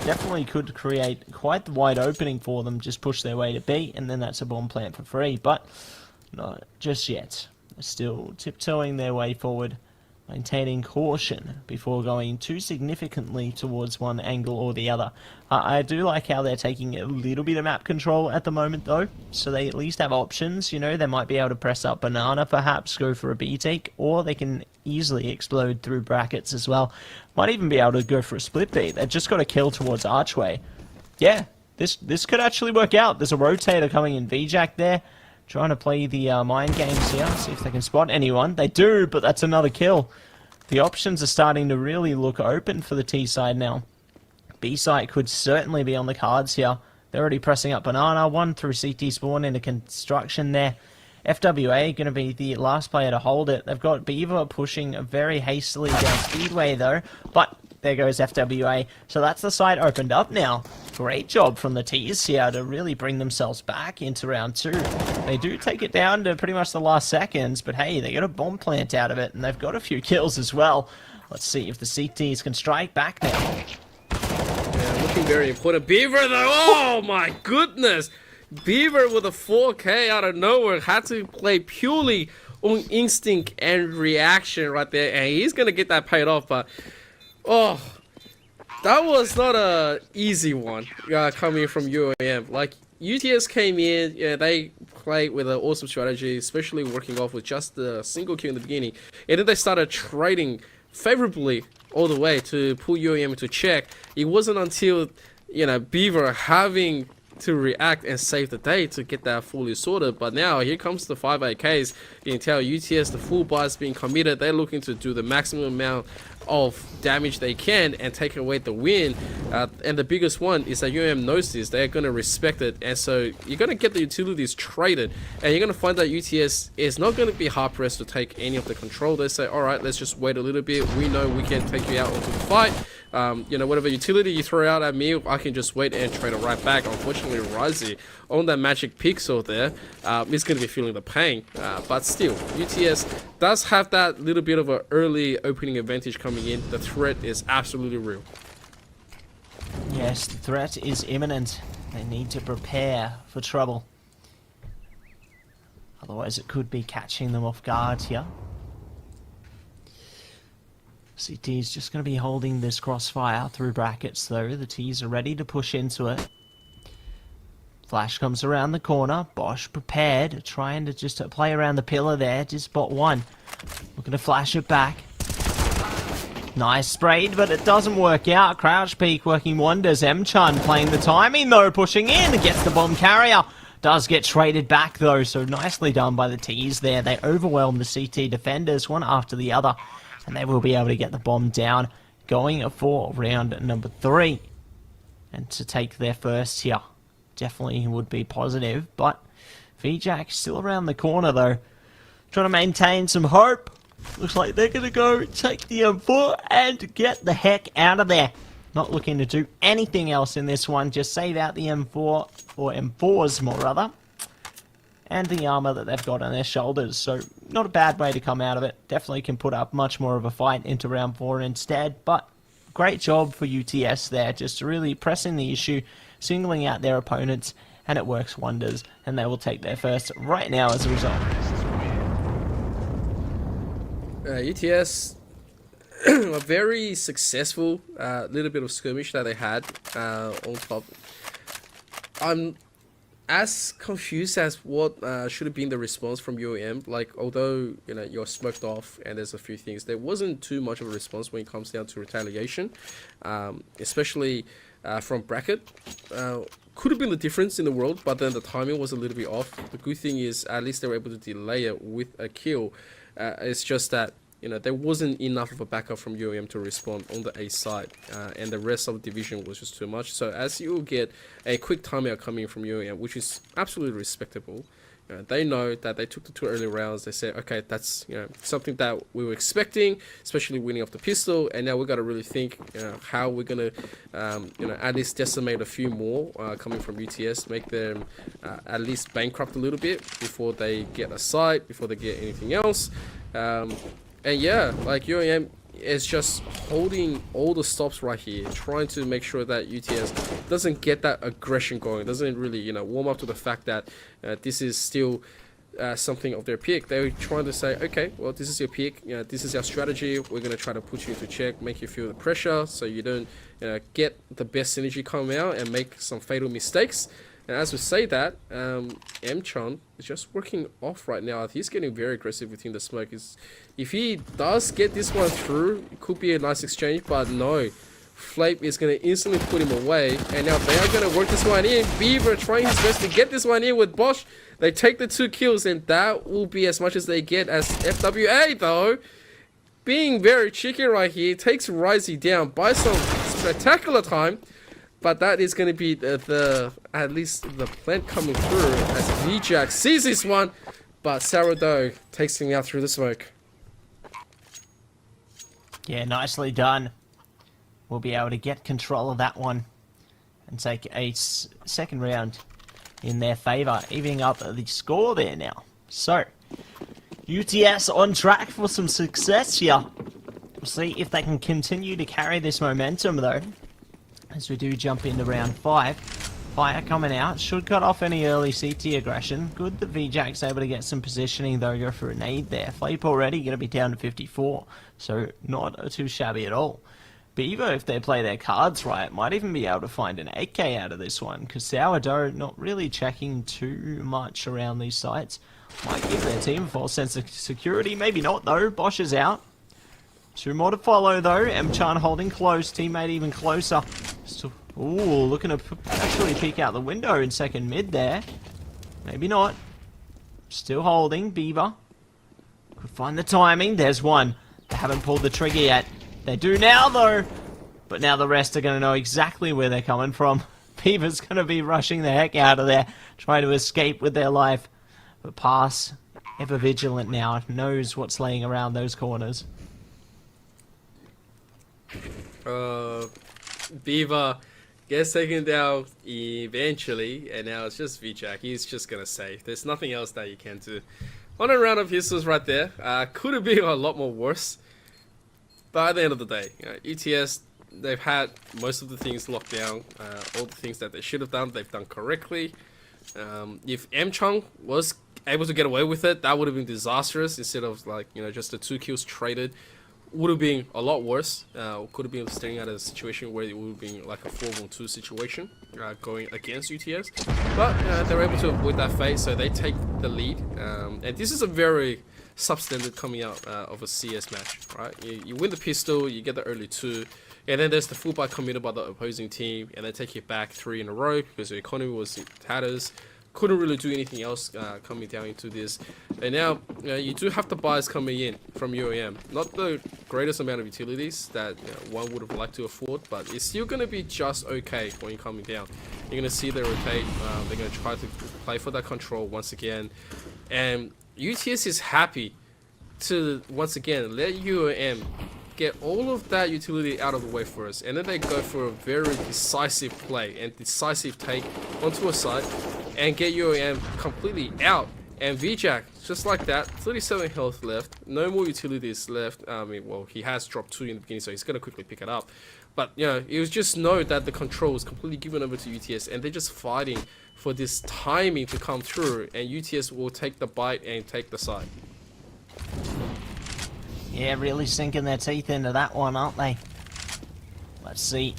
definitely could create quite the wide opening for them. Just push their way to B, and then that's a bomb plant for free. But not just yet. They're still tiptoeing their way forward, maintaining caution before going too significantly towards one angle or the other. I do like how they're taking a little bit of map control at the moment though, so they at least have options. They might be able to press up Banana, perhaps go for a B take, or they can easily explode through brackets as well. Might even be able to go for a split B. They've just got a kill towards Archway. Yeah, this could actually work out. There's a rotator coming in VJack there, trying to play the mind games here, see if they can spot anyone. They do, but that's another kill. The options are starting to really look open for the T side now. B side could certainly be on the cards here. They're already pressing up Banana, one through CT spawn into construction there. FWA going to be the last player to hold it. They've got Beaver pushing very hastily down Speedway though, but there goes FWA. So that's the side opened up now. Great job from the T's here to really bring themselves back into round 2. They do take it down to pretty much the last seconds, but hey, they got a bomb plant out of it, and they've got a few kills as well. Let's see if the CTs can strike back now. Yeah, looking very important. Beaver though, oh my goodness! Beaver with a 4K out of nowhere, had to play purely on instinct and reaction right there, and he's gonna get that paid off, but oh, that was not a easy one coming from UAM. Like, UTS came in, they played with an awesome strategy, especially working off with just the single kill in the beginning, and then they started trading favorably all the way to pull UAM into check. It wasn't until Beaver having to react and save the day to get that fully sorted. But now here comes the 5 AKs. You can tell UTS, the full buy is being committed. They're looking to do the maximum amount of damage they can and take away the win. And the biggest one is that UM knows this. They're going to respect it, and so you're going to get the utilities traded, and you're going to find that UTS is not going to be hard pressed to take any of the control. They say, all right, let's just wait a little bit. We know we can take you out into the fight. whatever utility you throw out at me, I can just wait and trade it right back. Unfortunately, Ryzy on that magic pixel there is going to be feeling the pain. But still, UTS does have that little bit of an early opening advantage coming in. The threat is absolutely real. Yes, the threat is imminent. They need to prepare for trouble. Otherwise, it could be catching them off guard here. CT is just going to be holding this crossfire through brackets, though. The T's are ready to push into it. Flash comes around the corner. Bosch prepared, trying to just play around the pillar there. Just spot one. Looking to flash it back. Nice sprayed, but it doesn't work out. Crouch peek working wonders. M-Chun playing the timing, though, pushing in. Gets the bomb carrier. Does get traded back, though, so nicely done by the T's there. They overwhelm the CT defenders one after the other, and they will be able to get the bomb down, going for round number 3. And to take their first here definitely would be positive, but VJack still around the corner, though, trying to maintain some hope. Looks like they're going to go take the M4 and get the heck out of there. Not looking to do anything else in this one, just save out the M4, or M4s more rather, and the armor that they've got on their shoulders. So not a bad way to come out of it. Definitely can put up much more of a fight into round 4 instead, but great job for UTS there, just really pressing the issue, singling out their opponents, and it works wonders, and they will take their first right now as a result. UTS, a very successful little bit of skirmish that they had on top. I'm as confused as what should have been the response from UAM. Like, although you're smoked off and there's a few things, there wasn't too much of a response when it comes down to retaliation, especially from bracket. Could have been the difference in the world, but then the timing was a little bit off. The good thing is at least they were able to delay it with a kill. It's just that there wasn't enough of a backup from UAM to respond on the A side, and the rest of the division was just too much. So as you get a quick timeout coming from UAM, which is absolutely respectable, they know that they took the 2 early rounds. They said, okay, that's something that we were expecting, especially winning off the pistol, and now we got to really think how we're gonna at least decimate a few more coming from UTS, make them at least bankrupt a little bit before they get a site, before they get anything else. And yeah, like UAM is just holding all the stops right here, trying to make sure that UTS doesn't get that aggression going, doesn't really warm up to the fact that this is still something of their pick. They're trying to say, okay, well, this is your pick, this is our strategy, we're going to try to put you into check, make you feel the pressure so you don't get the best synergy come out and make some fatal mistakes. And as we say that, M-Chun is just working off right now. He's getting very aggressive within the smoke. If he does get this one through, it could be a nice exchange, but no. Flape is going to instantly put him away, and now they are going to work this one in. Beaver trying his best to get this one in with Bosch. They take the 2 kills, and that will be as much as they get. As FWA, though, being very cheeky right here, takes Ryzy down by some spectacular time. But that is going to be at least the plant coming through as VJack sees this one, but Sourdough takes him out through the smoke. Yeah, nicely done. We'll be able to get control of that one and take a second round in their favour, evening up the score there now. So, UTS on track for some success here. We'll see if they can continue to carry this momentum, though, as we do jump into round 5. Fire coming out, should cut off any early CT aggression. Good that VJack's able to get some positioning, though, go for a nade there. Flape already going to be down to 54, so not too shabby at all. Beaver, if they play their cards right, might even be able to find an 8k out of this one, because Sourdough not really checking too much around these sites. Might give their team a false sense of security, maybe not though. Bosch is out. 2 more to follow though. M-Chan holding close, teammate even closer. Ooh, looking to actually peek out the window in second mid there. Maybe not. Still holding, Beaver. Could find the timing, there's one. They haven't pulled the trigger yet. They do now though. But now the rest are going to know exactly where they're coming from. Beaver's going to be rushing the heck out of there, trying to escape with their life. But Pass, ever vigilant now, knows what's laying around those corners. Beaver gets taken down eventually, and now it's just VJack. He's just gonna save. There's nothing else that you can do. On a round of pistols right there. Could have been a lot more worse. But at the end of the day, ETS, they've had most of the things locked down. All the things that they should have done, they've done correctly. If M-Chung was able to get away with it, that would have been disastrous. Instead of like, just the 2 kills traded, would have been a lot worse. Could have been staring at a situation where it would have been like a 4-on-2 situation going against UTS. But they were able to avoid that fate, so they take the lead. And this is a very substandard coming out of a CS match, right? You win the pistol, you get the early 2, and then there's the full buy committed by the opposing team, and they take you back 3 in a row because the economy was in tatters. Couldn't really do anything else coming down into this. And now you do have the buys coming in from UAM. Not the greatest amount of utilities that one would have liked to afford, but it's still going to be just okay when you're coming down. You're going to see they rotate. They're going to try to play for that control once again. And UTS is happy to, once again, let UAM get all of that utility out of the way for us. And then they go for a very decisive play and decisive take onto a side and get UAM completely out. And VJack, just like that, 37 health left, no more utilities left. Well, he has dropped 2 in the beginning, so he's going to quickly pick it up. But, it was just know that the control is completely given over to UTS, and they're just fighting for this timing to come through, and UTS will take the bite and take the side. Yeah, really sinking their teeth into that one, aren't they? Let's see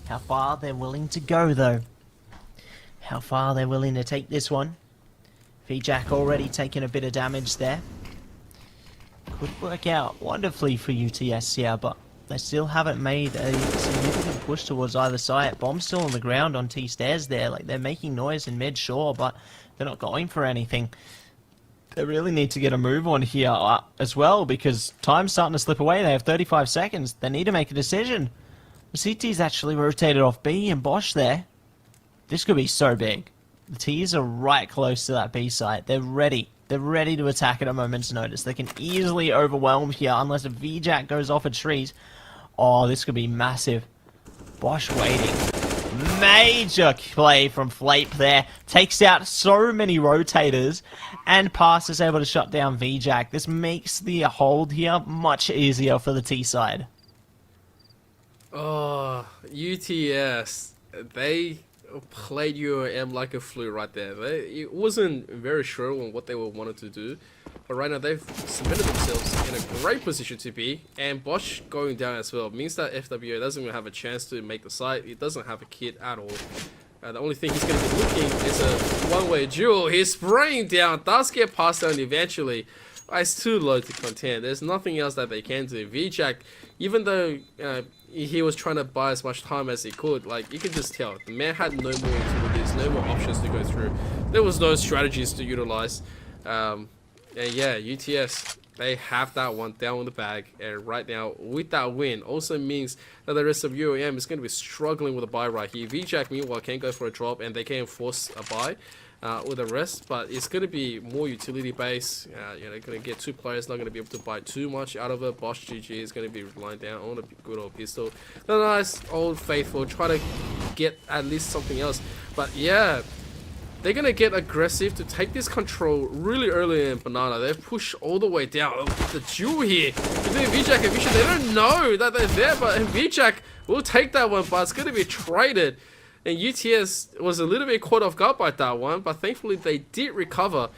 how far they're willing to go, though. How far they're willing to take this one. VJack already taking a bit of damage there. Could work out wonderfully for UTS here, but they still haven't made a significant push towards either side. Bomb's still on the ground on T-stairs there. Like, they're making noise in mid, sure, but they're not going for anything. They really need to get a move on here as well, because time's starting to slip away. They have 35 seconds. They need to make a decision. The CT's actually rotated off B and Bosch there. This could be so big. The T's are right close to that B site. They're ready. They're ready to attack at a moment's notice. They can easily overwhelm here unless a VJack goes off a trees. Oh, this could be massive. Bosch waiting. Major play from Flape there. Takes out so many rotators. And Pass is able to shut down VJack. This makes the hold here much easier for the T side. Oh, UTS. They played UAM like a flu right there. It wasn't very sure on what they wanted to do, but right now they've cemented themselves in a great position to be, and Bosch going down as well means that FWA doesn't even have a chance to make the site. He doesn't have a kit at all. The only thing he's going to be looking is a one-way duel. He's spraying down, does get passed down eventually. It's too low to contend. There's nothing else that they can do. VJack, even though he was trying to buy as much time as he could, like, you could just tell the man had no more utilities, no more options to go through. There was no strategies to utilize. And yeah, UTS, they have that one down in the bag, and right now with that win also means that the rest of UAM is going to be struggling with a buy right here. VJack meanwhile can go for a drop, and they can force a buy with the rest, but it's going to be more utility based. They're going to get 2 players, not going to be able to buy too much out of it. Bosch GG is going to be relying down on a good old pistol. The nice old faithful, try to get at least something else, but yeah, they're going to get aggressive to take this control really early in Banana. They push all the way down. Oh, the duel here between VJack and Vision. They don't know that they're there, but VJack will take that one, but it's going to be traded. And UTS was a little bit caught off guard by that one, but thankfully they did recover.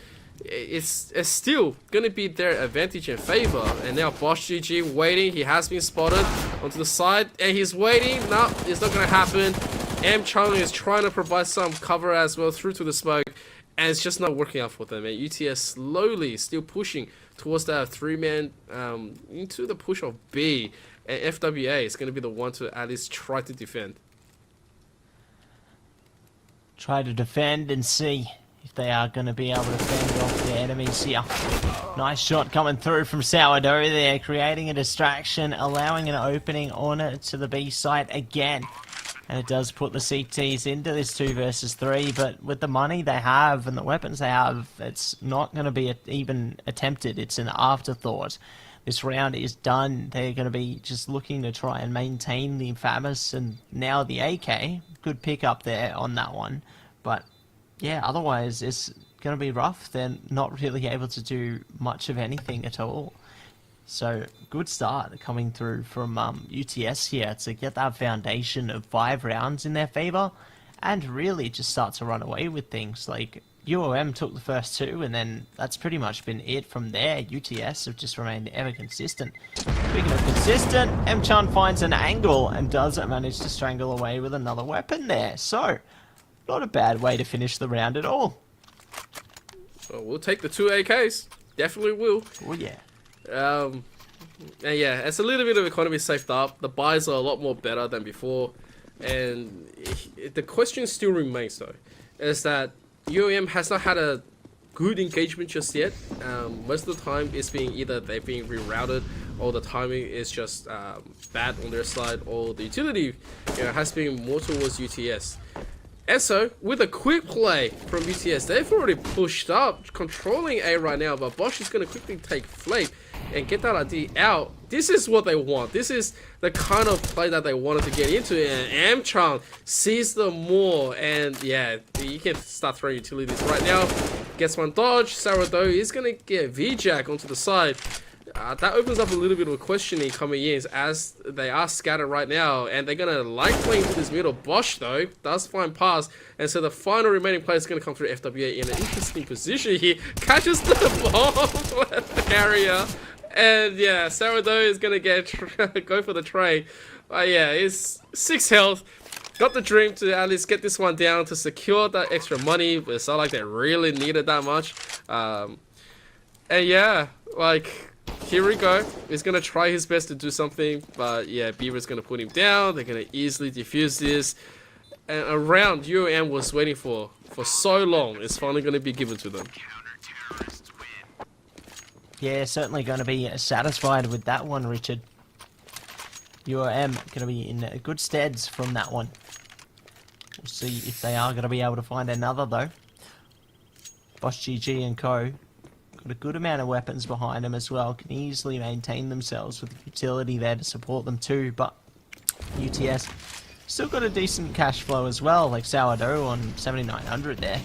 It's still going to be their advantage and favor. And now Bosch GG waiting. He has been spotted onto the side, and he's waiting. No, it's not going to happen. M-Chung is trying to provide some cover as well through to the smoke, and it's just not working out for them. And UTS slowly still pushing towards that 3-man into the push of B, and FWA is going to be the one to at least try to defend. Try to defend and see if they are going to be able to fend off their enemies here. Nice shot coming through from Sourdough there, creating a distraction, allowing an opening on it to the B site again. And it does put the CTs into this 2 versus 3, but with the money they have and the weapons they have, it's not going to be even attempted. It's an afterthought. this round is done. They're going to be just looking to try and maintain the Infamous and now the AK. Good pick up there on that one. But yeah, otherwise it's going to be rough. They're not really able to do much of anything at all. So good start coming through from UTS here to get that foundation of 5 rounds in their favor and really just start to run away with things. Like UOM took the first 2 and then that's pretty much been it from there. UTS have just remained ever consistent. Speaking of consistent, M-Chan finds an angle and does manage to strangle away with another weapon there. So not a bad way to finish the round at all. Well, we'll take the 2 AKs. Definitely will. Oh yeah. And yeah, it's a little bit of economy saved up. The buys are a lot more better than before. And the question still remains though, is that UOM has not had a good engagement just yet. Most of the time it's being either they're being rerouted or the timing is just bad on their side, or the utility has been more towards UTS. And so, with a quick play from UTS, they've already pushed up, controlling A right now, but Bosch is going to quickly take Flame and get that ID out. This is what they want. This is the kind of play that they wanted to get into, and M-Chan sees them more, and yeah, you can start throwing utilities right now. Gets one dodge. Sourdough is going to get V-Jack onto the side. That opens up a little bit of a questioning coming in, as they are scattered right now, and they're going to like playing to this middle. Bosch, though, does find pass, and so the final remaining player is going to come through FWA in an interesting position here. Catches the bomb area, and yeah, Sourdough is going to go for the trade. Yeah, it's 6 health. Got the dream to at least get this one down to secure that extra money, but it's not like they really needed that much. And yeah, like, here we go. He's going to try his best to do something, but yeah, Beaver's going to put him down. They're going to easily defuse this. And a round UOM was waiting for so long is finally going to be given to them. Yeah, certainly going to be satisfied with that one, Richard. UOM going to be in good steads from that one. We'll see if they are going to be able to find another, though. Bosch GG and co. Got a good amount of weapons behind them as well. Can easily maintain themselves with utility there to support them too. But UTS still got a decent cash flow as well. Like Sourdough on 7,900 there.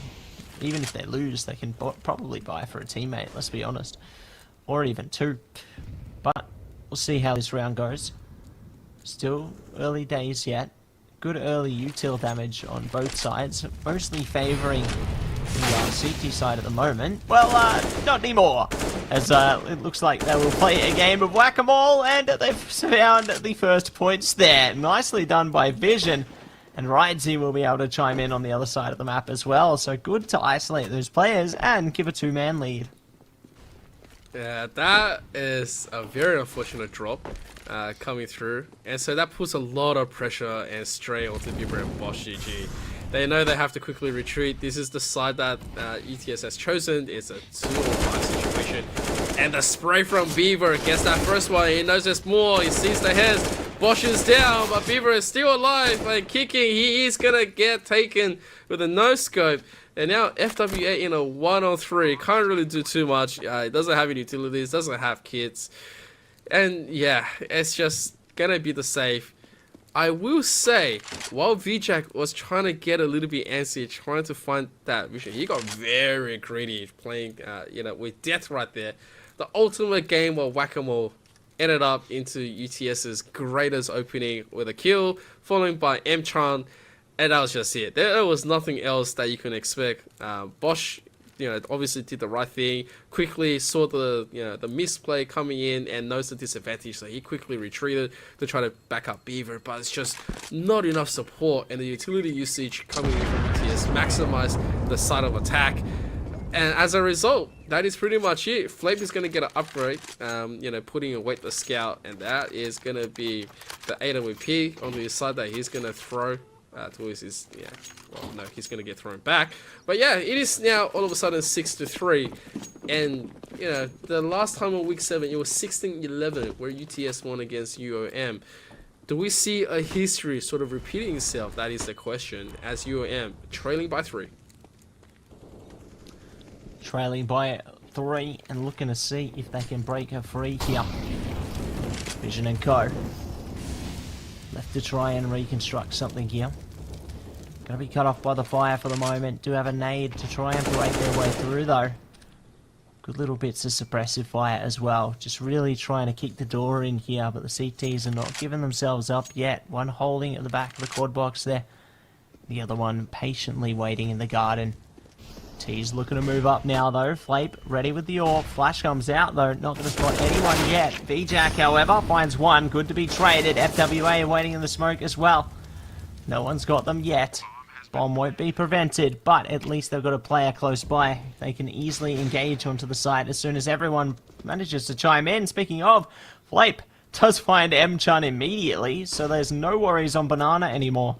Even if they lose, they can probably buy for a teammate, let's be honest. Or even 2. But we'll see how this round goes. Still early days yet. Good early util damage on both sides. Mostly favouring the CT side at the moment. Well, not anymore. As it looks like they will play a game of whack-a-mole, and they've found the first points there. Nicely done by Vision. And Ridesy will be able to chime in on the other side of the map as well. So good to isolate those players and give a 2-man lead. Yeah, that is a very unfortunate drop coming through. And so that puts a lot of pressure and strain onto Beaver and Bosch GG. They know they have to quickly retreat. This is the side that ETS has chosen. It's a 2-on-5 situation. And the spray from Beaver gets that first one. He knows there's more. He sees the heads. Bosch is down, but Beaver is still alive. Like, kicking. He is going to get taken with a no-scope. And now FWA in a 1-on-3. Can't really do too much. It doesn't have any utilities. Doesn't have kits. And yeah, it's just going to be the safe. I will say, while VJack was trying to get a little bit antsy, trying to find that vision, he got very greedy playing, with death right there. The ultimate game of whack-a-mole ended up into UTS's greatest opening with a kill, followed by M-Chan, and that was just it. There was nothing else that you can expect. Bosch, obviously did the right thing, quickly saw the misplay coming in and knows the disadvantage, so he quickly retreated to try to back up Beaver, but it's just not enough support, and the utility usage coming in from UTS maximized the side of attack. And as a result, that is pretty much it. Flame is going to get an upgrade, putting away the scout, and that is going to be the AWP on the side that he's going to throw towards his, he's going to get thrown back. But yeah, it is now all of a sudden 6-3. And, the last time on week 7, it was 16-11 where UTS won against UOM. Do we see a history sort of repeating itself? That is the question, as UOM trailing by 3. Trailing by 3 and looking to see if they can break a free here. Vision and Co. Left to try and reconstruct something here. Gonna be cut off by the fire for the moment. Do have a nade to try and break their way through though. Good little bits of suppressive fire as well. Just really trying to kick the door in here, but the CTs are not giving themselves up yet. One holding at the back of the quad box there. The other one patiently waiting in the garden. T's looking to move up now though. Flape ready with the AWP. Flash comes out though. Not going to spot anyone yet. VJack, however, finds one. Good to be traded. FWA waiting in the smoke as well. No one's got them yet. Bomb won't be prevented, but at least they've got a player close by. They can easily engage onto the site as soon as everyone manages to chime in. Speaking of, Flape does find M-Chun immediately, so there's no worries on Banana anymore.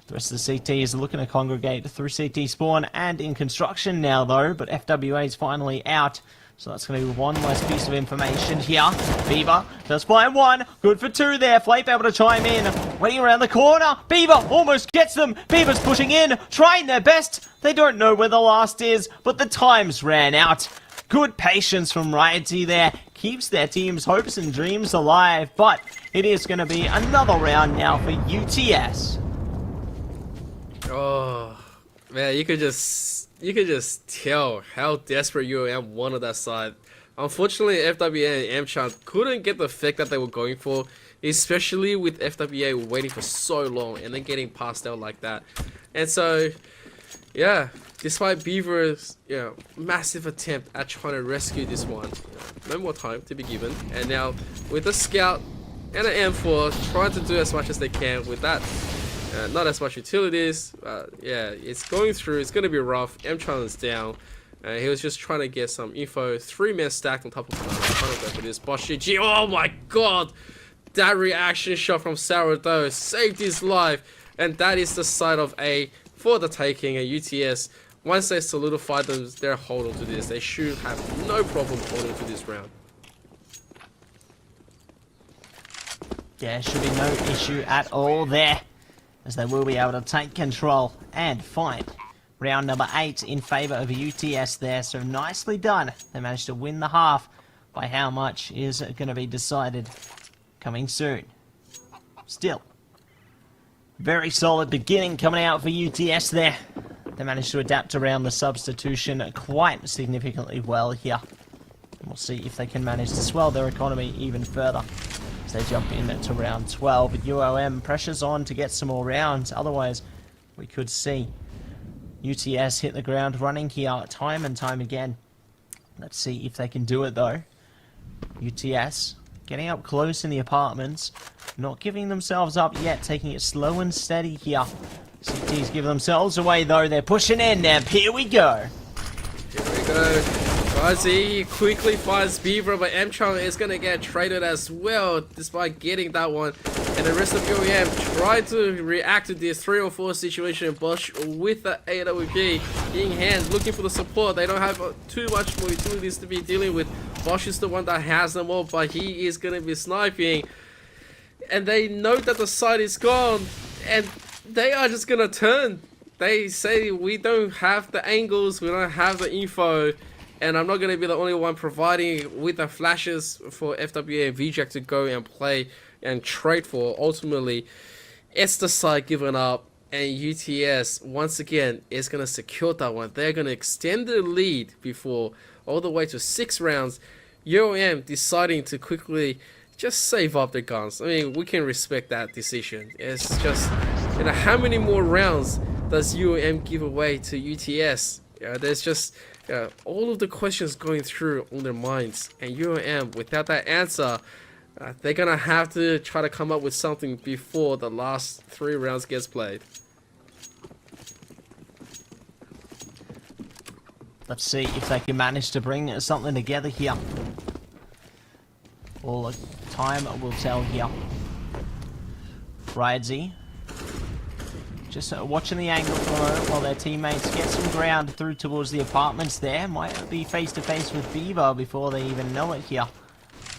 The rest of the CT is looking to congregate through CT spawn and in construction now though, but FWA is finally out. So that's going to be one less piece of information here. Beaver does find one. Good for two there. Flape able to chime in. Waiting around the corner. Beaver almost gets them. Beaver's pushing in. Trying their best. They don't know where the last is, but the times ran out. Good patience from RMIT there. Keeps their team's hopes and dreams alive, but it is going to be another round now for UTS. Oh, man, you could just tell how desperate UOM wanted that side. Unfortunately, FWA and M-Chan couldn't get the effect that they were going for, especially with FWA waiting for so long and then getting passed out like that. And so, yeah, despite Beaver's massive attempt at trying to rescue this one, no more time to be given. And now with a scout and an M4 trying to do as much as they can with that. Not as much utilities. Yeah, it's going through. It's going to be rough. M-Chan is down. He was just trying to get some info. 3 men stacked on top of another. Trying to go for this. Boshi, oh my god! That reaction shot from Sourdough saved his life. And that is the side of A for the taking. A UTS, once they solidify their hold onto this, they should have no problem holding to this round. There should be no issue at all there, as they will be able to take control and find round number 8 in favour of UTS there. So nicely done. They managed to win the half. By how much is going to be decided coming soon. Still, very solid beginning coming out for UTS there. They managed to adapt around the substitution quite significantly well here. And we'll see if they can manage to swell their economy even further as they jump in to round 12. UOM pressures on to get some more rounds, otherwise we could see UTS hit the ground running here time and time again. Let's see if they can do it though. UTS getting up close in the apartments, not giving themselves up yet, taking it slow and steady here. CT's giving themselves away though, they're pushing in now, here we go. Here we go. He quickly finds Beaver, but M-Chang is going to get traded as well, despite getting that one. And the rest of UOM try to react to this 3-on-4 situation. Bosch with the AWP in hand, looking for the support. They don't have too much more utilities to be dealing with. Bosch is the one that has them all, but he is going to be sniping. And they know that the site is gone, and they are just going to turn. They say, we don't have the angles, we don't have the info. And I'm not going to be the only one providing with the flashes for FWA and VJack to go and play and trade for. Ultimately, it's the side giving up, and UTS, once again, is going to secure that one. They're going to extend the lead before all the way to 6 rounds. UOM deciding to quickly just save up their guns. I mean, we can respect that decision. It's just, how many more rounds does UOM give away to UTS? There's just all of the questions going through on their minds, and UOM, without that answer, they're gonna have to try to come up with something before the last 3 rounds gets played. Let's see if they can manage to bring something together here. All the time will tell here. Rydesy just watching the angle for a moment while their teammates get some ground through towards the apartments there. Might be face to face with Beaver before they even know it here.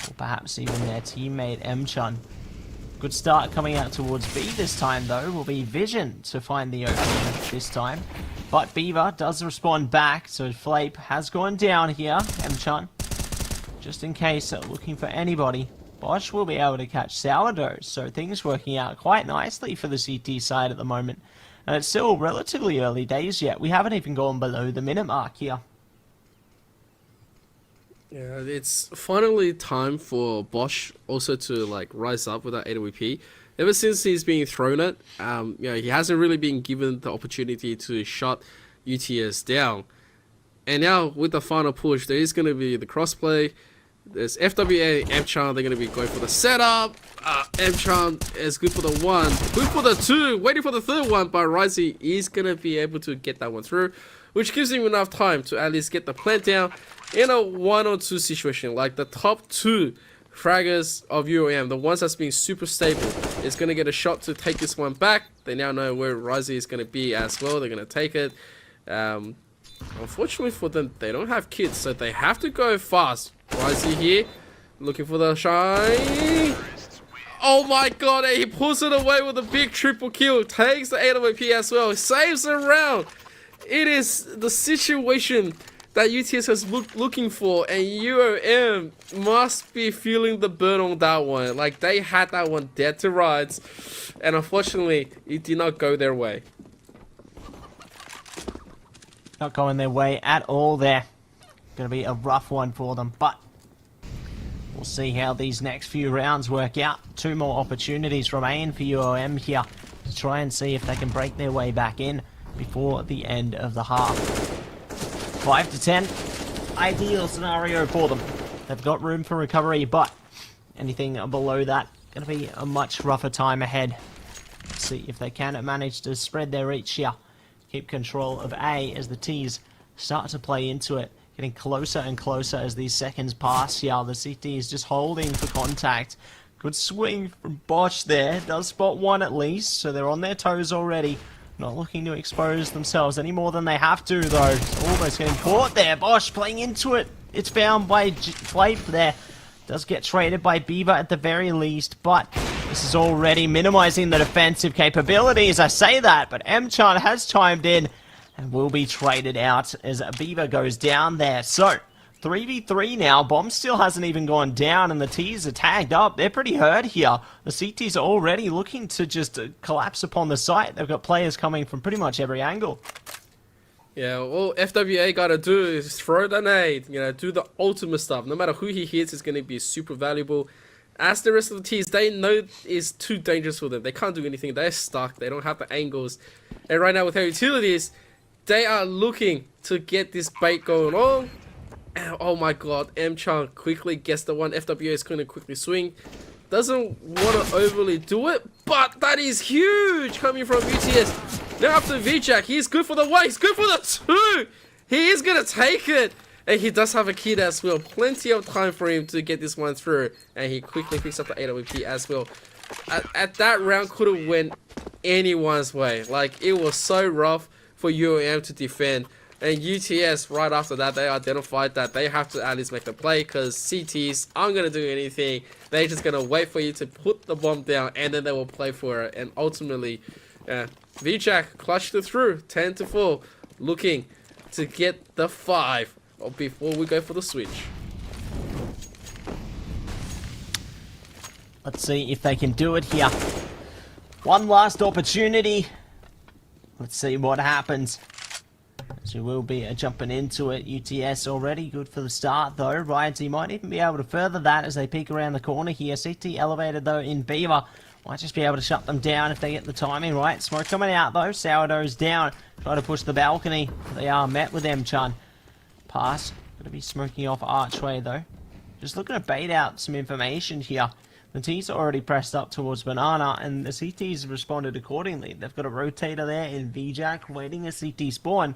Or perhaps even their teammate M-Chun. Good start coming out towards B this time though. Will be Vision to find the opening this time. But Beaver does respond back, so Flape has gone down here. M-Chun, just in case, looking for anybody Bosch will be able to catch Sourdough, so things working out quite nicely for the CT side at the moment. And it's still relatively early days yet. We haven't even gone below the minute mark here. Yeah, it's finally time for Bosch also to like rise up with that AWP. Ever since he's been thrown at, he hasn't really been given the opportunity to shut UTS down. And now with the final push, there is going to be the crossplay. There's FWA, M-Chan, they're going to be going for the setup. M-Chan is good for the 1, good for the 2, waiting for the 3rd one, but Risey is going to be able to get that one through, which gives him enough time to at least get the plant down in a 1 or 2 situation. Like the top 2 fraggers of UOM, the ones that's being super stable, is going to get a shot to take this one back. They now know where Risey is going to be as well. They're going to take it. Unfortunately for them, they don't have kids, so they have to go fast. Risey here, looking for the shine. Oh my god, he pulls it away with a big triple kill. Takes the AWP as well. Saves the round. It is the situation that UTS is looking for, and UOM must be feeling the burn on that one. Like, they had that one dead to rights, and unfortunately, it did not go their way. Not going their way at all there. Going to be a rough one for them, but we'll see how these next few rounds work out. 2 more opportunities remain for UOM here to try and see if they can break their way back in before the end of the half. 5 to 10, ideal scenario for them. They've got room for recovery, but anything below that, going to be a much rougher time ahead. Let's see if they can manage to spread their reach here. Keep control of A as the T's start to play into it. Getting closer and closer as these seconds pass here. The CT is just holding for contact. Good swing from Bosch there. Does spot 1 at least, so they're on their toes already. Not looking to expose themselves any more than they have to, though. It's almost getting caught there. Bosch playing into it. It's found by Flape there. Does get traded by Beaver at the very least, but this is already minimizing the defensive capabilities. I say that, but M-Chan has chimed in and will be traded out as Beaver goes down there. So, 3v3 now. Bomb still hasn't even gone down, and the T's are tagged up. They're pretty hurt here. The CTs are already looking to just collapse upon the site. They've got players coming from pretty much every angle. Yeah, all FWA gotta do is throw the nade, do the ultimate stuff. No matter who he hits, it's gonna be super valuable. As the rest of the teams, they know it's too dangerous for them. They can't do anything. They're stuck. They don't have the angles. And right now with their utilities, they are looking to get this bait going on. And oh my god, M-Chan quickly gets the one. FWA is going to quickly swing. Doesn't want to overly do it, but that is huge coming from UTS. Now after VJack, he's good for the 1, he's good for the 2. He is going to take it. And he does have a kid as well. Plenty of time for him to get this one through. And he quickly picks up the AWP as well. At that round could have went anyone's way. Like, it was so rough for UOM to defend. And UTS, right after that, they identified that they have to at least make the play, because CTs aren't going to do anything. They're just going to wait for you to put the bomb down, and then they will play for it. And ultimately, VJack clutched it through, 10-4, looking to get the 5 before we go for the switch. Let's see if they can do it here. One last opportunity. Let's see what happens. So we'll be jumping into it. UTS already good for the start though. Ryanty might even be able to further that as they peek around the corner here. CT elevated though in Beaver. Might just be able to shut them down if they get the timing right. Smoke coming out though. Sourdough's down. Try to push the balcony. They are met with M-Chan. Pass. Gonna be smoking off Archway though. Just looking to bait out some information here. The T's are already pressed up towards Banana, and the CT's responded accordingly. They've got a rotator there in VJack waiting a CT spawn.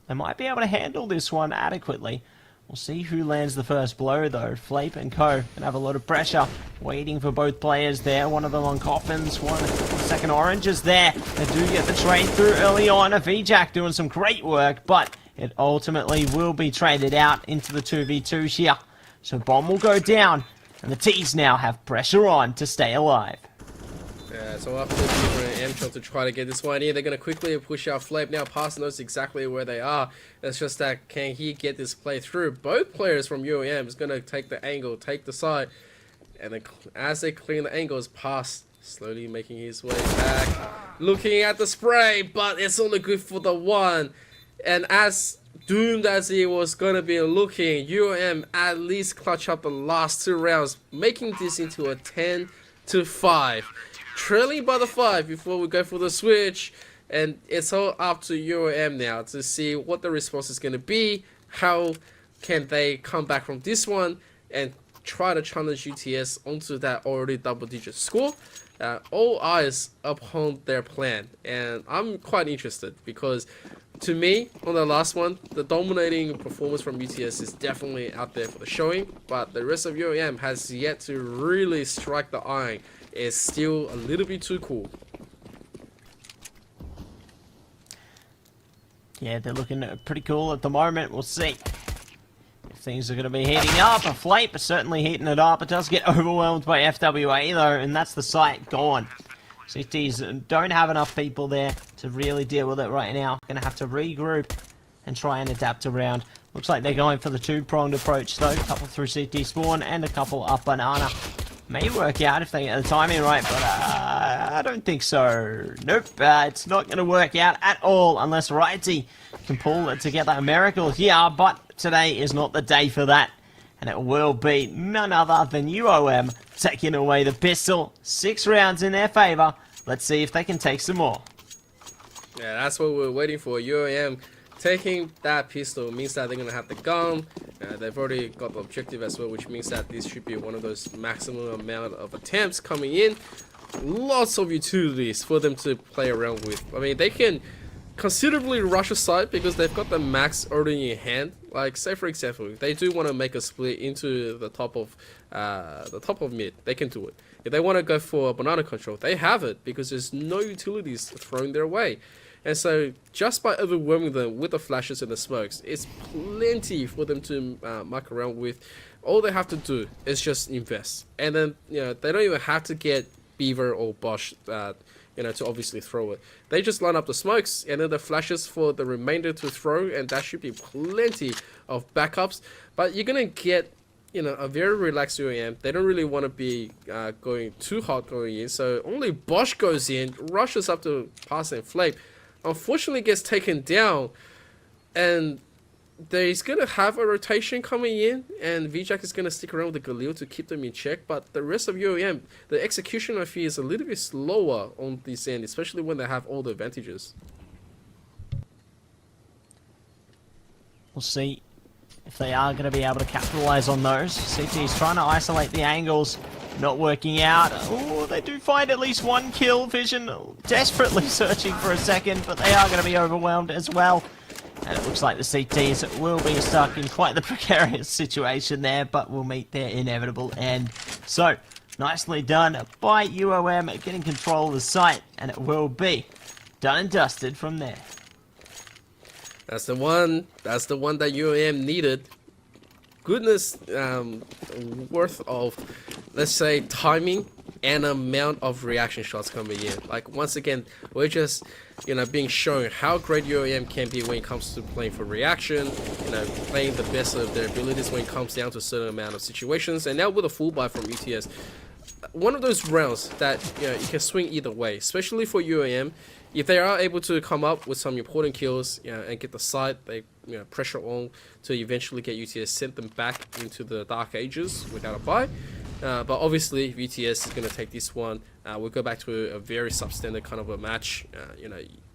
They might be able to handle this one adequately. We'll see who lands the first blow though. Flape and Co. can have a lot of pressure waiting for both players there. One of them on coffins, one second oranges there. They do get the trade through early on. VJack doing some great work, but it ultimately will be traded out into the 2v2 here. So Bomb will go down, and the T's now have pressure on to stay alive. Yeah, so after the M-Shot to try to get this one here, they're going to quickly push out Flape. Now Pass knows exactly where they are. It's just that, can he get this play through? Both players from UOM is going to take the angle, take the side. And then as they clean the angles, Pass slowly making his way back, looking at the spray, but it's only good for the one. And as doomed as he was gonna be looking, UOM at least clutch up the last 2 rounds, making this into a 10-5, trailing by the 5 before we go for the switch. And it's all up to UOM now to see what the response is gonna be. How can they come back from this one and try to challenge UTS onto that already double-digit score? All eyes upon their plan, and I'm quite interested because, to me, on the last one, the dominating performance from UTS is definitely out there for the showing, but the rest of UAM has yet to really strike the iron. It's still a little bit too cool. Yeah, they're looking pretty cool at the moment. We'll see if things are going to be heating up. A Flate, but certainly heating it up. It does get overwhelmed by FWA, though, and that's the site gone. CTs don't have enough people there to really deal with it right now. Going to have to regroup and try and adapt around. Looks like they're going for the 2-pronged approach, though. A couple through CT spawn and a couple up banana. May work out if they get the timing right, but I don't think so. Nope, it's not going to work out at all unless Righty can pull together a miracle here, but today is not the day for that. And it will be none other than UOM taking away the pistol. 6 rounds in their favour. Let's see if they can take some more. Yeah, that's what we're waiting for. UOM taking that pistol means that they're going to have the gun. They've already got the objective as well, which means that this should be one of those maximum amount of attempts coming in. Lots of utilities for them to play around with. I mean, they can considerably rush aside because they've got the max already in hand. Like, say for example, if they do want to make a split into the top of mid, they can do it. If they want to go for banana control, they have it because there's no utilities thrown their way. And so just by overwhelming them with the flashes and the smokes, it's plenty for them to muck around with. All they have to do is just invest, and then they don't even have to get Beaver or Bosch to obviously throw it. They just line up the smokes and then the flashes for the remainder to throw, and that should be plenty of backups. But you're gonna get a very relaxed UAM. They don't really want to be going too hot going in, so only Bosch goes in, rushes up to Pass and Flame. Unfortunately gets taken down, and he's going to have a rotation coming in, and VJack is going to stick around with the Galil to keep them in check. But the rest of UAM, the execution I feel is a little bit slower on this end, especially when they have all the advantages. We'll see if they are going to be able to capitalize on those. CT is trying to isolate the angles, not working out. Oh, they do find at least 1 kill. Vision desperately searching for a second, but they are going to be overwhelmed as well. And it looks like the CTs will be stuck in quite the precarious situation there, but will meet their inevitable end. So, nicely done by UOM getting control of the site, and it will be done and dusted from there. That's the one that UAM needed. Goodness worth of, let's say, timing and amount of reaction shots coming in. Like, once again, we're just being shown how great UAM can be when it comes to playing for reaction, playing the best of their abilities when it comes down to a certain amount of situations. And now with a full buy from ETS, one of those rounds that you can swing either way, especially for UAM. If they are able to come up with some important kills and get the site, they pressure on to eventually get UTS, sent them back into the Dark Ages without a buy. But obviously, if UTS is going to take this one, we'll go back to a very substandard kind of a match.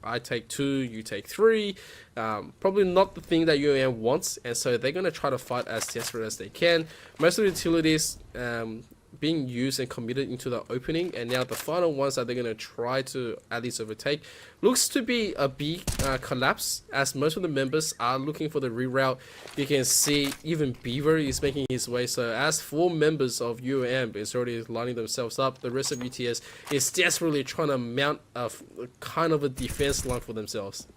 I take 2, you take 3. Probably not the thing that UAM wants, and so they're going to try to fight as desperate as they can. Most of the utilities being used and committed into the opening, and now the final ones that they're going to try to at least overtake looks to be a B collapse, as most of the members are looking for the reroute. You can see even Beaver is making his way, so as 4 members of UAM is already lining themselves up, the rest of UTS is desperately trying to mount a kind of a defense line for themselves.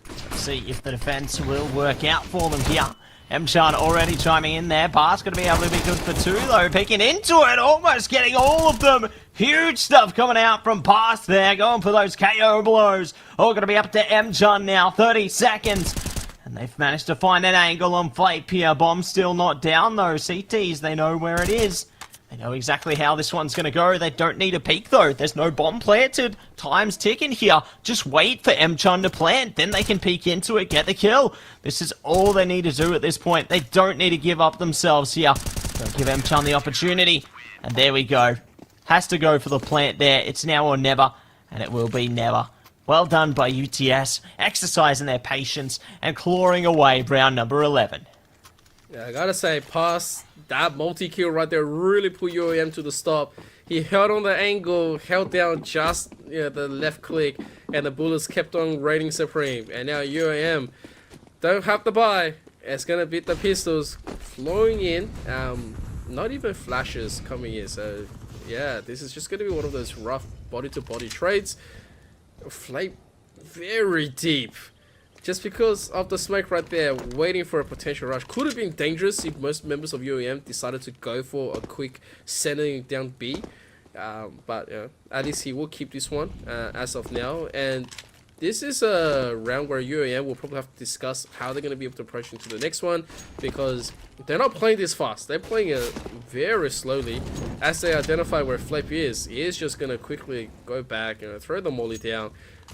Let's see if the defense will work out for them here. Mchan already chiming in there. Bar's going to be able to be good for 2, though. Picking into it, almost getting all of them. Huge stuff coming out from Pass there. Going for those KO blows. All going to be up to Mchan now. 30 seconds. And And they've managed to find an angle on Flape here. Bomb still not down though. CTs, they know where it is. They know exactly how this one's going to go. They don't need a peek though. There's no bomb planted. Time's ticking here. Just wait for M-Chun to plant. Then they can peek into it, get the kill. This is all they need to do at this point. They don't need to give up themselves here. Don't give M-Chun the opportunity. And there we go. Has to go for the plant there. It's now or never. And it will be never. Well done by UTS. Exercising their patience and clawing away round number 11. Yeah, I gotta say, pass that multi-kill right there really put UAM to the stop. He held on the angle, held down just the left click, and the bullets kept on reigning supreme. And now UAM don't have to buy. It's gonna beat the pistols flowing in. Not even flashes coming in. So yeah, this is just gonna be one of those rough body-to-body trades. Flape very deep. Just because of the smoke right there, waiting for a potential rush. Could have been dangerous if most members of UAM decided to go for a quick sending down B. But at least he will keep this one as of now. And this is a round where UAM will probably have to discuss how they're going to be able to approach into the next one. Because they're not playing this fast. They're playing it very slowly. As they identify where Flape is, he is just going to quickly go back and throw the molly down.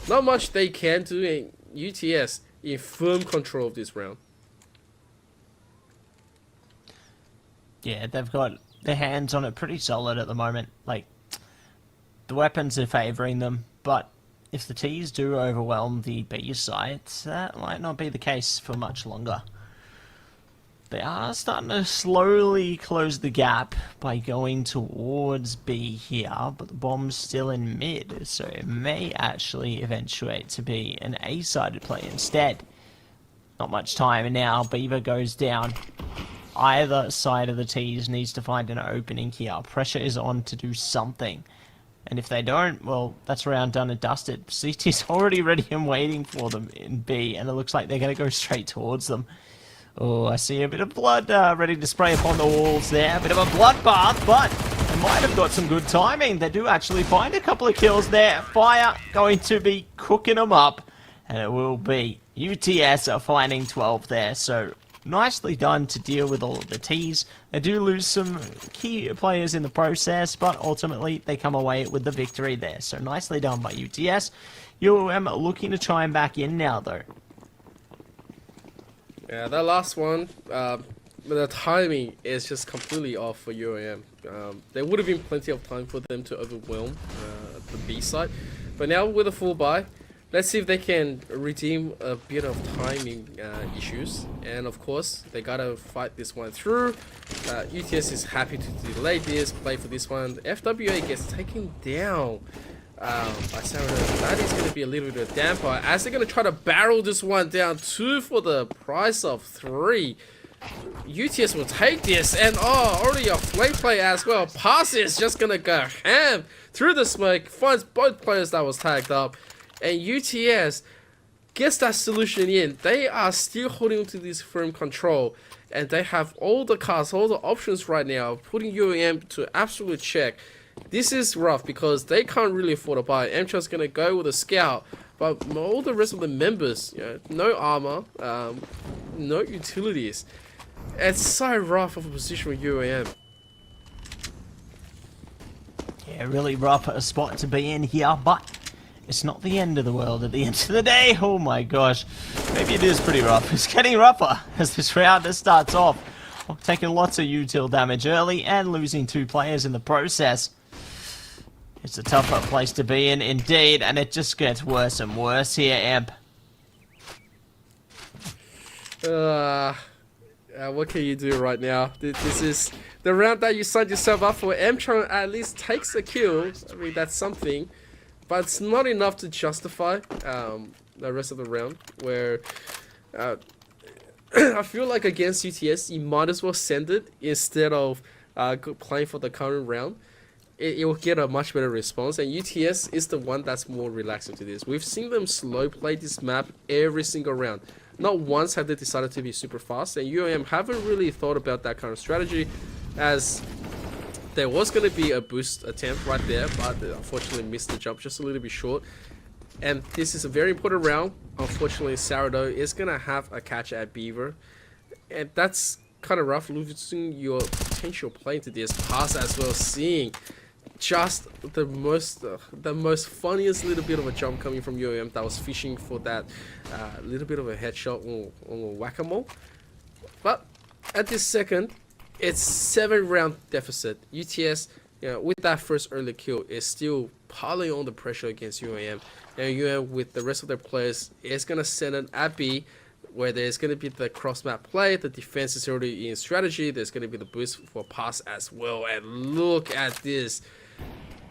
Not much they can do, and UTS in firm control of this round. Yeah, they've got their hands on it pretty solid at the moment. Like, the weapons are favouring them, but if the T's do overwhelm the B sites, that might not be the case for much longer. They are starting to slowly close the gap by going towards B here, but the bomb's still in mid, so it may actually eventuate to be an A-sided play instead. Not much time now. Beaver goes down. Either side of the T's needs to find an opening here. Pressure is on to do something. And if they don't, well, that's round done and dusted. CT's already ready and waiting for them in B, and it looks like they're going to go straight towards them. Oh, I see a bit of blood ready to spray upon the walls there. A bit of a bloodbath, but they might have got some good timing. They do actually find a couple of kills there. Fire going to be cooking them up, and it will be UTS are finding 12 there. So nicely done to deal with all of the T's. They do lose some key players in the process, but ultimately they come away with the victory there. So nicely done by UTS. UM looking to chime back in now, though. Yeah, that last one, the timing is just completely off for UAM. There would have been plenty of time for them to overwhelm the B side. But now with a full buy, let's see if they can redeem a bit of timing issues. And of course, they gotta fight this one through. UTS is happy to delay this, play for this one. FWA gets taken down. That is going to be a little bit of a damper as they're going to try to barrel this one down 2 for the price of 3. UTS will take this, and already a Flape play as well. Pass is just going to go ham through the smoke, finds both players that was tagged up, and UTS gets that solution in. They are still holding to this firm control, and they have all the cards, all the options right now, putting UAM to absolute check. This is rough because they can't really afford to buy. M-Chun's going to go with a scout, but all the rest of the members, no armor, no utilities. It's so rough of a position for UAM. Yeah, really rough a spot to be in here, but it's not the end of the world at the end of the day. Oh my gosh, maybe it is pretty rough. It's getting rougher as this round starts off. Taking lots of util damage early and losing 2 players in the process. It's a tougher place to be in, indeed, and it just gets worse and worse here, Amp. What can you do right now? This is the round that you signed yourself up for. M-Chun at least takes a kill. I mean, that's something. But it's not enough to justify the rest of the round, where I feel like against UTS, you might as well send it instead of playing for the current round. It will get a much better response, and UTS is the one that's more relaxing to this. We've seen them slow play this map every single round. Not once have they decided to be super fast, and UAM haven't really thought about that kind of strategy, as there was going to be a boost attempt right there, but they unfortunately missed the jump just a little bit short. And this is a very important round. Unfortunately, Sourdough is going to have a catch at Beaver. And that's kind of rough, losing your potential play into this pass as well, seeing just the most funniest little bit of a jump coming from UOM that was fishing for that little bit of a headshot on whack-a-mole. But at this second, it's 7-round deficit. UTS, with that first early kill, is still piling on the pressure against UAM. And UAM, with the rest of their players, is going to send an at B, where there's going to be the cross-map play. The defense is already in strategy. There's going to be the boost for pass as well. And look at this.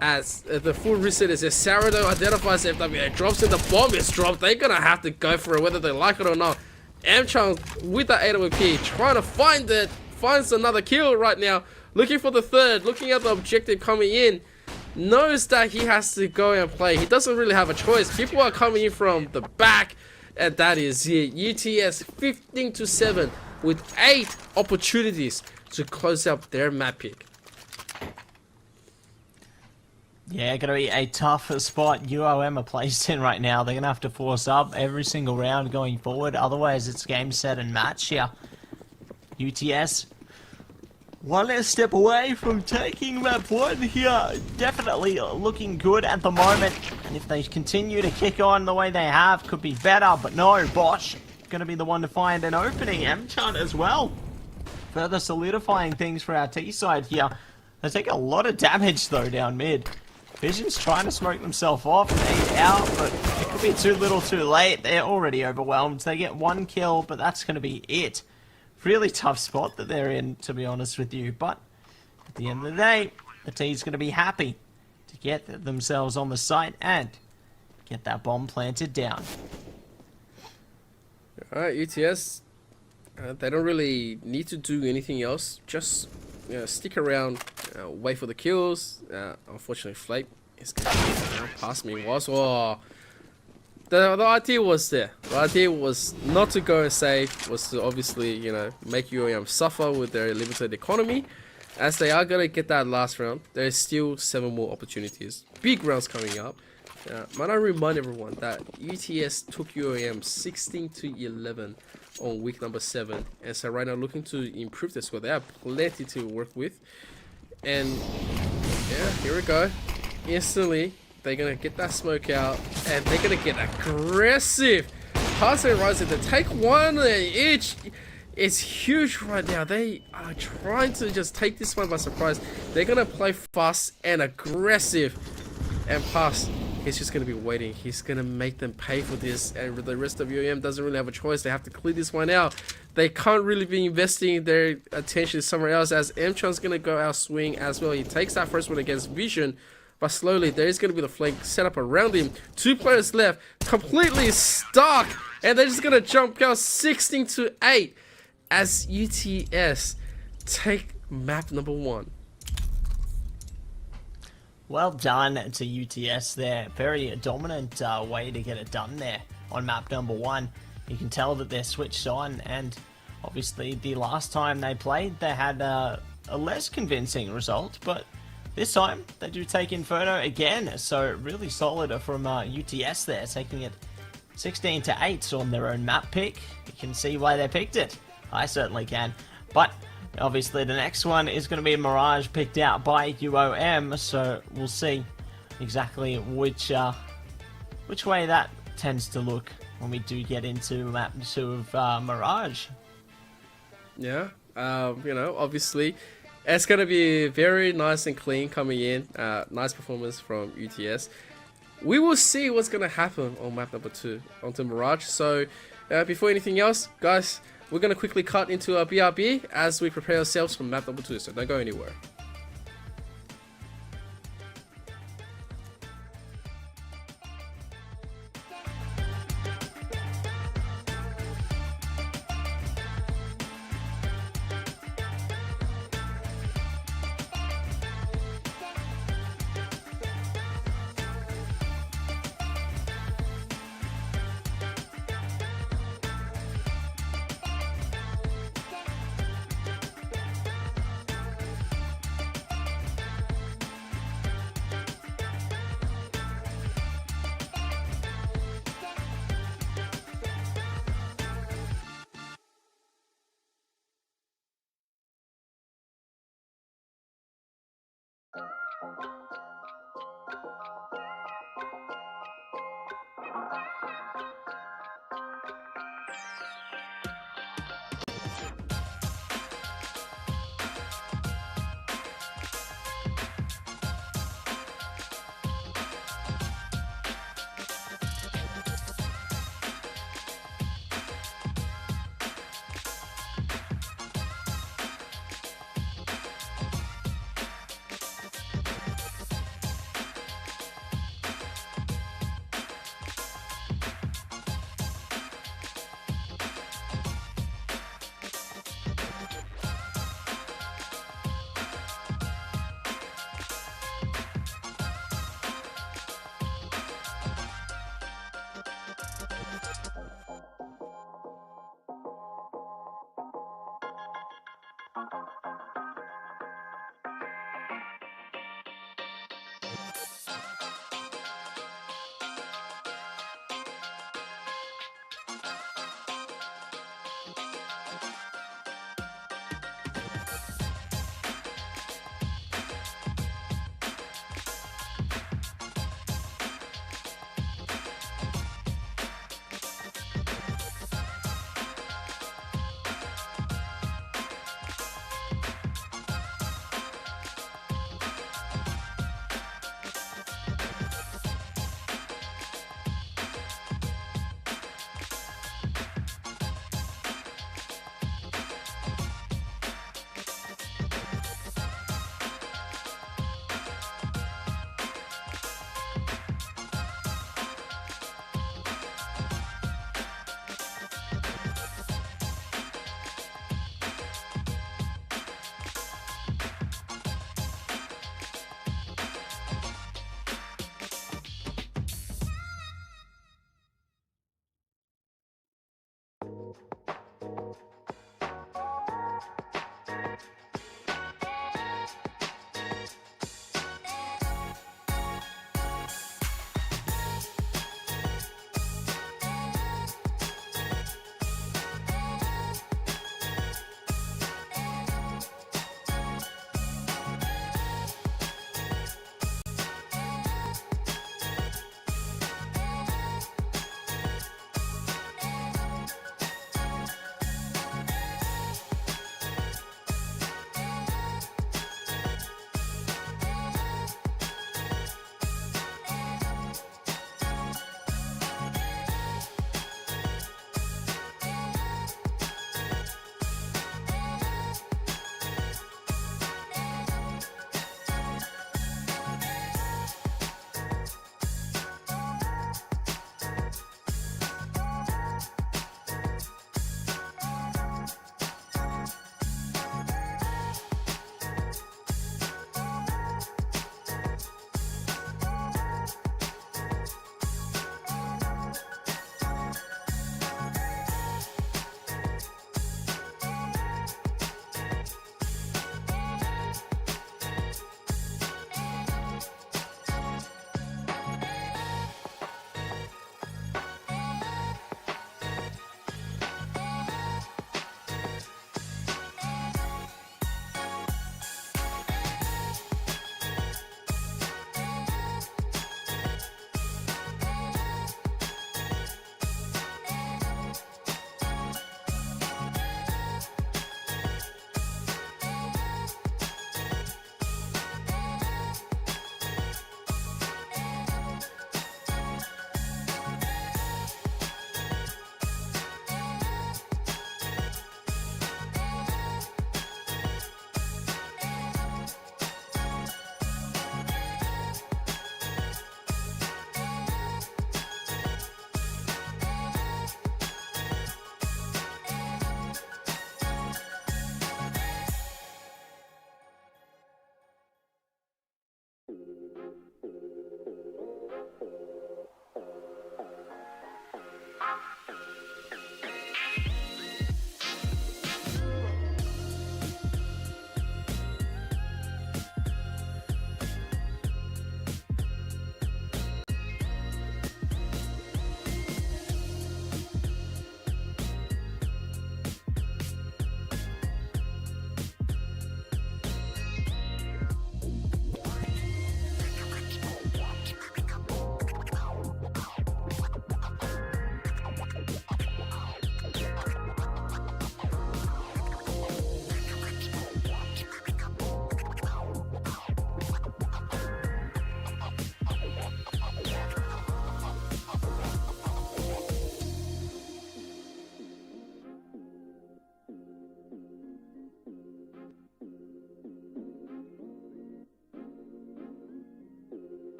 As the full reset is, Sourdough identifies FWA, drops in, the bomb is dropped. They're going to have to go for it, whether they like it or not. Mchang with the AWP, trying to find it. Finds another kill right now. Looking for the third. Looking at the objective coming in. Knows that he has to go and play. He doesn't really have a choice. People are coming in from the back. And that is it. UTS 15-7 with 8 opportunities to close up their map pick. Yeah, going to be a tough spot UOM are placed in right now. They're going to have to force up every single round going forward. Otherwise, it's game, set, and match here. UTS, one less step away from taking map 1 here. Definitely looking good at the moment. And if they continue to kick on the way they have, could be better. But no, Bosch going to be the one to find an opening. Mchant as well. Further solidifying things for our T side here. They take a lot of damage though down mid. Vision's trying to smoke themselves off and they out, but it could be too little too late. They're already overwhelmed. They get 1 kill, but that's going to be it. Really tough spot that they're in, to be honest with you. But at the end of the day, the T's going to be happy to get themselves on the site and get that bomb planted down. Alright, UTS, they don't really need to do anything else. Just stick around, wait for the kills. Unfortunately, Flake is going to pass me. The idea was there. The idea was not to go and save, was to obviously, make UAM suffer with their limited economy. As they are going to get that last round, there's still 7 more opportunities. Big rounds coming up. Might I remind everyone that UTS took UAM 16-11 on week number 7. And so right now looking to improve the score. They have plenty to work with. And yeah, here we go. Instantly, they're going to get that smoke out. And they're going to get aggressive. Pass and rising to take 1 each. It's huge right now. They are trying to just take this one by surprise. They're going to play fast and aggressive. And Pass, he's just going to be waiting. He's going to make them pay for this. And the rest of UAM doesn't really have a choice. They have to clear this one out. They can't really be investing their attention somewhere else, as Mchon's going to go out swing as well. He takes that first one against Vision. But slowly, there is going to be the flank set up around him. 2 players left. Completely stuck. And they're just going to jump out 16-8. As UTS take map number 1. Well done to UTS there. Very dominant way to get it done there on map number 1. You can tell that they're switched on, and obviously the last time they played they had a less convincing result, but this time they do take Inferno again, so really solid from UTS there, taking it 16-8 on their own map pick. You can see why they picked it. I certainly can. But obviously the next one is going to be a Mirage picked out by UOM, so we'll see exactly which way that tends to look when we do get into map 2 of Mirage. Yeah, obviously it's going to be very nice and clean coming in. Nice performance from UTS. We will see what's going to happen on map number 2 onto Mirage. So before anything else, guys, we're going to quickly cut into our BRB as we prepare ourselves for map number 2, so don't go anywhere.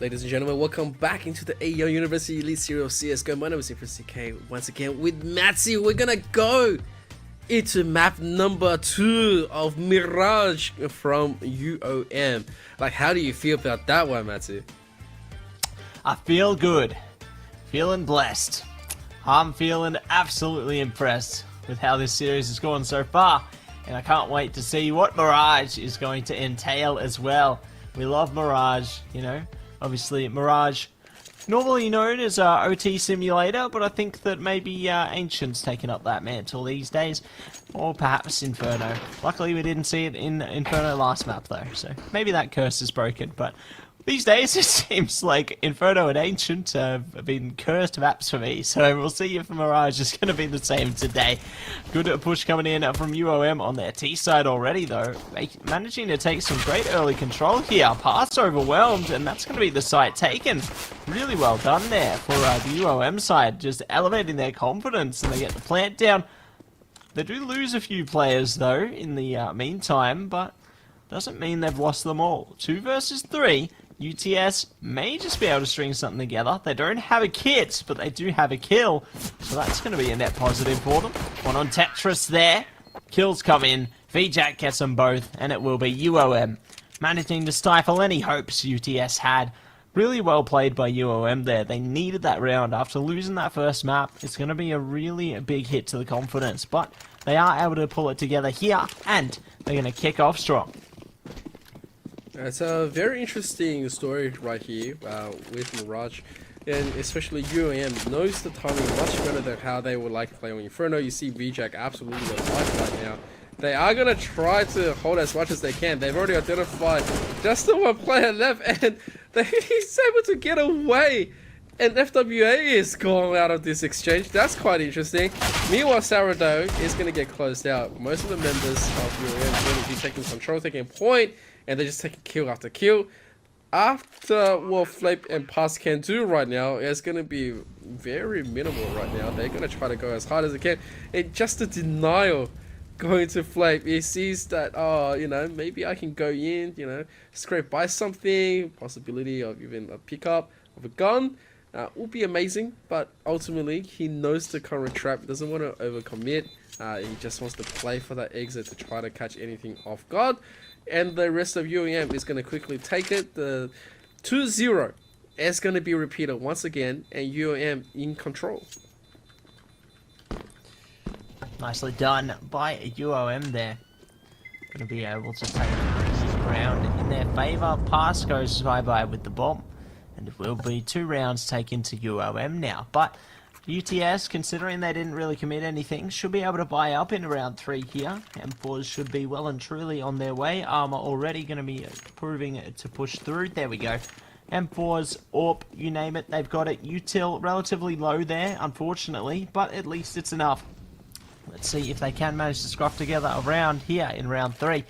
Ladies and gentlemen, welcome back into the AEL University Elite Series of CSGO. My name is CK once again with Matzy. We're gonna go into map number 2 of Mirage from UOM. Like, how do you feel about that one, Matzy? I feel good. Feeling blessed. I'm feeling absolutely impressed with how this series has gone so far. And I can't wait to see what Mirage is going to entail as well. We love Mirage, you know. Obviously, Mirage, normally known as OT Simulator, but I think that maybe Ancient's taken up that mantle these days. Or perhaps Inferno. Luckily, we didn't see it in Inferno last map, though, so maybe that curse is broken. But these days, it seems like Inferno and Ancient have been cursed maps for me, so we'll see if Mirage is going to be the same today. Good push coming in from UOM on their T side already, though. Managing to take some great early control here. Pass overwhelmed, and that's going to be the site taken. Really well done there for the UOM side, just elevating their confidence, and they get the plant down. They do lose a few players, though, in the meantime, but doesn't mean they've lost them all. 2 versus 3. UTS may just be able to string something together. They don't have a kit, but they do have a kill, so that's going to be a net positive for them. One on Tetris there. Kills come in. VJack gets them both, and it will be UOM managing to stifle any hopes UTS had. Really well played by UOM there. They needed that round after losing that first map. It's going to be a really big hit to the confidence, but they are able to pull it together here, and they're going to kick off strong. It's a very interesting story right here with Mirage, and especially UOM knows the timing much better than how they would like to play on Inferno. You see VJack absolutely on life right now. They are going to try to hold as much as they can. They've already identified just the one player left, and he's able to get away. And FWA is gone out of this exchange. That's quite interesting. Meanwhile, Sourdough is going to get closed out. Most of the members of UOM are going to be taking control, taking point, and they're just taking kill after kill. After what Flape and Pass can do right now, it's going to be very minimal right now. They're going to try to go as hard as they can. And just a denial going to Flape. He sees that, oh, you know, maybe I can go in, you know, scrape by something, possibility of even a pickup of a gun. Would be amazing, but ultimately he knows the current trap, doesn't want to overcommit. He just wants to play for that exit to try to catch anything off guard. And the rest of UOM is going to quickly take it. The 2-0 is going to be repeated once again, and UOM in control. Nicely done by UOM there. Going to be able to take the round in their favour. Pass goes bye-bye with the bomb. And it will be 2 rounds taken to UOM now. But UTS, considering they didn't really commit anything, should be able to buy up in round 3 here. M4s should be well and truly on their way. Armor already going to be proving to push through. There we go. M4s, AWP, you name it, they've got it. Util relatively low there, unfortunately, but at least it's enough. Let's see if they can manage to scruff together a round here in round 3.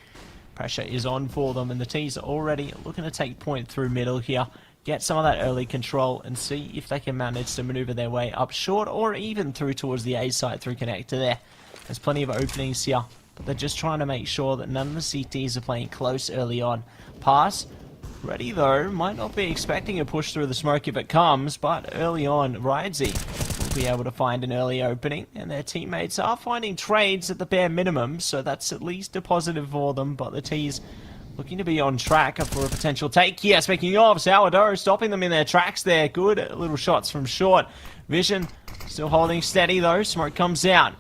Pressure is on for them, and the T's are already looking to take point through middle here. Get some of that early control and see if they can manage to maneuver their way up short or even through towards the A site through connector there. There's plenty of openings here, but they're just trying to make sure that none of the CTs are playing close early on. Pass. Ready though, might not be expecting a push through the smoke if it comes, but early on, Ridesy will be able to find an early opening, and their teammates are finding trades at the bare minimum, so that's at least a positive for them, but the T's looking to be on track for a potential take here. Speaking of, Sourdough stopping them in their tracks there. Good little shots from short. Vision still holding steady though. Smoke comes out.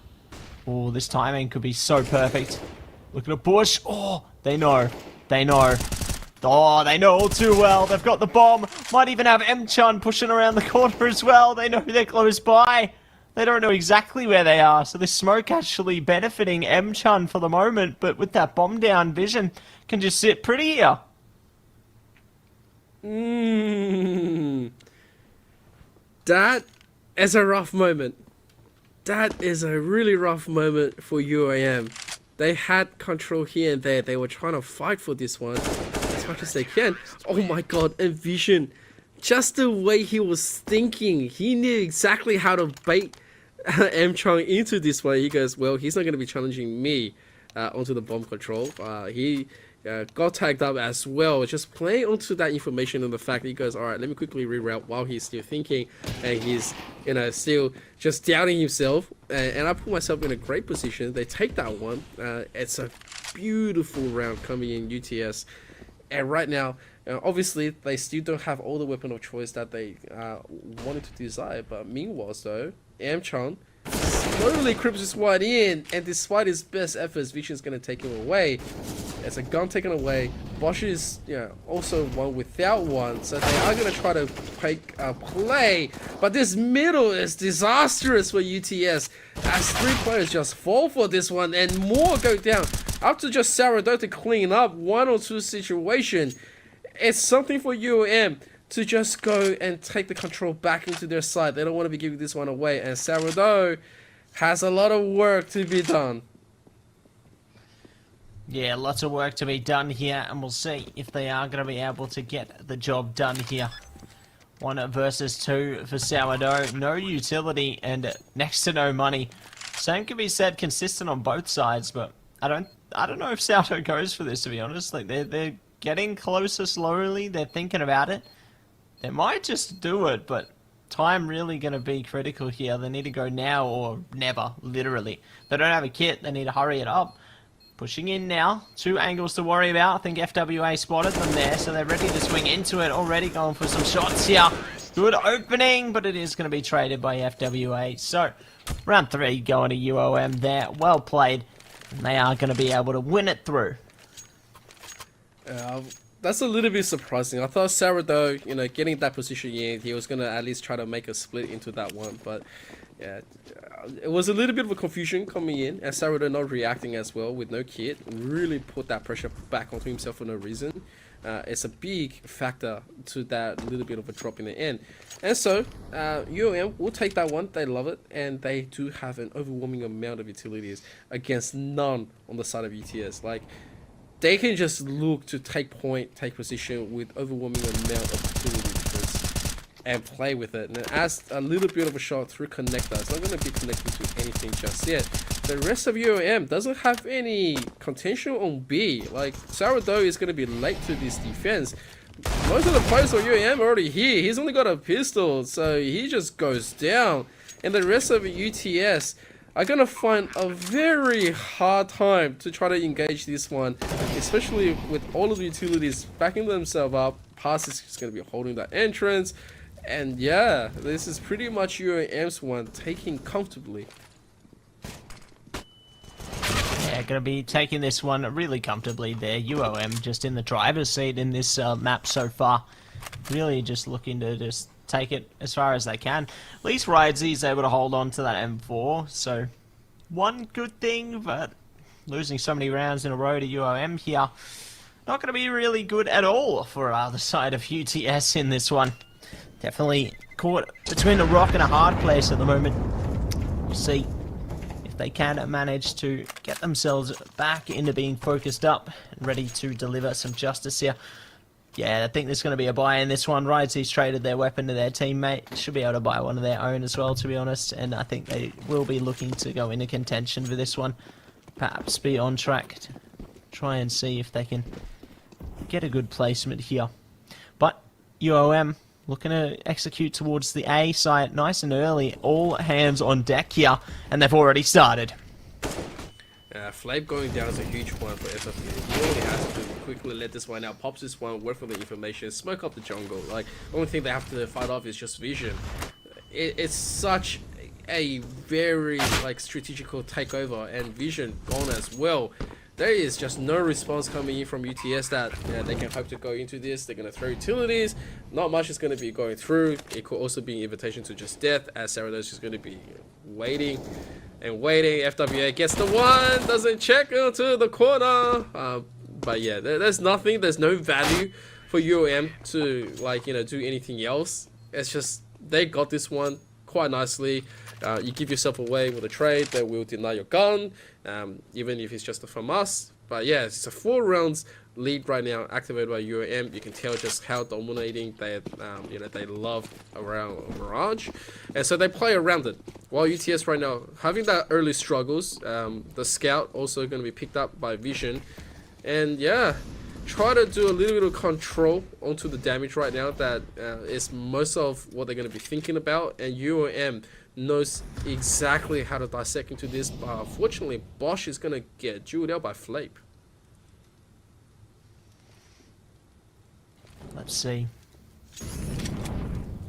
Oh, this timing could be so perfect. Look at a push. Oh, they know. They know. Oh, they know all too well. They've got the bomb. Might even have M-Chun pushing around the corner as well. They know they're close by. They don't know exactly where they are, so this smoke actually benefiting M-Chun for the moment, but with that bomb down, Vision can just sit pretty here. That is a rough moment. That is a really rough moment for UOM. They had control here and there. They were trying to fight for this one as much as they can. Oh my god, and Vision. Just the way he was thinking. He knew exactly how to bait M-Chun into this one. He goes, well, he's not going to be challenging me onto the bomb control. He got tagged up as well. Just playing onto that information and the fact that he goes, all right, let me quickly reroute while he's still thinking, and he's, you know, still just doubting himself. And I put myself in a great position. They take that one. It's a beautiful round coming in UTS. And right now, obviously, they still don't have all the weapon of choice that they wanted to desire. But meanwhile, though, Amchon slowly creeps this one in, and despite his best efforts, Vision's going to take him away. It's a gun taken away. Bosch is, you know, also one without one, so they are going to try to take a play. But this middle is disastrous for UTS, as 3 players just fall for this one, and more go down. Up to just Sourdough to clean up 1 or 2 situation. It's something for UOM to just go and take the control back into their side. They don't want to be giving this one away, and Sourdough has a lot of work to be done. Yeah, lots of work to be done here, and we'll see if they are going to be able to get the job done here. 1 versus 2 for Sourdough. No utility and next to no money. Same can be said consistent on both sides, but I don't know if Sourdough goes for this, to be honest. Like they're getting closer slowly. They're thinking about it. They might just do it, but time really going to be critical here. They need to go now or never, literally. They don't have a kit. They need to hurry it up. Pushing in now. 2 angles to worry about. I think FWA spotted them there, so they're ready to swing into it. Already going for some shots here. Good opening, but it is going to be traded by FWA. So, round 3 going to UOM there. Well played. And they are going to be able to win it through. That's a little bit surprising. I thought Sourdough, you know, getting that position in, he was going to at least try to make a split into that one. But, yeah, it was a little bit of a confusion coming in, and Sourdough not reacting as well with no kit. Really put that pressure back onto himself for no reason. It's a big factor to that little bit of a drop in the end. And so, UOM will take that one. They love it, and they do have an overwhelming amount of utilities against none on the side of UTS. Like, they can just look to take point, take position with overwhelming amount of utility difference and play with it. And as a little bit of a shot through connector, it's not going to be connected to anything just yet. The rest of UOM doesn't have any contention on B. Like, Sourdough is going to be late to this defense. Most of the players for UOM are already here. He's only got a pistol, so he just goes down. And the rest of UTS are going to find a very hard time to try to engage this one, especially with all of the utilities backing themselves up. Pass is just going to be holding that entrance. And yeah, this is pretty much UOM's one, taking comfortably. Yeah, going to be taking this one really comfortably there. UOM just in the driver's seat in this map so far. Really just looking to just take it as far as they can. At least Ridesy is able to hold on to that M4, so one good thing, but losing so many rounds in a row to UOM here, not going to be really good at all for the side of UTS in this one. Definitely caught between a rock and a hard place at the moment. We'll see if they can manage to get themselves back into being focused up and ready to deliver some justice here. Yeah, I think there's going to be a buy in this one. Ridesy's traded their weapon to their teammate. Should be able to buy one of their own as well, to be honest. And I think they will be looking to go into contention for this one. Perhaps be on track to try and see if they can get a good placement here. But UOM looking to execute towards the A site nice and early. All hands on deck here, and they've already started. Flav going down is a huge one for SFU. He only has to quickly let this one out, pops this one, work for the information, smoke up the jungle. Like, the only thing they have to fight off is just Vision. It's such a very, like, strategical takeover, and Vision gone as well. There is just no response coming in from UTS that they can hope to go into this. They're going to throw utilities. Not much is going to be going through. It could also be an invitation to just death, as Sourdough's just going to be waiting and waiting. FWA gets the one, doesn't check into the corner. But yeah, there's nothing. There's no value for UOM to, like, you know, do anything else. It's just they got this one quite nicely. You give yourself away with a trade, they will deny your gun, even if it's just a FAMAS. But yeah, it's a 4 rounds lead right now, activated by UOM. You can tell just how dominating they, you know, they love around Mirage, and so they play around it. While UTS right now having that early struggles, the scout also going to be picked up by Vision, And yeah, try to do a little bit of control onto the damage right now. That is most of what they're going to be thinking about. And UOM knows exactly how to dissect into this, but unfortunately Bosch is going to get jeweled out by Flape. Let's see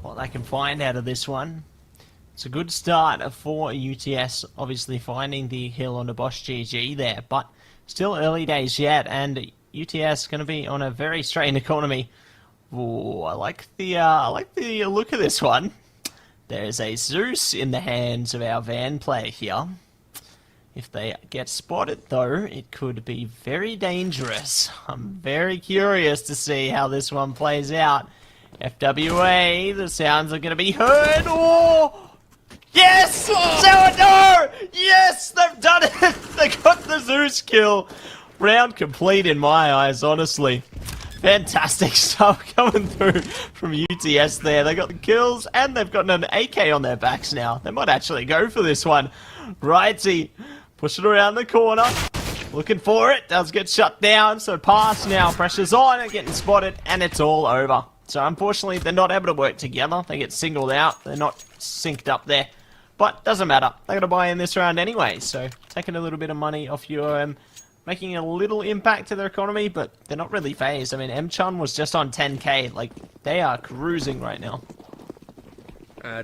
what they can find out of this one. It's a good start for UTS, obviously finding the hill on the Bosch GG there, but still early days yet, and UTS going to be on a very strained economy. Ooh, I like the look of this one. There's a Zeus in the hands of our van player here. If they get spotted, though, it could be very dangerous. I'm very curious to see how this one plays out. FWA, the sounds are going to be heard. Oh! Yes! Sourdough! Yes! They've done it! They got the Zeus kill. Round complete in my eyes, honestly. Fantastic stuff coming through from UTS there. They got the kills and they've got an AK on their backs now. They might actually go for this one. Righty. Push it around the corner. Looking for it. Does get shut down. So pass now. Pressure's on and getting spotted and it's all over. So unfortunately they're not able to work together. They get singled out. They're not synced up there. But doesn't matter. They're going to buy in this round anyway. So taking a little bit of money off UOM. Making a little impact to their economy, but they're not really phased. I mean, M-Chun was just on 10k. Like, they are cruising right now.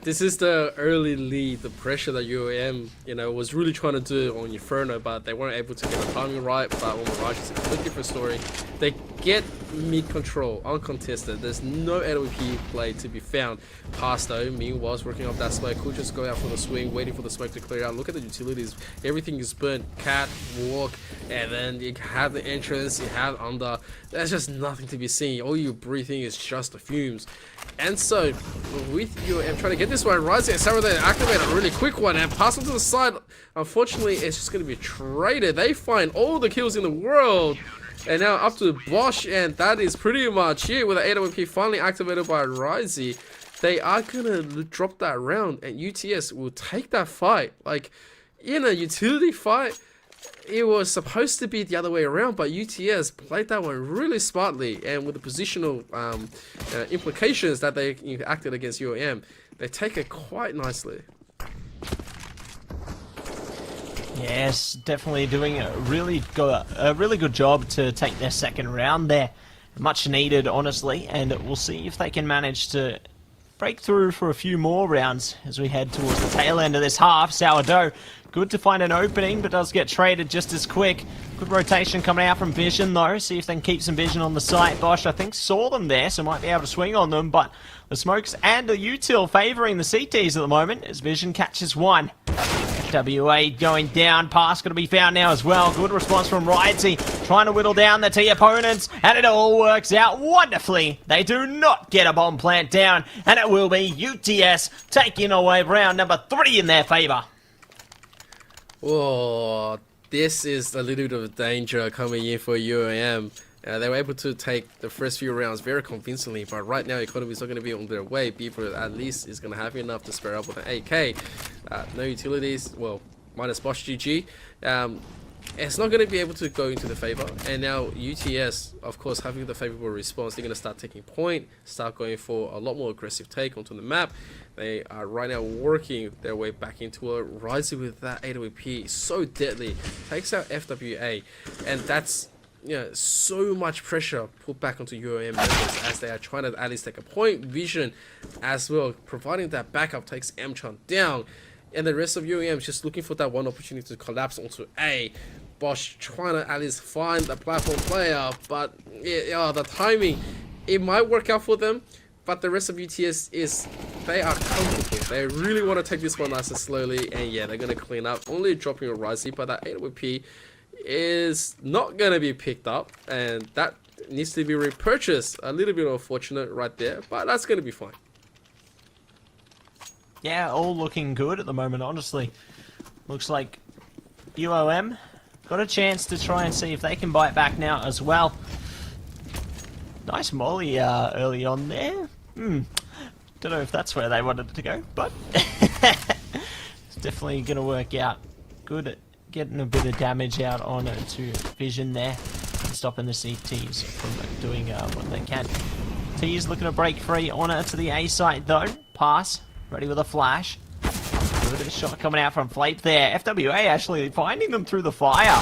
This is the early lead, the pressure that UOM, was really trying to do on Inferno, but they weren't able to get the timing right. But on Mirage, it's a completely different story. They get mid control, uncontested. There's no AWP play to be found. Pass though, meanwhile, working off that smoke. Could just go out for the swing, waiting for the smoke to clear out. Look at the utilities. Everything is burnt. Cat, walk, and then you have the entrance, you have under. There's just nothing to be seen. All you're breathing is just the fumes. And so, with UOM trying to get this one, Rising and Sarah, they activate a really quick one and pass on to the side. Unfortunately, it's just going to be traded. They find all the kills in the world. And now up to Bosch, and that is pretty much it. With the AWP finally activated by Rising, they are going to drop that round, and UTS will take that fight. Like, in a utility fight, it was supposed to be the other way around, but UTS played that one really smartly, and with the positional implications that they acted against UOM, they take it quite nicely. Yes, definitely doing a really good job to take their second round there. Much needed, honestly, and we'll see if they can manage to break through for a few more rounds as we head towards the tail end of this half. Sourdough, good to find an opening, but does get traded just as quick. Good rotation coming out from Vision, though. See if they can keep some vision on the site. Bosch, I think, saw them there, so might be able to swing on them, but the smokes and the util favouring the CTs at the moment as Vision catches one. WA going down, pass going to be found now as well. Good response from Righty, trying to whittle down the T opponents, and it all works out wonderfully. They do not get a bomb plant down, and it will be UTS taking away round number 3 in their favour. Oh, this is a little bit of danger coming in for UOM. They were able to take the first few rounds very convincingly, but right now economy is not going to be on their way. Beaver at least is going to have enough to spare up with an AK. No utilities, well, minus Bosch GG. It's not going to be able to go into the favor, and now UTS, of course, having the favorable response, they're going to start taking point, start going for a lot more aggressive take onto the map. They are right now working their way back into it. Rising with that AWP, so deadly, takes out FWA, and that's so much pressure put back onto UOM members as they are trying to at least take a point. Vision as well, providing that backup, takes M-Chun down, and the rest of UOM is just looking for that one opportunity to collapse onto A. Bosch trying to at least find the platform player, but the timing, it might work out for them, but the rest of UTS they are comfortable. They really want to take this one nice and slowly, and yeah, they're going to clean up, only dropping a Rising, but that AWP is not going to be picked up, and that needs to be repurchased. A little bit unfortunate right there, but that's going to be fine. Yeah, all looking good at the moment, honestly. Looks like UOM got a chance to try and see if they can bite back now as well. Nice molly early on there. Don't know if that's where they wanted it to go, but it's definitely going to work out. Good at getting a bit of damage out on it to Vision there. stopping the CTs from doing what they can. T's looking to break free on it to the A site though. Pass, ready with a flash. A little bit of shot coming out from Flape there. FWA actually finding them through the fire.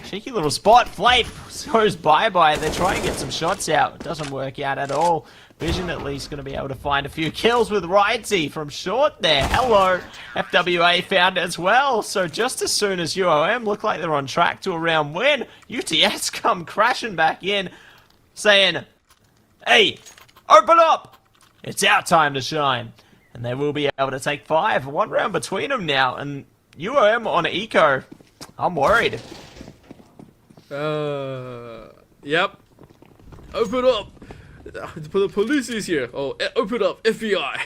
Cheeky little spot. Flape goes bye-bye. They're trying to get some shots out. It doesn't work out at all. Vision at least going to be able to find a few kills with Rightsy from short there. Hello. FWA found it as well. So just as soon as UOM look like they're on track to a round win, UTS come crashing back in saying, hey, open up. It's our time to shine. And they will be able to take 5. 1 round between them now. And UOM on Eco. I'm worried. Yep. Open up. The police is here. Oh, open up, FBI.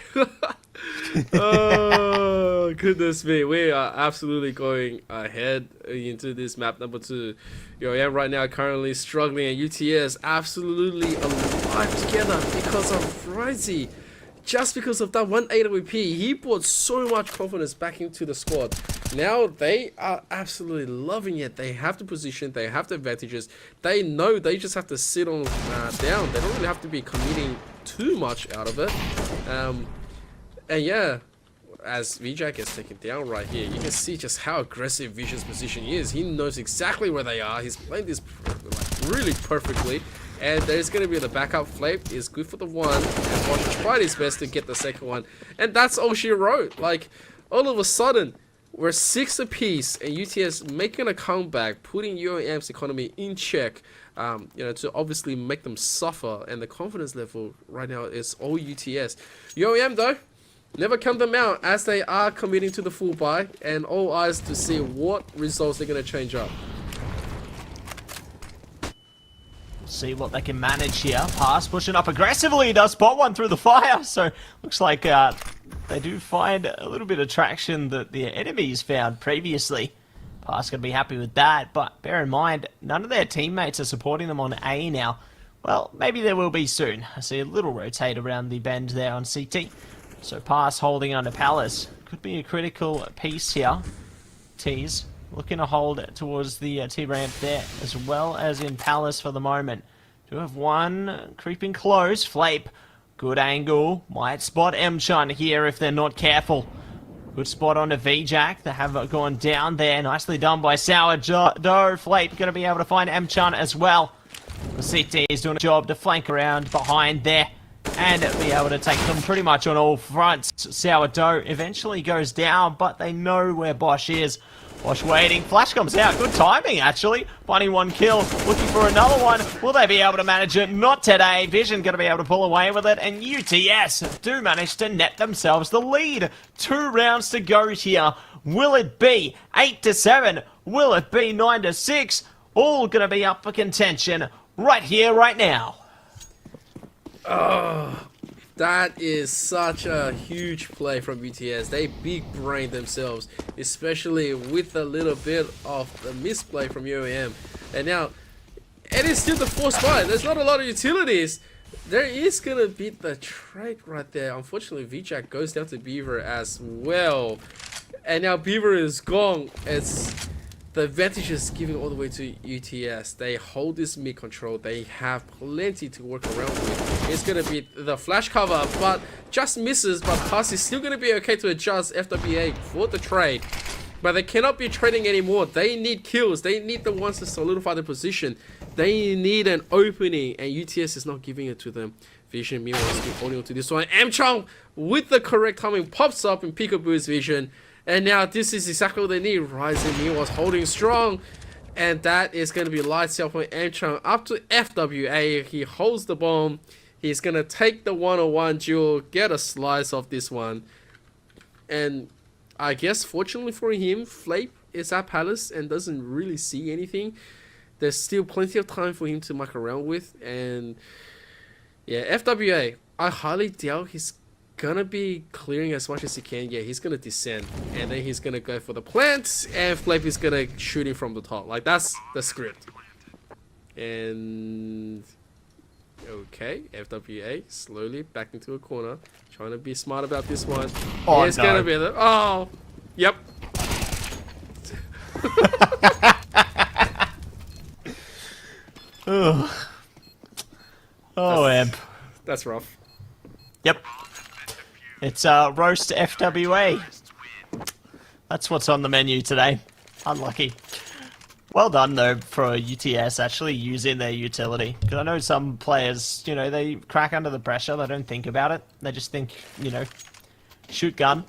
Oh, goodness me. We are absolutely going ahead into this map number 2. UOM right now currently struggling, and UTS absolutely alive together because of Frizy. Just because of that 1 AWP, he brought so much confidence back into the squad. Now they are absolutely loving it. They have the position, they have the advantages. They know they just have to sit on down. They don't really have to be committing too much out of it. And yeah, as VJack gets taken down right here, you can see just how aggressive Vision's position is. He knows exactly where they are. He's playing this like really perfectly. And there's going to be the backup. Flape is good for the 1, and Bosch tried his best to get the second one. And that's all she wrote. Like, all of a sudden, we're 6 apiece, and UTS making a comeback, putting UOM's economy in check, you know, to obviously make them suffer. And the confidence level right now is all UTS. UOM, though, never count them out, as they are committing to the full buy, and all eyes to see what results they're going to change up. See what they can manage here. Pass pushing up aggressively. Does spot one through the fire. So looks like they do find a little bit of traction that the enemies found previously. Pass going to be happy with that. But bear in mind, none of their teammates are supporting them on A now. Well, maybe there will be soon. I see a little rotate around the bend there on CT. So Pass holding under Palace. Could be a critical piece here. T's looking to hold towards the T-ramp there, as well as in Palace for the moment. Do have 1 creeping close. Flape, good angle. Might spot M-Chun here if they're not careful. Good spot on the VJack. They have gone down there. Nicely done by Sourdough. Flape going to be able to find M-Chun as well. The CT is doing a job to flank around behind there and be able to take them pretty much on all fronts. Sourdough eventually goes down, but they know where Bosch is. Bosch waiting. Flash comes out. Good timing, actually. Finding 1 kill. Looking for another one. Will they be able to manage it? Not today. Vision going to be able to pull away with it. And UTS do manage to net themselves the lead. 2 rounds to go here. Will it be 8-7? Will it be 9-6? All going to be up for contention right here, right now. Oh, that is such a huge play from BTS. They big brain themselves, especially with a little bit of the misplay from UOM. And now, it is still the 4th spot. There's not a lot of utilities. There is going to be the trade right there. Unfortunately, VJack goes down to Beaver as well. And now Beaver is gone. It's the advantage is giving all the way to UTS. They hold this mid control. They have plenty to work around with. It's going to be the flash cover, but just misses. But Pass is still going to be okay to adjust FWA for the trade. But they cannot be trading anymore. They need kills. They need the ones to solidify the position. They need an opening, and UTS is not giving it to them. Vision, meanwhile, is still holding on to this one. M-Chong, with the correct timing, pops up in Peekaboo's Vision. And now this is exactly what they need. Rising meanwhile holding strong. And that is going to be lights out for M-Chong up to FWA. He holds the bomb. He's going to take the 1-on-1 duel, get a slice of this one. And I guess fortunately for him, Flape is at Palace and doesn't really see anything. There's still plenty of time for him to muck around with. And yeah, FWA, I highly doubt he's gonna be clearing as much as he can. Yeah, he's gonna descend, and then he's gonna go for the plants, and Flape is gonna shoot him from the top. Like, that's the script. And okay, FWA slowly back into a corner, trying to be smart about this one. Oh, it's no. gonna be the yep. Oh. Oh, Emp. That's rough. Yep. It's roast FWA. That's what's on the menu today. Unlucky. Well done, though, for UTS actually using their utility. Because I know some players, you know, they crack under the pressure. They don't think about it. They just think, you know, shoot gun.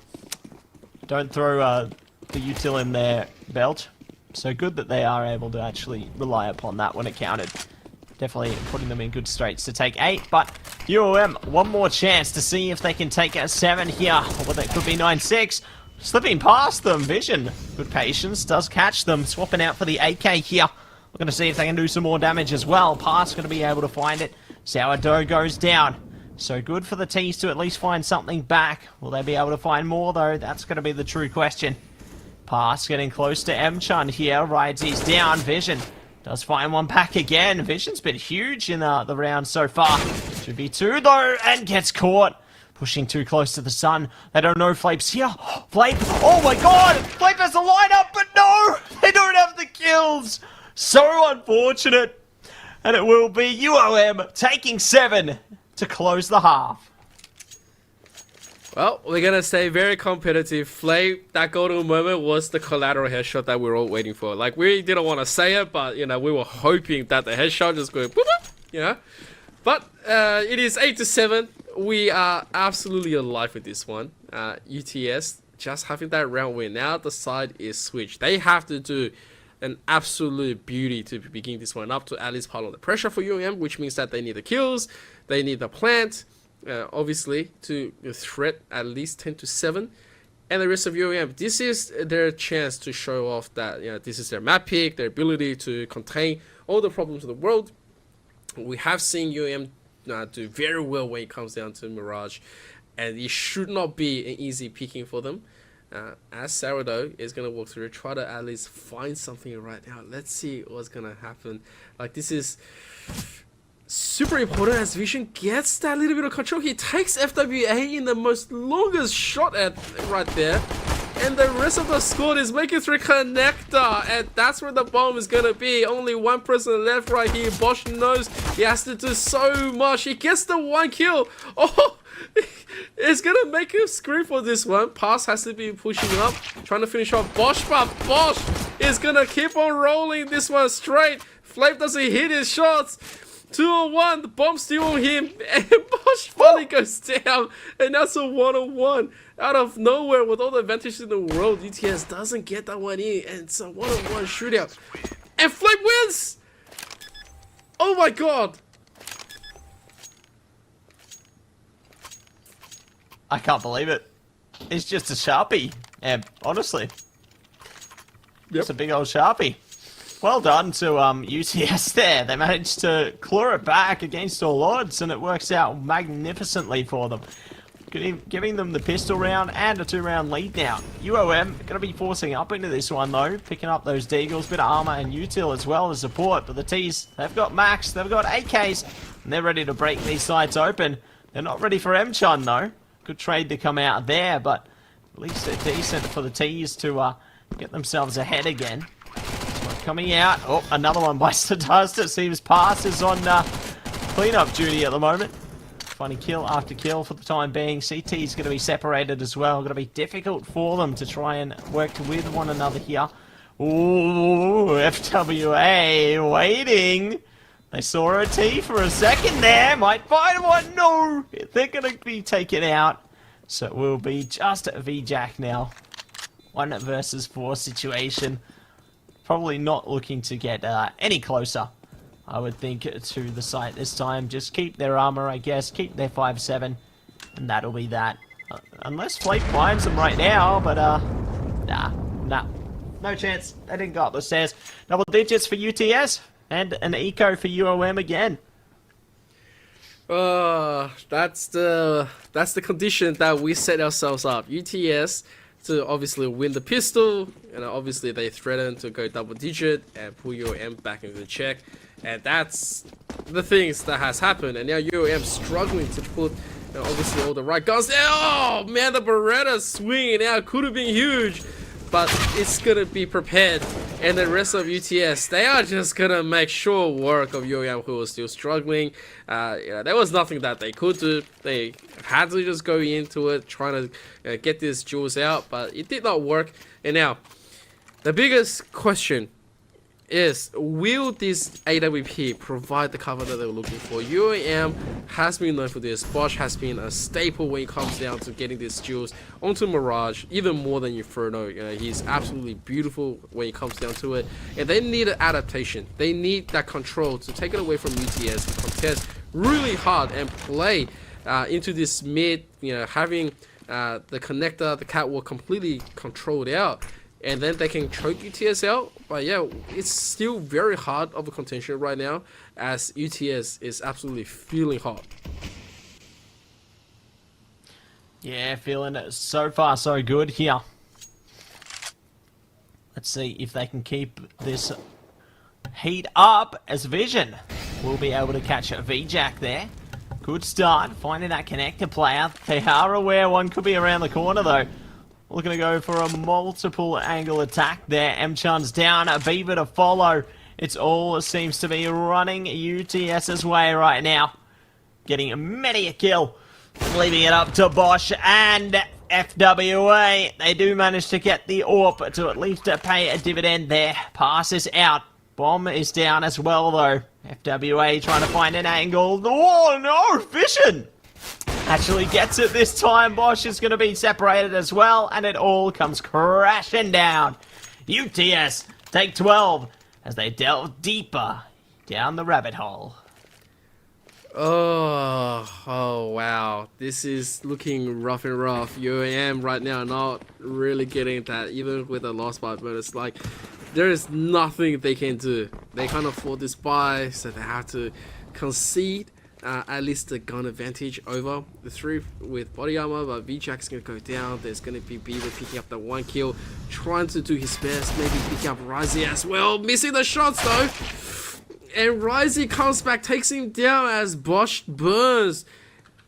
Don't throw the util in their belt. So good that they are able to actually rely upon that when it counted. Definitely putting them in good straits to take 8, but UOM, one more chance to see if they can take a 7 here, or that could be 9-6. Slipping past them, Vision, good patience, does catch them, swapping out for the AK here. We're going to see if they can do some more damage as well. Pass going to be able to find it. Sourdough goes down. So good for the T's to at least find something back. Will they be able to find more, though? That's going to be the true question. Pass getting close to M-Chun here, rides he's down, Vision. Does find one back again. Vision's been huge in the round so far. 2v2 though, and gets caught. Pushing too close to the sun. They don't know Flape's here. Flape, oh my god! Flape has a lineup, but no! They don't have the kills! So unfortunate. And it will be UOM taking 7 to close the half. Well, we're gonna stay very competitive. Flame, that golden moment was the collateral headshot that we were all waiting for. Like, we didn't want to say it, but, you know, we were hoping that the headshot just going boop, boop, you know. But it is 8-7. We are absolutely alive with this one. UTS just having that round win. Now the side is switched. They have to do an absolute beauty to begin this one up to at least pile on the pressure for UOM, which means that they need the kills, they need the plant. Obviously, to threat at least 10-7, and the rest of UOM. This is their chance to show off that, you know, this is their map pick, their ability to contain all the problems of the world. We have seen UOM do very well when it comes down to Mirage, and it should not be an easy picking for them. As Sourdough is gonna walk through, try to at least find something right now. Let's see what's gonna happen. Like, this is super important as Vision gets that little bit of control. He takes FWA in the most longest shot at right there, and the rest of the squad is making through connector, and that's where the bomb is gonna be. Only one person left right here. Bosch knows he has to do so much. He gets the 1 kill. Oh, it's gonna make him scream for this one. Pass has to be pushing up, trying to finish off Bosch, but Bosch is gonna keep on rolling this one straight. Flame doesn't hit his shots. 2-on-1, the bomb still on him, and Bosch finally goes down, and that's a 1-on-1 out of nowhere with all the advantages in the world. UTS doesn't get that one in, and it's a 1-on-1 shootout, and Flame wins. Oh my god! I can't believe it. It's just a Sharpie, and honestly, it's a big old Sharpie. Well done to UTS there. They managed to claw it back against all odds, and it works out magnificently for them. Giving them the pistol round and a 2-round lead now. UOM going to be forcing up into this one, though. Picking up those deagles, bit of armor and util as well as support. But the T's, they've got max, they've got AKs, and they're ready to break these sites open. They're not ready for M-Chun, though. Good trade to come out there, but at least they're decent for the T's to get themselves ahead again. Coming out. Oh, another one by Stardust. It seems Pass is on cleanup duty at the moment. Funny kill after kill for the time being. CT is going to be separated as well. Going to be difficult for them to try and work with one another here. Ooh, FWA waiting. They saw a T for a second there. Might find one. No, they're going to be taken out. So it will be just a VJack now. 1 versus 4 situation. Probably not looking to get any closer, I would think, to the site this time. Just keep their armor, I guess. Keep their 5-7, and that'll be that. Unless Flake finds them right now, but nah. No chance. They didn't go up the stairs. Double digits for UTS, and an eco for UOM again. That's the condition that we set ourselves up. UTS to obviously win the pistol, and obviously they threaten to go double digit and pull UOM back into the check, and that's the things that has happened. And now UOM struggling to put, you know, obviously all the right guns there. Oh man, the Beretta swinging out could have been huge, but it's gonna be prepared, and the rest of UTS, they are just gonna make short work of UAM, who was still struggling. There was nothing that they could do. They had to just go into it, trying to get these jewels out, but it did not work. And now, the biggest question is, will this AWP provide the cover that they were looking for? UAM has been known for this. Bosch has been a staple when it comes down to getting these jewels onto Mirage, even more than Inferno. He's absolutely beautiful when it comes down to it. And they need an adaptation. They need that control to take it away from UTS, to contest really hard and play into this mid, having the connector, the catwalk completely controlled out. And then they can choke UTS out. But yeah, it's still very hard of a contention right now, as UTS is absolutely feeling hot. Yeah, feeling it so far so good here. Let's see if they can keep this heat up, as Vision will be able to catch a VJack there. Good start, finding that connector player. They are aware one could be around the corner though. Looking to go for a multiple angle attack there. M-Chan's down, a Beaver to follow. It's all seems to be running UTS's way right now. Getting many a kill. Leaving it up to Bosch and FWA. They do manage to get the AWP to at least pay a dividend there. Pass is out. Bomb is down as well though. FWA trying to find an angle. Oh no, Vision! Actually gets it this time. Bosch is going to be separated as well, and it all comes crashing down. UTS take 12 as they delve deeper down the rabbit hole. Oh wow, this is looking rough and rough. UAM right now not really getting that, even with a loss by bonus. Like, there is nothing they can do. They can't afford this buy, so they have to concede at least the gun advantage over the 3 with body armor. But VJack's gonna go down. There's gonna be Beaver picking up the 1 kill, trying to do his best, maybe pick up Risey as well, missing the shots though. And Risey comes back, takes him down as Bosch burns.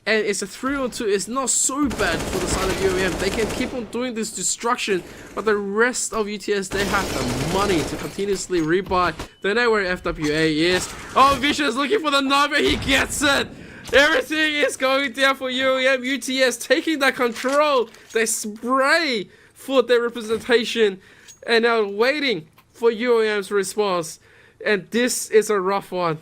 And it's a 3-on-2. It's not so bad for the side of UAM. They can keep on doing this destruction, but the rest of UTS, they have the money to continuously rebuy. They know where FWA is. Oh, Vision is looking for the number. He gets it. Everything is going down for UAM. UTS taking that control. They spray for their representation and now waiting for UAM's response. And this is a rough one.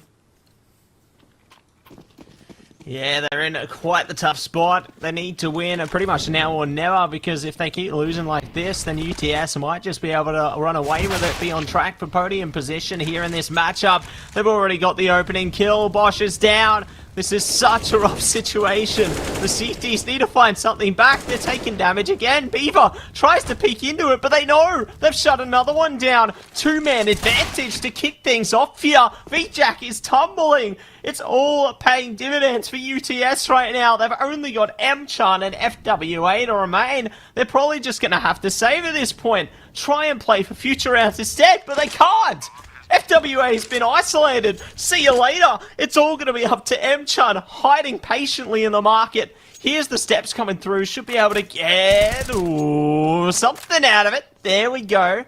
Yeah, they're in quite the tough spot. They need to win pretty much now or never, because if they keep losing like this, then UTS might just be able to run away with it, be on track for podium position here in this matchup. They've already got the opening kill. Bosch is down. This is such a rough situation. The CTs need to find something back. They're taking damage again. Beaver tries to peek into it, but they know they've shut another one down. 2-man advantage to kick things off here. VJack is tumbling. It's all paying dividends for UTS right now. They've only got M-Chan and FWA to remain. They're probably just going to have to save at this point. Try and play for future rounds instead, but they can't. FWA has been isolated. See you later. It's all going to be up to M-Chan, hiding patiently in the market. Here's the steps coming through. Should be able to get something out of it. There we go.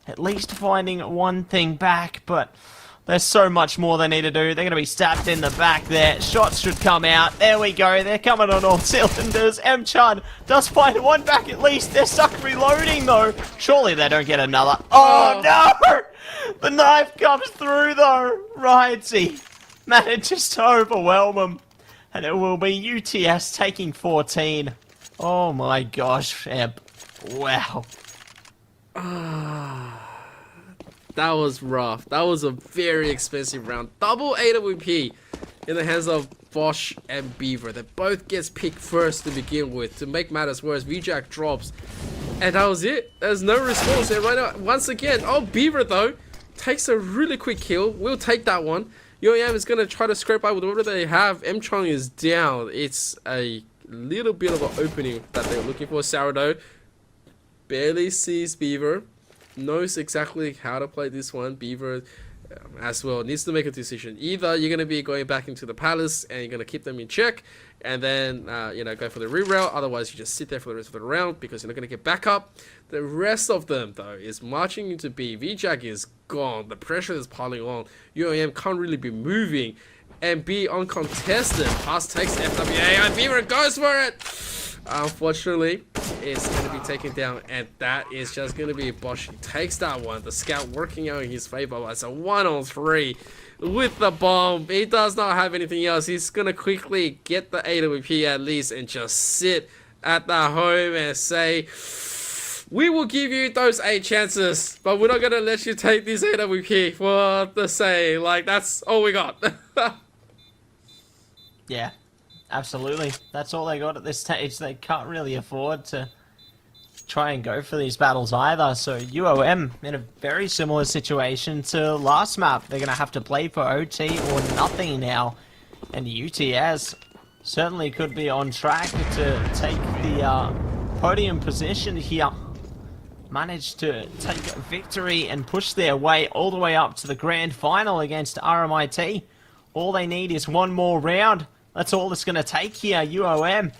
At least finding one thing back, but there's so much more they need to do. They're going to be stabbed in the back there. Shots should come out. There we go. They're coming on all cylinders. M-Chan does find one back at least. They're stuck reloading though. Surely they don't get another. Oh no! The knife comes through though. Risey manages to overwhelm him. And it will be UTS taking 14. Oh my gosh, Eb. Wow. That was rough. That was a very expensive round. Double AWP in the hands of Bosch and Beaver. They both gets picked first to begin with. To make matters worse, VJack drops. And that was it. There's no response there right now. Once again, oh, Beaver though takes a really quick kill. We'll take that one. UAM is going to try to scrape by with whatever they have. M-Chong is down. It's a little bit of an opening that they're looking for. Sourdough barely sees Beaver. Knows exactly how to play this one. Beaver as well needs to make a decision. Either you're going to be going back into the palace and you're going to keep them in check and then go for the reroute. Otherwise you just sit there for the rest of the round because you're not going to get back up. The rest of them though is marching into B. VJack is gone. The pressure is piling on. UAM can't really be moving and be uncontested. Pass takes FWA and Beaver goes for it. Unfortunately, it's going to be taken down, and that is just going to be Bosch. He takes that one. The scout working out in his favor. It's a 1-on-3 with the bomb. He does not have anything else. He's going to quickly get the AWP at least and just sit at the home and say, we will give you those 8 chances, but we're not going to let you take this AWP for the say. Like, that's all we got. Yeah. Absolutely. That's all they got at this stage. They can't really afford to try and go for these battles either. So UOM in a very similar situation to last map. They're going to have to play for OT or nothing now. And UTS certainly could be on track to take the podium position here. Managed to take victory and push their way all the way up to the grand final against RMIT. All they need is one more round. That's all it's going to take here, UOM.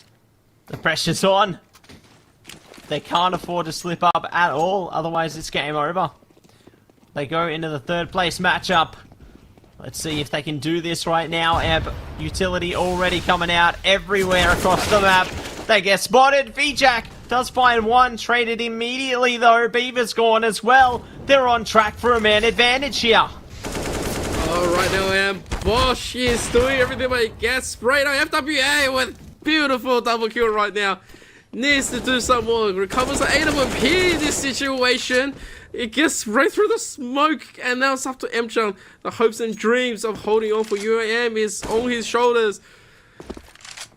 The pressure's on. They can't afford to slip up at all, otherwise it's game over. They go into the 3rd place matchup. Let's see if they can do this right now. Ebb utility already coming out everywhere across the map. They get spotted. VJack does find one, traded immediately though. Beaver's gone as well. They're on track for a man advantage here. Alright now, Bosch is doing everything but he gets sprayed on FWA with beautiful double kill right now. Needs to do some more. Recovers the AWP in this situation. It gets right through the smoke and now it's up to Mchung. The hopes and dreams of holding on for UAM is on his shoulders.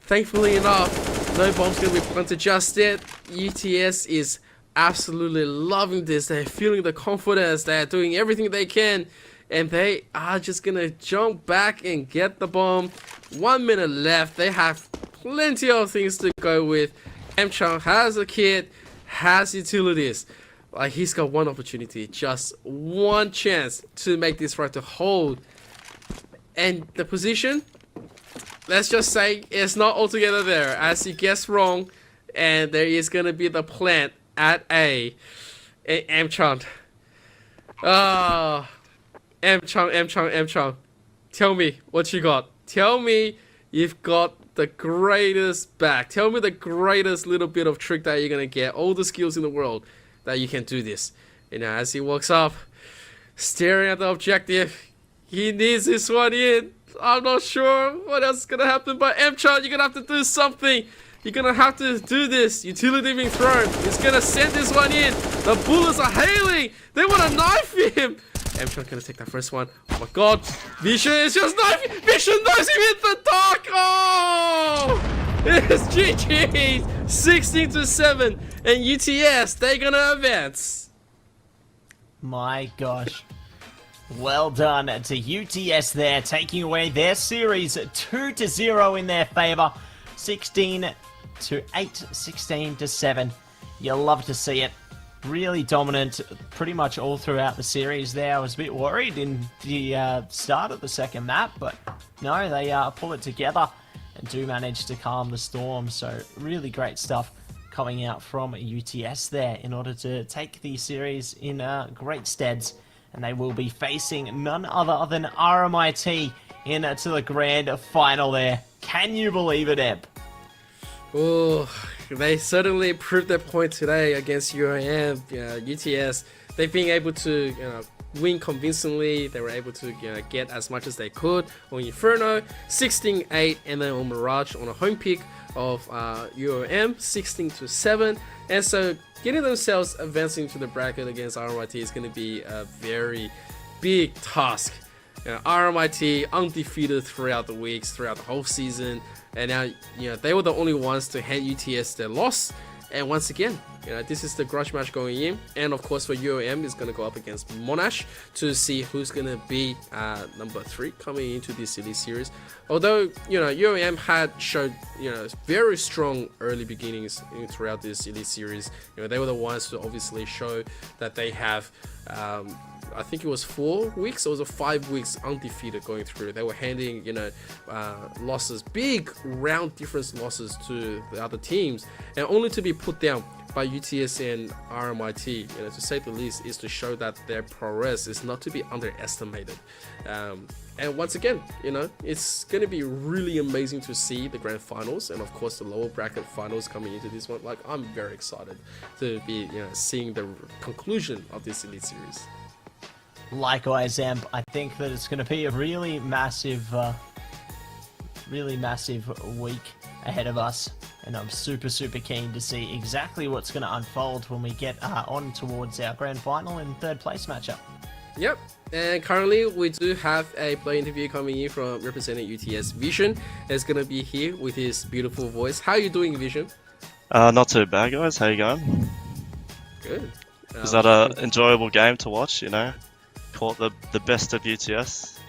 Thankfully enough, no bomb's going to be planted just yet. UTS is absolutely loving this. They're feeling the confidence. They're doing everything they can. And they are just going to jump back and get the bomb. 1 minute left. They have plenty of things to go with. Mchung has a kit, has utilities. Like, he's got one opportunity, just one chance to make this right to hold. And the position, let's just say, it's not altogether there. As he gets wrong, and there is going to be the plant at A. Mchung. Mchung. Tell me what you got. Tell me you've got the greatest back. Tell me the greatest little bit of trick that you're going to get. All the skills in the world that you can do this. You know, as he walks up, staring at the objective, he needs this one in. I'm not sure what else is going to happen, but Mchung, you're going to have to do something. You're going to have to do this. Utility being thrown. He's going to send this one in. The bullets are hailing. They want to knife him. Mchung gonna take that first one. Oh my god. Vision is just knifing. Vision knows him in the dark. Oh! It's GG. 16-7. And UTS, they're gonna advance. My gosh. Well done to UTS there, taking away their series 2-0 in their favor. 16-8, 16-7. You love to see it. Really dominant pretty much all throughout the series there. I was a bit worried in the start of the second map, but no, they pull it together and do manage to calm the storm. So really great stuff coming out from UTS there in order to take the series in great steads. And they will be facing none other than RMIT into the grand final there. Can you believe it, Eb? Oh, they certainly proved their point today against UAM. UTS, they've been able to win convincingly. They were able to get as much as they could on Inferno, 16-8, and then on Mirage on a home pick of UOM, 16-7. And so getting themselves advancing to the bracket against RMIT is going to be a very big task. RMIT undefeated throughout the weeks, throughout the whole season, and now they were the only ones to hand UTS their loss. And once again, this is the grudge match going in, and of course for UOM is going to go up against Monash to see who's going to be number 3 coming into this Elite Series. Although UOM had showed very strong early beginnings throughout this Elite Series, they were the ones to obviously show that they have I think it was 4 weeks, or was it 5 weeks undefeated going through. They were handing, losses, big round difference losses to the other teams, and only to be put down by UTS and RMIT, to say the least, is to show that their prowess is not to be underestimated. And once again, it's going to be really amazing to see the grand finals and of course the lower bracket finals coming into this one. Like, I'm very excited to be seeing the conclusion of this Elite Series. Likewise, Amp, I think that it's going to be a really massive week ahead of us, and I'm super keen to see exactly what's going to unfold when we get on towards our grand final and third place matchup. Yep, and currently we do have a player interview coming in from representing UTS. Vision is going to be here with his beautiful voice. How are you doing, Vision? Not too bad, guys. How you going? Good. Was that an enjoyable game to watch? Caught the best of UTS.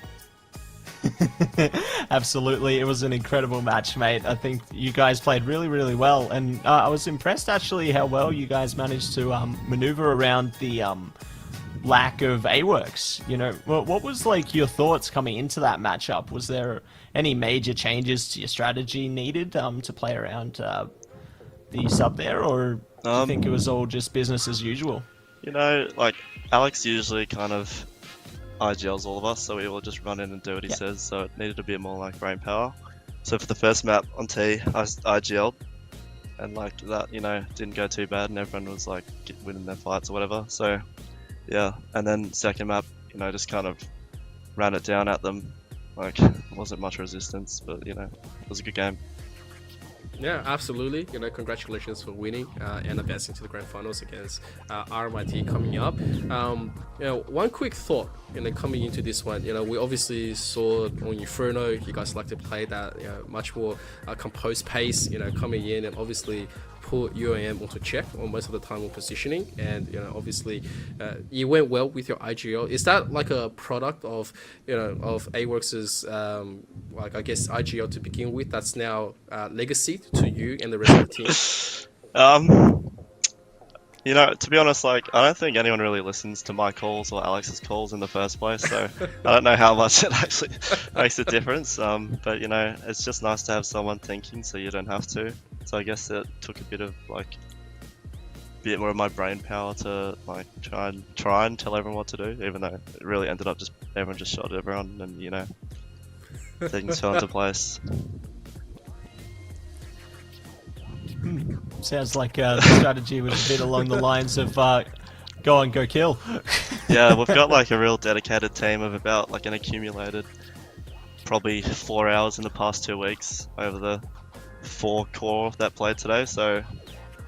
Absolutely, it was an incredible match, mate. I think you guys played really well, and I was impressed actually how well you guys managed to maneuver around the lack of A-Works. What was like your thoughts coming into that matchup? Was there any major changes to your strategy needed to play around the sub there, or do you think it was all just business as usual? Like Alex usually kind of IGLs all of us, so we will just run in and do what he says, so it needed to be more like brain power. So for the first map on T, I IGL'd, and like that, didn't go too bad, and everyone was like winning their fights or whatever, so yeah. And then second map, just kind of ran it down at them, like it wasn't much resistance, but it was a good game. Yeah, absolutely. Congratulations for winning and advancing to the grand finals against RMIT coming up. One quick thought, coming into this one. We obviously saw on Inferno, you guys like to play that much more composed pace. Coming in and obviously put UAM onto check on most of the time on positioning, and obviously you went well with your IGL. Is that like a product of of A-Works's like, I guess, IGL to begin with, that's now legacy to you and the rest of the team? To be honest, like, I don't think anyone really listens to my calls or Alex's calls in the first place, so I don't know how much it actually makes a difference. But it's just nice to have someone thinking, so you don't have to. So I guess it took a bit more of my brain power to like try and tell everyone what to do, even though it really ended up just everyone just shot at everyone, and things fell into place. Sounds like the strategy was a bit along the lines of go kill. Yeah, we've got like a real dedicated team of about like an accumulated probably 4 hours in the past 2 weeks over the 4 core that played today, so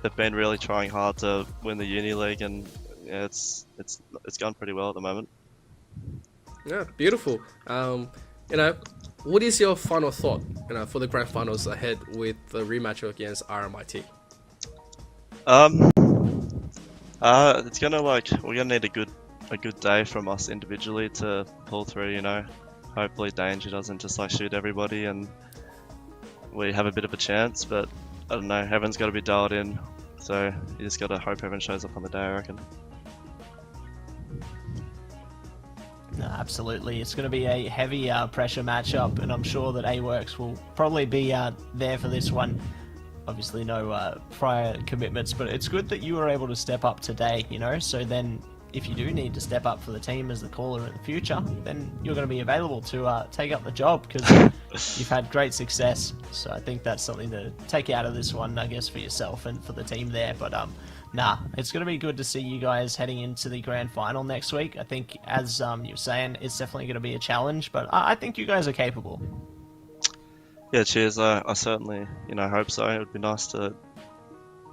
they've been really trying hard to win the Uni League, and it's gone pretty well at the moment. Yeah, beautiful. What is your final thought, for the grand finals ahead with the rematch against RMIT? It's gonna we're gonna need a good day from us individually to pull through. Hopefully Danger doesn't just like shoot everybody and we have a bit of a chance. But I don't know, everyone's got to be dialed in, so you just got to hope everyone shows up on the day, I reckon. No, absolutely. It's going to be a heavy pressure matchup, and I'm sure that A-Works will probably be there for this one. Obviously no prior commitments, but it's good that you were able to step up today, so then if you do need to step up for the team as the caller in the future, then you're going to be available to take up the job, because you've had great success. So I think that's something to take out of this one, I guess, for yourself and for the team there. But it's going to be good to see you guys heading into the grand final next week. I think, as you're saying, it's definitely going to be a challenge, but I think you guys are capable. Yeah, cheers. I certainly, hope so. It would be nice to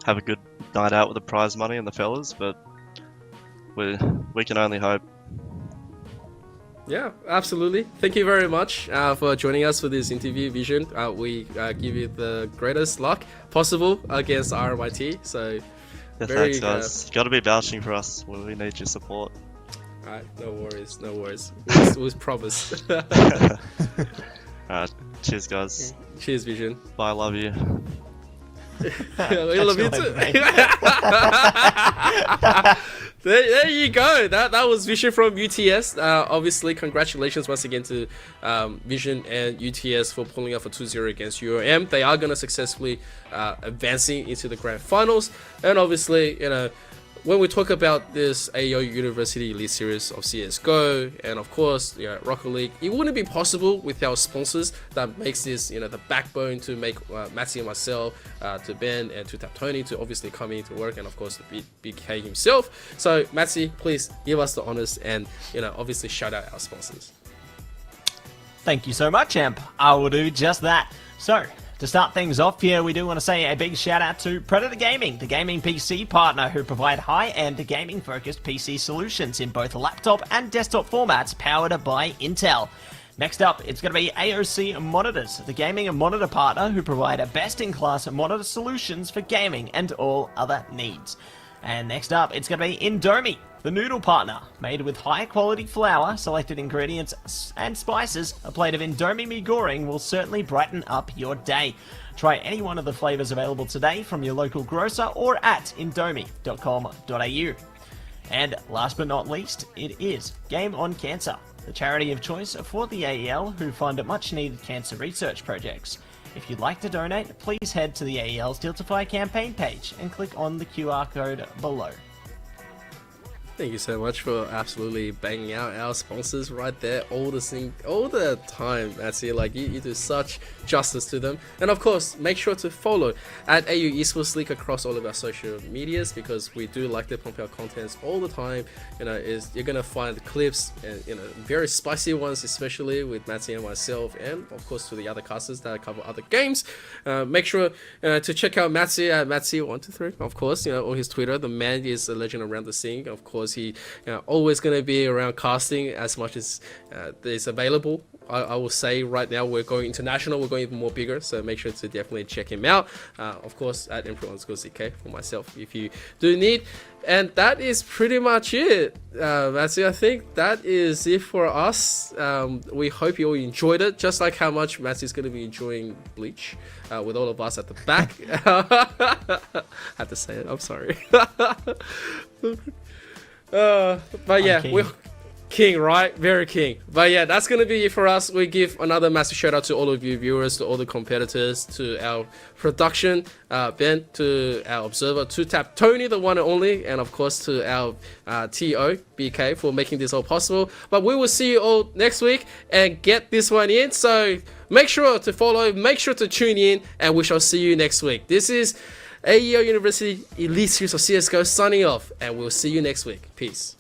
have a good night out with the prize money and the fellas, but we can only hope. Yeah, absolutely. Thank you very much for joining us for this interview, Vision. We give you the greatest luck possible against RMIT. So, yeah, thanks, guys. You got to be vouching for us. We need your support. Alright, no worries. We promise. Alright, cheers, guys. Cheers, Vision. Bye, love you. We love you too. There you go. That was Vision from UTS. Obviously, congratulations once again to Vision and UTS for pulling off a 2-0 against UOM. They are going to successfully advancing into the grand finals. And obviously, you know, when we talk about this AEL University Elite Series of CSGO and of course, you know, Rocket League, it wouldn't be possible without sponsors that makes this, you know, the backbone to make Matty and myself, to Ben and TwoTapTony to obviously come in to work, and of course the BK himself. So Matty, please give us the honors and, you know, obviously shout out our sponsors. Thank you so much, Amp. I will do just that. So, to start things off here, we do want to say a big shout out to Predator Gaming, the gaming PC partner who provide high-end gaming-focused PC solutions in both laptop and desktop formats powered by Intel. Next up, it's going to be AOC Monitors, the gaming and monitor partner who provide a best-in-class monitor solutions for gaming and all other needs. And next up, it's going to be Indomie, the noodle partner, made with high-quality flour, selected ingredients, and spices. A plate of Indomie mee goreng will certainly brighten up your day. Try any one of the flavors available today from your local grocer or at indomie.com.au. And last but not least, it is Game on Cancer, the charity of choice for the AEL who fund much-needed cancer research projects. If you'd like to donate, please head to the AEL's Deal to Fire campaign page and click on the QR code below. Thank you so much for absolutely banging out our sponsors right there all the time. That's it. Like you do such justice to them. And of course, make sure to follow at AU Esports League across all of our social medias because we do like to pump out contents all the time. You know, you're gonna find clips and, you know, very spicy ones, especially with Matty and myself, and of course to the other casters that cover other games. Make sure to check out Matty at Matty123. Of course, you know, on his Twitter, the man is a legend around the scene. Of course, he always going to be around casting as much as is available. I will say right now we're going international, we're going even more bigger, so make sure to definitely check him out. Of course, at Emperor_ZK for myself if you do need. And that is pretty much it. That's it. I think that is it for us. We hope you all enjoyed it, just like how much Matthew's going to be enjoying Bleach with all of us at the back. Had to say it, I'm sorry. But yeah, we're king, right? Very king. But yeah, that's gonna be it for us. We give another massive shout out to all of you viewers, to all the competitors, to our production, Ben, to our observer, to TwoTapTony, the one and only, and of course to our TO BK for making this all possible. But we will see you all next week and get this one in. So make sure to follow, make sure to tune in, and we shall see you next week. This is AEL University Elite Series of CSGO signing off, and we'll see you next week. Peace.